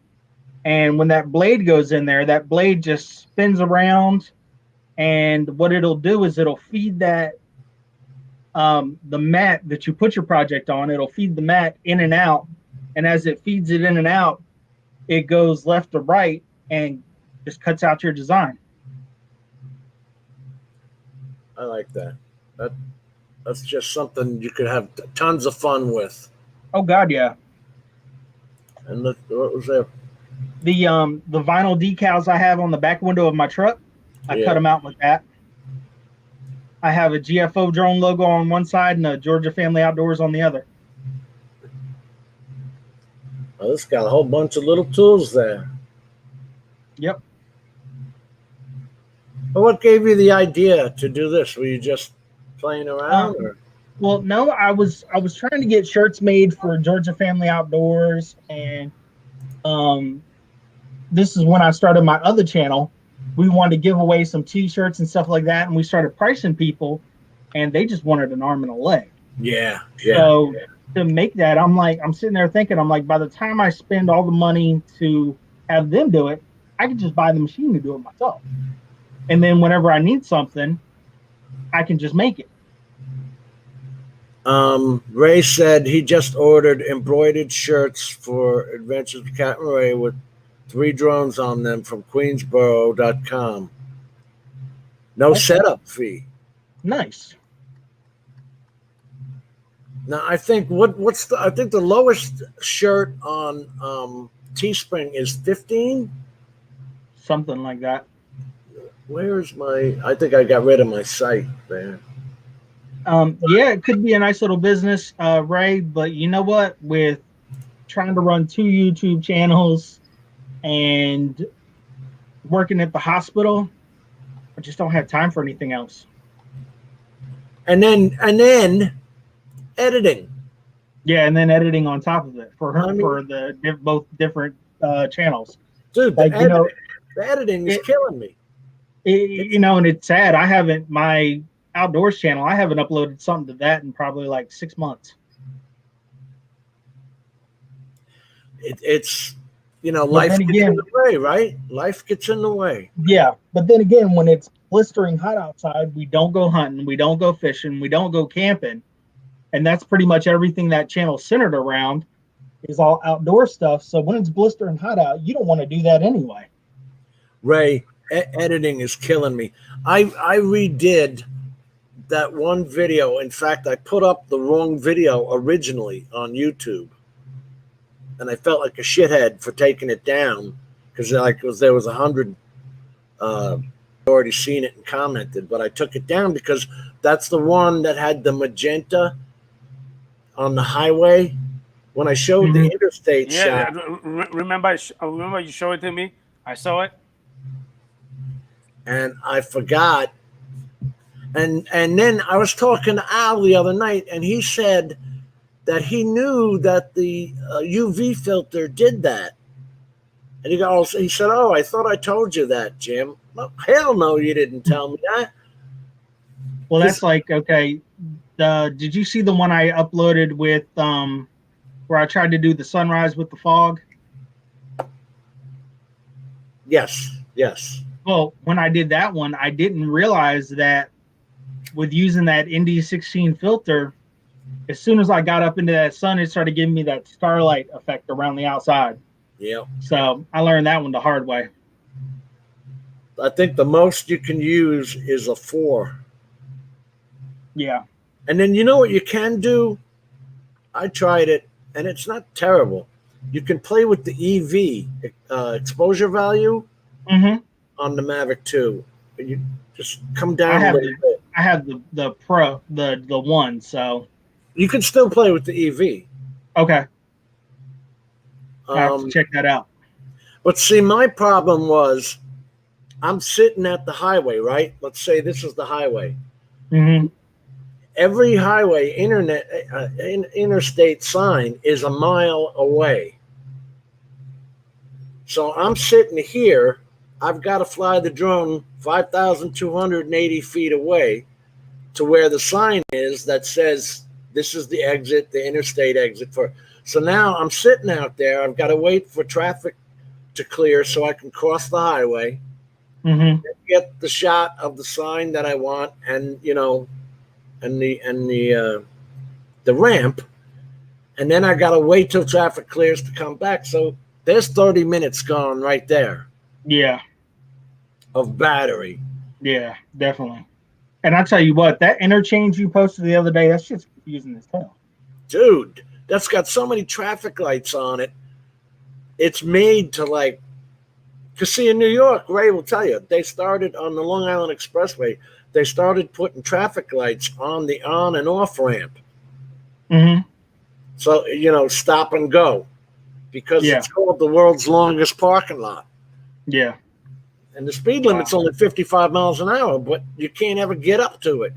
[SPEAKER 1] And when that blade goes in there, that blade just spins around. And what it'll do is it'll feed that, the mat that you put your project on, it'll feed the mat in and out. And as it feeds it in and out, it goes left to right and just cuts out your design.
[SPEAKER 4] I like that. That's just something you could have tons of fun with.
[SPEAKER 1] Oh God, yeah.
[SPEAKER 4] And look, what was there?
[SPEAKER 1] The vinyl decals I have on the back window of my truck, I
[SPEAKER 4] Yeah.
[SPEAKER 1] cut them out with that. I have a GFO drone logo on one side and a Georgia Family Outdoors on the other.
[SPEAKER 4] Oh, this got a whole bunch of little tools there.
[SPEAKER 1] Yep.
[SPEAKER 4] But what gave you the idea to do this? Were you just playing around? Or?
[SPEAKER 1] Well, no, I was trying to get shirts made for Georgia Family Outdoors, and this is when I started my other channel. We wanted to give away some T-shirts and stuff like that, and we started pricing people, and they just wanted an arm and a leg.
[SPEAKER 4] Yeah.
[SPEAKER 1] So to make that, I'm sitting there thinking, I'm like, by the time I spend all the money to have them do it, I could just buy the machine to do it myself. And then whenever I need something, I can just make it.
[SPEAKER 4] Ray said he just ordered embroidered shirts for Adventures with Captain Ray with 3 drones on them from Queensboro.com. No
[SPEAKER 1] Okay.
[SPEAKER 4] setup fee.
[SPEAKER 1] Nice.
[SPEAKER 4] Now I think I think the lowest shirt on Teespring is 15.
[SPEAKER 1] Something like that.
[SPEAKER 4] Where's I think I got rid of my site there.
[SPEAKER 1] Yeah, it could be a nice little business, Ray, but you know what? With trying to run 2 YouTube channels and working at the hospital, I just don't have time for anything else.
[SPEAKER 4] And then editing.
[SPEAKER 1] Yeah, and then editing on top of it for her,
[SPEAKER 4] I mean-
[SPEAKER 1] for the both different channels.
[SPEAKER 4] Dude,
[SPEAKER 1] Like, you know,
[SPEAKER 4] the editing is killing me.
[SPEAKER 1] you know, and it's sad. I haven't, my outdoors channel, I haven't uploaded something to that in probably like 6 months.
[SPEAKER 4] It's you know,
[SPEAKER 1] But
[SPEAKER 4] life
[SPEAKER 1] then
[SPEAKER 4] gets
[SPEAKER 1] again-
[SPEAKER 4] in the way, right? Life gets in the way.
[SPEAKER 1] Yeah, but then again, when it's blistering hot outside, we don't go hunting, we don't go fishing, we don't go camping, and that's pretty much everything that channel's centered around is all outdoor stuff. So when it's blistering hot out, you don't want to do that anyway.
[SPEAKER 4] Ray, editing is killing me. I redid that one video. In fact, I put up the wrong video originally on YouTube, and I felt like a shithead for taking it down because there was 100 already seen it and commented, but I took it down because that's the one that had the magenta on the highway. When I showed the interstate
[SPEAKER 3] Yeah,
[SPEAKER 4] shot,
[SPEAKER 3] remember you showed it to me. I saw it.
[SPEAKER 4] and I forgot. And then I was talking to Al the other night, and he said that he knew that the UV filter did that. And he said, "Oh, I thought I told you that, Jim." Well, hell no, you didn't tell me that.
[SPEAKER 1] Well, that's like, okay, Did you see the one I uploaded with where I tried to do the sunrise with the fog?
[SPEAKER 4] Yes, yes.
[SPEAKER 1] Well, when I did that one, I didn't realize that with using that ND16 filter, as soon as I got up into that sun, it started giving me that starlight effect around the outside.
[SPEAKER 4] Yeah.
[SPEAKER 1] So I learned that one the hard way.
[SPEAKER 4] I think the most you can use is a 4.
[SPEAKER 1] Yeah.
[SPEAKER 4] And then you know what you can do? I tried it, and it's not terrible. You can play with the EV exposure value
[SPEAKER 1] Mm-hmm.
[SPEAKER 4] on the Mavic 2. You just come down
[SPEAKER 1] I
[SPEAKER 4] a
[SPEAKER 1] have
[SPEAKER 4] little bit.
[SPEAKER 1] I have the Pro, the one. So
[SPEAKER 4] You can still play with the EV.
[SPEAKER 1] okay, I have to
[SPEAKER 4] Um,
[SPEAKER 1] check that out.
[SPEAKER 4] but see, my problem was I'm sitting at the highway, right? Let's say this is the highway.
[SPEAKER 1] Mm-hmm.
[SPEAKER 4] Every highway interstate sign is a mile away. So I'm sitting here. I've got to fly the drone 5,280 feet away to where the sign is that says this is the exit, the interstate exit for. So now I'm sitting out there. I've got to wait for traffic to clear so I can cross the highway,
[SPEAKER 1] Mm-hmm.
[SPEAKER 4] get the shot of the sign that I want, and the ramp, and then I gotta wait till traffic clears to come back. So there's 30 minutes gone right there
[SPEAKER 1] Yeah.
[SPEAKER 4] of battery.
[SPEAKER 1] Yeah. Definitely. And I tell you what, that interchange you posted the other day, that's just confusing as hell.
[SPEAKER 4] Dude, that's got so many traffic lights on it. It's made to like, because see, in New York, Ray will tell you, they started on the Long Island Expressway, they started putting traffic lights on the on and off ramp.
[SPEAKER 1] Mm-hmm.
[SPEAKER 4] So, stop and go, because
[SPEAKER 1] Yeah.
[SPEAKER 4] it's called the world's longest parking lot.
[SPEAKER 1] Yeah.
[SPEAKER 4] And the speed limit's only 55 miles an hour, but you can't ever get up to it,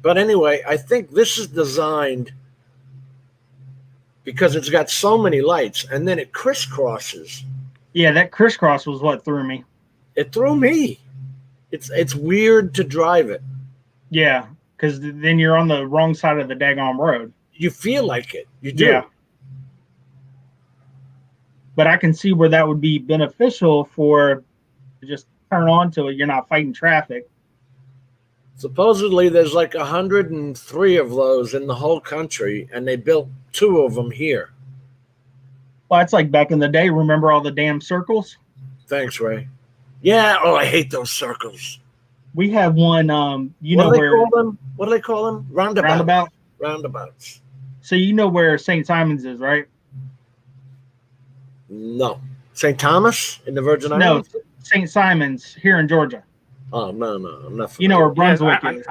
[SPEAKER 4] But anyway, I think this is designed because it's got so many lights, and then it crisscrosses.
[SPEAKER 1] Yeah. That crisscross was what threw me.
[SPEAKER 4] It threw me. It's weird to drive it.
[SPEAKER 1] Yeah. Because then you're on the wrong side of the daggone road.
[SPEAKER 4] You feel like it. You do.
[SPEAKER 1] Yeah. But I can see where that would be beneficial for just turn on to it. You're not fighting traffic.
[SPEAKER 4] Supposedly, there's like 103 of those in the whole country, and they built 2 of them here.
[SPEAKER 1] Well, it's like back in the day. Remember all the damn circles?
[SPEAKER 4] Thanks, Ray. Yeah. Oh, I hate those circles.
[SPEAKER 1] We have one.
[SPEAKER 4] What do they call them?
[SPEAKER 1] Roundabout.
[SPEAKER 4] Roundabouts.
[SPEAKER 1] So you know where St. Simon's is, right?
[SPEAKER 4] No. St. Thomas in the Virgin
[SPEAKER 1] No,
[SPEAKER 4] Islands?
[SPEAKER 1] St. Simon's here in Georgia.
[SPEAKER 4] Oh, no. I'm not familiar.
[SPEAKER 1] You know where
[SPEAKER 3] Yes,
[SPEAKER 1] Brunswick is.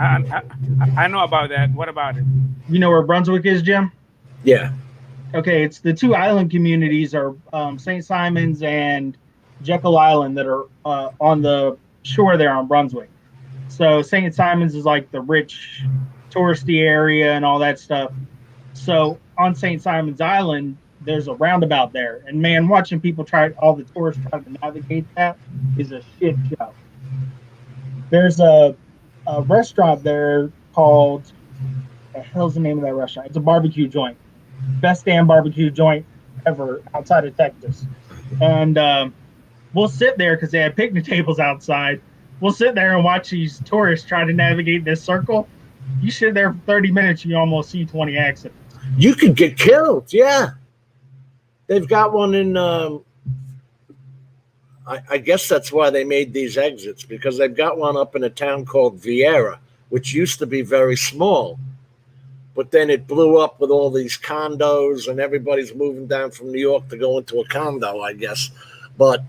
[SPEAKER 3] I know about that. What about it?
[SPEAKER 1] You know where Brunswick is, Jim?
[SPEAKER 4] Yeah.
[SPEAKER 1] Okay, it's the 2 island communities are St. Simon's and Jekyll Island that are on the shore there on Brunswick. So St. Simon's is like the rich touristy area and all that stuff. So on St. Simon's Island, there's a roundabout there. And man, watching people all the tourists try to navigate that is a shit show. There's a restaurant there called, the hell's the name of that restaurant? It's a barbecue joint. Best damn barbecue joint ever outside of Texas. And we'll sit there because they have picnic tables outside. We'll sit there and watch these tourists try to navigate this circle. You sit there for 30 minutes, you almost see 20 accidents.
[SPEAKER 4] You could get killed. Yeah. They've got one in, I guess that's why they made these exits, because they've got one up in a town called Vieira, which used to be very small. But then it blew up with all these condos, and everybody's moving down from New York to go into a condo, I guess. But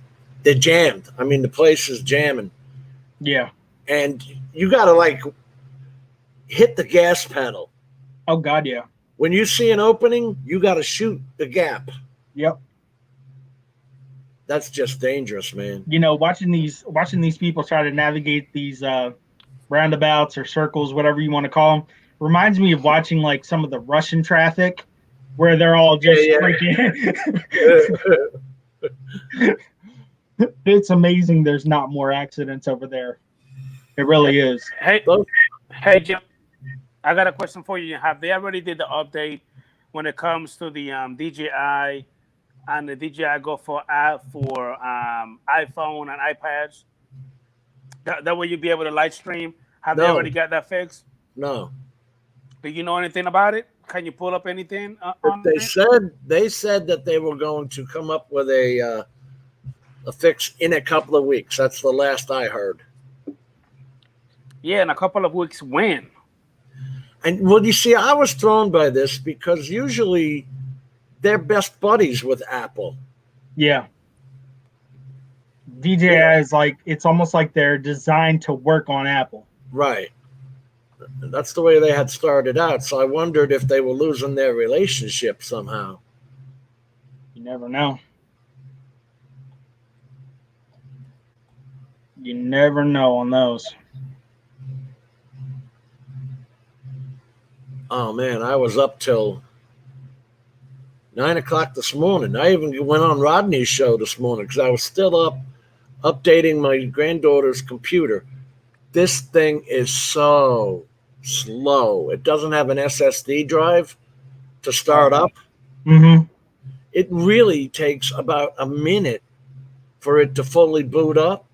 [SPEAKER 4] they're jammed. I mean, the place is jamming.
[SPEAKER 1] Yeah.
[SPEAKER 4] And you got to, like, hit the gas pedal.
[SPEAKER 1] Oh, God, yeah.
[SPEAKER 4] When you see an opening, you got to shoot the gap.
[SPEAKER 1] Yep.
[SPEAKER 4] That's just dangerous, man.
[SPEAKER 1] You know, watching these people try to navigate these roundabouts or circles, whatever you want to call them, reminds me of watching like some of the Russian traffic where they're all just freaking. It's amazing there's not more accidents over there. It really is.
[SPEAKER 3] Hey, Jim. I got a question for you. Have they already did the update when it comes to the DJI and the DJI Go for iPhone and iPads? That way you'll be able to live stream. Have they
[SPEAKER 4] No.
[SPEAKER 3] already got that fixed?
[SPEAKER 4] No.
[SPEAKER 3] Do you know anything about it? Can you pull up anything
[SPEAKER 4] But
[SPEAKER 3] on
[SPEAKER 4] they
[SPEAKER 3] it?
[SPEAKER 4] said that they were going to come up with a fix in a couple of weeks. That's the last I heard.
[SPEAKER 3] Yeah, in a couple of weeks. When?
[SPEAKER 4] And well, you see, I was thrown by this because usually they're best buddies with Apple.
[SPEAKER 1] Yeah. DJI is like, it's almost like they're designed to work on Apple.
[SPEAKER 4] Right. That's the way they had started out. So I wondered if they were losing their relationship somehow.
[SPEAKER 1] You never know. You never know on those.
[SPEAKER 4] Oh man, I was up till 9 o'clock this morning. I even went on Rodney's show this morning because I was still up updating my granddaughter's computer. This thing is so slow. It doesn't have an SSD drive to start up.
[SPEAKER 1] Mm-hmm.
[SPEAKER 4] It really takes about a minute for it to fully boot up.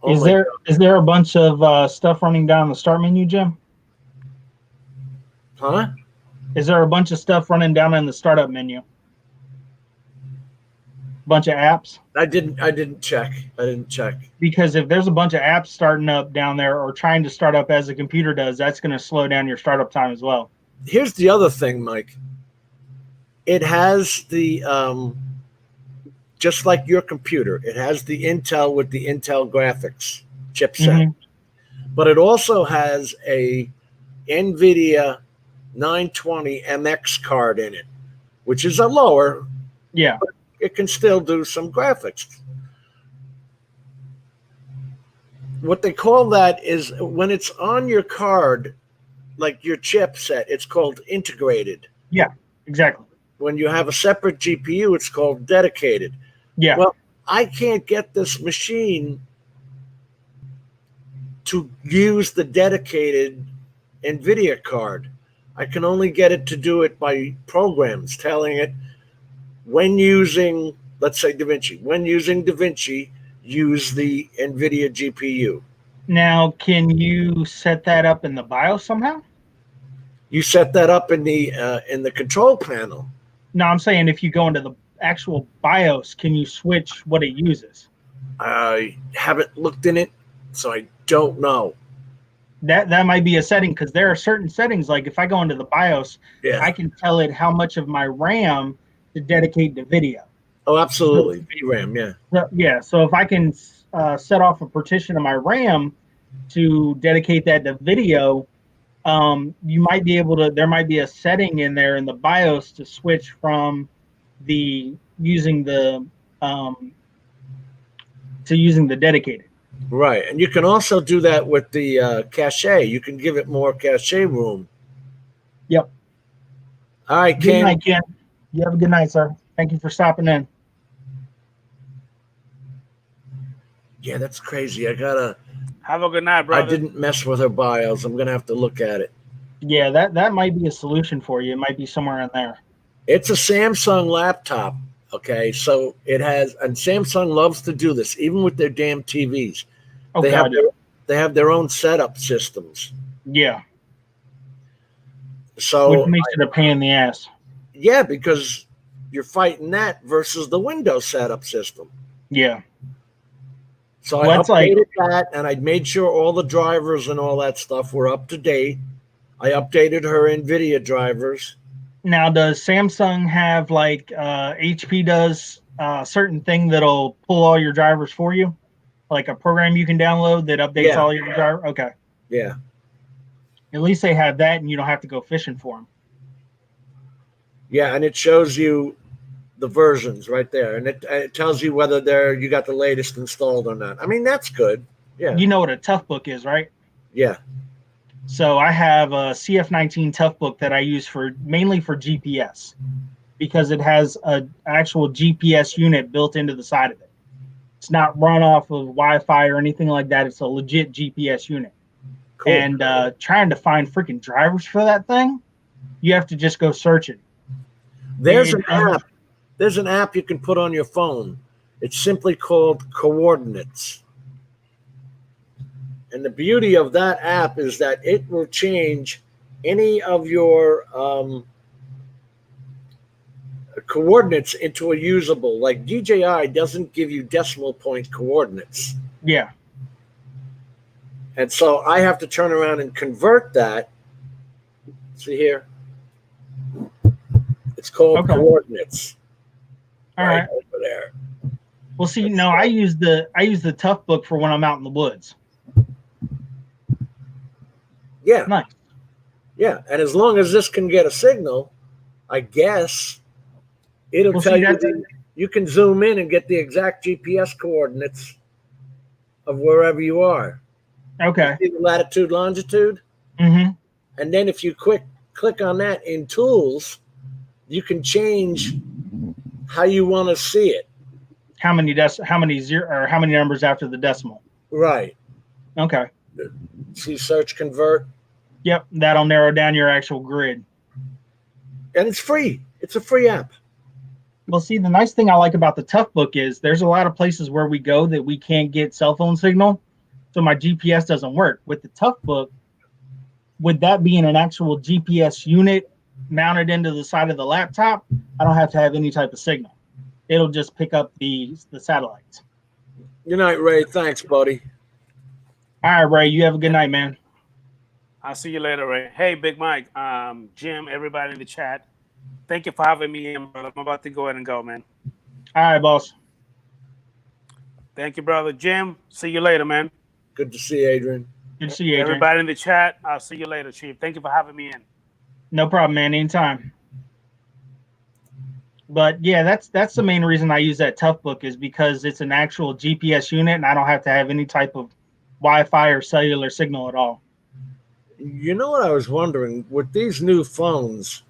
[SPEAKER 4] Oh
[SPEAKER 1] Is
[SPEAKER 4] my
[SPEAKER 1] there a bunch of stuff running down the start menu, Jim?
[SPEAKER 4] Huh?
[SPEAKER 1] Is there a bunch of stuff running down in the startup menu? Bunch of apps?
[SPEAKER 4] I didn't check.
[SPEAKER 1] Because if there's a bunch of apps starting up down there or trying to start up as the computer does, that's going to slow down your startup time as well.
[SPEAKER 4] Here's the other thing, Mike. It has the just like your computer, it has the Intel with the Intel graphics chipset. But it also has a NVIDIA 920 MX card in it, which is a lower.
[SPEAKER 1] Yeah.
[SPEAKER 4] It can still do some graphics. What they call that is when it's on your card, like your chipset, it's called integrated.
[SPEAKER 1] Yeah, exactly.
[SPEAKER 4] When you have a separate GPU, it's called dedicated.
[SPEAKER 1] Yeah.
[SPEAKER 4] Well, I can't get this machine to use the dedicated NVIDIA card. I can only get it to do it by programs telling it when using, let's say DaVinci, use the NVIDIA GPU.
[SPEAKER 1] Now, can you set that up in the BIOS somehow?
[SPEAKER 4] You set that up in the control panel.
[SPEAKER 1] No, I'm saying if you go into the actual BIOS, can you switch what it uses?
[SPEAKER 4] I haven't looked in it, so I don't know.
[SPEAKER 1] That might be a setting because there are certain settings, like if I go into the BIOS, I can tell it how much of my RAM to dedicate to video.
[SPEAKER 4] Oh, absolutely. VRAM, yeah.
[SPEAKER 1] So if I can set off a partition of my RAM to dedicate that to video, you might be able to, there might be a setting in there in the BIOS to switch from using the dedicated.
[SPEAKER 4] Right. And you can also do that with the cache. You can give it more cache room.
[SPEAKER 1] Yep.
[SPEAKER 4] All right,
[SPEAKER 1] Good
[SPEAKER 4] Ken.
[SPEAKER 1] night, Ken. You have a good night, sir. Thank you for stopping in.
[SPEAKER 4] Yeah, that's crazy. I gotta
[SPEAKER 3] Have a good night, brother.
[SPEAKER 4] I didn't mess with her BIOS. I'm gonna have to look at it.
[SPEAKER 1] Yeah, that might be a solution for you. It might be somewhere in there.
[SPEAKER 4] It's a Samsung laptop. Okay, so it has, and Samsung loves to do this, even with their damn TVs.
[SPEAKER 1] Oh,
[SPEAKER 4] they
[SPEAKER 1] God.
[SPEAKER 4] have their own setup systems.
[SPEAKER 1] Yeah.
[SPEAKER 4] So
[SPEAKER 1] Which makes it a pain in the ass.
[SPEAKER 4] yeah, because you're fighting that versus the Windows setup system.
[SPEAKER 1] Yeah.
[SPEAKER 4] So
[SPEAKER 1] Well,
[SPEAKER 4] I
[SPEAKER 1] that's like-
[SPEAKER 4] updated that, and I made sure all the drivers and all that stuff were up to date. I updated her NVIDIA drivers.
[SPEAKER 1] Now, does Samsung have like HP does a certain thing that'll pull all your drivers for you? Like a program you can download that updates
[SPEAKER 4] Yeah.
[SPEAKER 1] all your drivers? Okay.
[SPEAKER 4] Yeah.
[SPEAKER 1] At least they have that and you don't have to go fishing for them.
[SPEAKER 4] Yeah, and it shows you the versions right there, and it tells you whether you got the latest installed or not. I mean, that's good. Yeah.
[SPEAKER 1] You know what a Toughbook is, right?
[SPEAKER 4] Yeah.
[SPEAKER 1] So I have a CF19 Toughbook that I use mainly for GPS because it has an actual GPS unit built into the side of it. It's not run off of Wi-Fi or anything like that. It's a legit GPS unit.
[SPEAKER 4] Cool.
[SPEAKER 1] And trying to find freaking drivers for that thing, you have to just go searching.
[SPEAKER 4] There's an
[SPEAKER 1] it doesn't-
[SPEAKER 4] app. There's an app you can put on your phone. It's simply called Coordinates. And the beauty of that app is that it will change any of your coordinates into a usable. Like DJI doesn't give you decimal point coordinates.
[SPEAKER 1] Yeah.
[SPEAKER 4] And so I have to turn around and convert that. See here? It's called
[SPEAKER 1] Okay.
[SPEAKER 4] Coordinates.
[SPEAKER 1] All right.
[SPEAKER 4] Over there.
[SPEAKER 1] Well, see, no, I use the Tough Book for when I'm out in the woods.
[SPEAKER 4] Yeah.
[SPEAKER 1] Nice.
[SPEAKER 4] Yeah. And as long as this can get a signal, I guess it'll
[SPEAKER 1] Well,
[SPEAKER 4] tell
[SPEAKER 1] see,
[SPEAKER 4] you
[SPEAKER 1] that's-
[SPEAKER 4] that you can zoom in and get the exact GPS coordinates of wherever you are.
[SPEAKER 1] Okay.
[SPEAKER 4] See the latitude, longitude?
[SPEAKER 1] Mm-hmm.
[SPEAKER 4] And then if you click on that in tools, you can change how you want to see it.
[SPEAKER 1] How many numbers after the decimal?
[SPEAKER 4] Right.
[SPEAKER 1] Okay.
[SPEAKER 4] See search convert.
[SPEAKER 1] Yep, that'll narrow down your actual grid.
[SPEAKER 4] And it's free. It's a free app.
[SPEAKER 1] Well, see, the nice thing I like about the Tough Book is there's a lot of places where we go that we can't get cell phone signal, so my GPS doesn't work. With the Tough Book, with that being an actual GPS unit mounted into the side of the laptop, I don't have to have any type of signal. It'll just pick up the satellites.
[SPEAKER 4] Good night, Ray. Thanks, buddy.
[SPEAKER 1] All right, Ray, you have a good night, man.
[SPEAKER 3] I'll see you later, Ray. Hey, Big Mike, Jim, everybody in the chat. Thank you for having me in, brother. I'm about to go ahead and go, man.
[SPEAKER 1] All right, boss.
[SPEAKER 3] Thank you, brother. Jim, see you later, man.
[SPEAKER 4] Good to see you, Adrian.
[SPEAKER 1] Good to see you, Adrian.
[SPEAKER 3] Everybody in the chat, I'll see you later, Chief. Thank you for having me in.
[SPEAKER 1] No problem, man. Anytime. But yeah, that's the main reason I use that Tough Book is because it's an actual GPS unit and I don't have to have any type of Wi-Fi or cellular signal at all.
[SPEAKER 4] You know what I was wondering? With these new phones,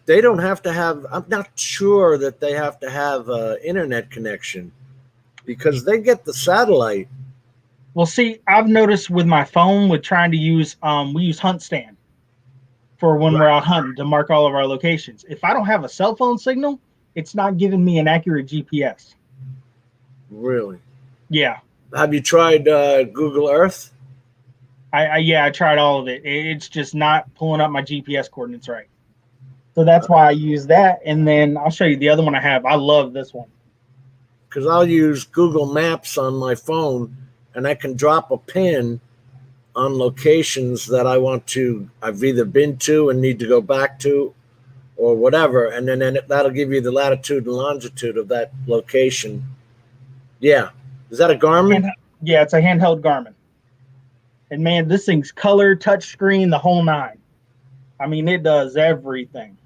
[SPEAKER 4] they don't have to have, I'm not sure that they have to have an internet connection because they get the satellite.
[SPEAKER 1] Well, see, I've noticed with my phone with trying to use, we use HuntStand for when we're out hunting to mark all of our locations. If I don't have a cell phone signal, it's not giving me an accurate GPS.
[SPEAKER 4] Really?
[SPEAKER 1] Yeah.
[SPEAKER 4] Have you tried Google Earth?
[SPEAKER 1] I tried all of it. It's just not pulling up my GPS coordinates right. So that's why I use that. And then I'll show you the other one I have. I love this one.
[SPEAKER 4] Because I'll use Google Maps on my phone and I can drop a pin on locations that I've either been to and need to go back to or whatever. And then that'll give you the latitude and longitude of that location. Yeah. Is that a Garmin?
[SPEAKER 1] Yeah, it's a handheld Garmin. And man, this thing's color, touch screen, the whole nine. I mean, it does everything.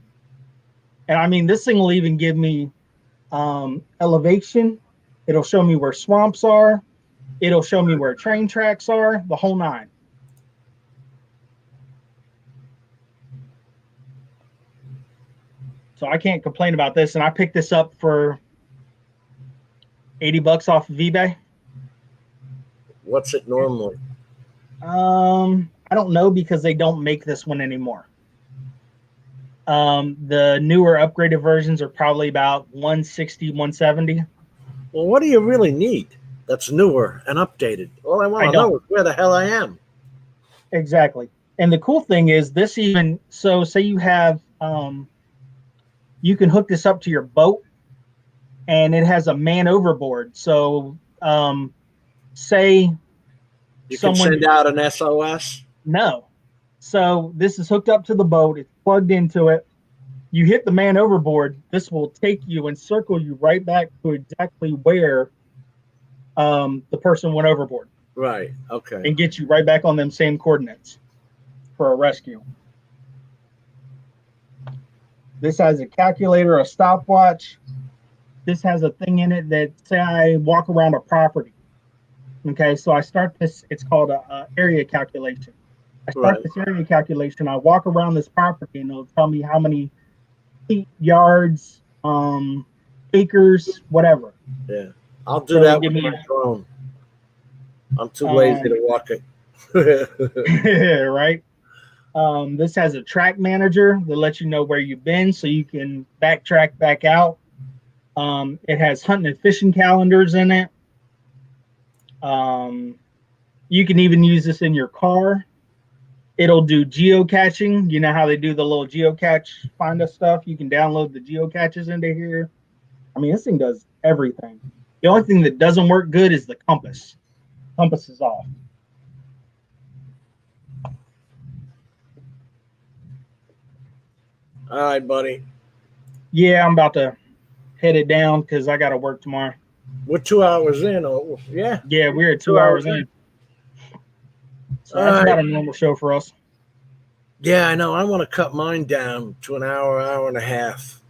[SPEAKER 1] And I mean, this thing will even give me elevation. It'll show me where swamps are. It'll show me where train tracks are, the whole nine. So I can't complain about this. And I picked this up for $80 off of eBay.
[SPEAKER 4] What's it normally?
[SPEAKER 1] I don't know because they don't make this one anymore. The newer upgraded versions are probably about 160, 170.
[SPEAKER 4] Well, what do you really need that's newer and updated? All I want to know is where the hell I am.
[SPEAKER 1] Exactly. And the cool thing is this even, so say you have, you can hook this up to your boat and it has a man overboard. So say
[SPEAKER 4] you can send out an SOS?
[SPEAKER 1] No. So this is hooked up to the boat. It's plugged into it. You hit the man overboard. This will take you and circle you right back to exactly where the person went overboard.
[SPEAKER 4] Right. Okay.
[SPEAKER 1] And get you right back on them same coordinates for a rescue. This has a calculator, a stopwatch. This has a thing in it that say I walk around a property. Okay, so I start this, it's called a area calculation. I start this area calculation, I walk around this property and it'll tell me how many feet, yards, acres, whatever.
[SPEAKER 4] Yeah, I'll do that with my drone. I'm too lazy to walk it.
[SPEAKER 1] Right. This has a track manager that lets you know where you've been so you can backtrack back out. It has hunting and fishing calendars in it. You can even use this in your car. It'll do geocaching. You know how they do the little geocache find us stuff? You can download the geocaches into here. I mean, this thing does everything. The only thing that doesn't work good is the compass. Compass is off.
[SPEAKER 4] All right, buddy.
[SPEAKER 1] Yeah, I'm about to head it down because I got to work tomorrow.
[SPEAKER 4] We're 2 hours in. Oh, yeah.
[SPEAKER 1] Yeah, we're at 2 hours in. So that's about a normal show for us.
[SPEAKER 4] Yeah, I know. I want to cut mine down to an hour, hour and a half.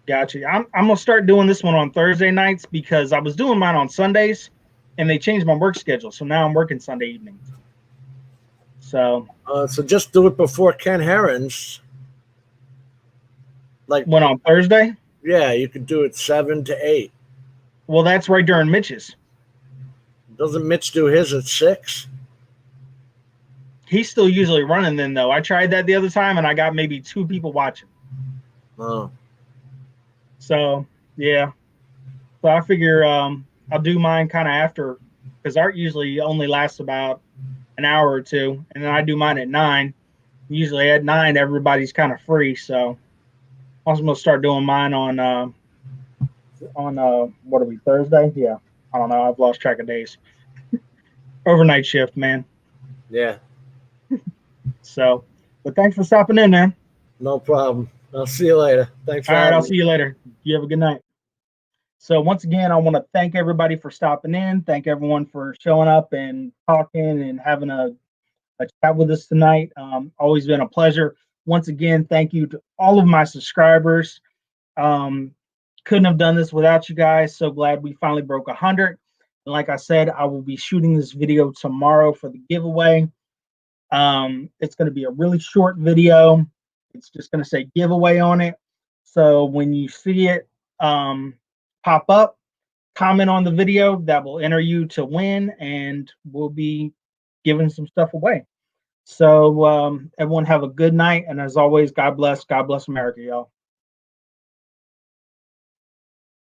[SPEAKER 1] Gotcha. I'm gonna start doing this one on Thursday nights because I was doing mine on Sundays, and they changed my work schedule. So now I'm working Sunday evenings. So
[SPEAKER 4] just do it before Ken Herron's. Like
[SPEAKER 1] when on Thursday?
[SPEAKER 4] Yeah, you could do it 7 to 8.
[SPEAKER 1] Well, that's right during Mitch's.
[SPEAKER 4] Doesn't Mitch do his at 6?
[SPEAKER 1] He's still usually running then, though. I tried that the other time, and I got maybe 2 people watching.
[SPEAKER 4] Oh.
[SPEAKER 1] So, yeah. So I figure I'll do mine kind of after, because art usually only lasts about an hour or 2, and then I do mine at 9. Usually at 9, everybody's kind of free, so I'm going to start doing mine on what are we, Thursday? Yeah. I don't know. I've lost track of days. Overnight shift, man.
[SPEAKER 4] Yeah.
[SPEAKER 1] So, but thanks for stopping in, man.
[SPEAKER 4] No problem. I'll see you later. Thanks for
[SPEAKER 1] All right,
[SPEAKER 4] having
[SPEAKER 1] I'll
[SPEAKER 4] me.
[SPEAKER 1] see you later. You have a good night. So once again, I want to thank everybody for stopping in. Thank everyone for showing up and talking and having a chat with us tonight. Always been a pleasure. Once again, thank you to all of my subscribers. Couldn't have done this without you guys. So glad we finally broke 100. And like I said, I will be shooting this video tomorrow for the giveaway. It's going to be a really short video. It's just going to say giveaway on it. So when you see it pop up, comment on the video. That will enter you to win, and we'll be giving some stuff away. So everyone have a good night. And as always, God bless America, y'all.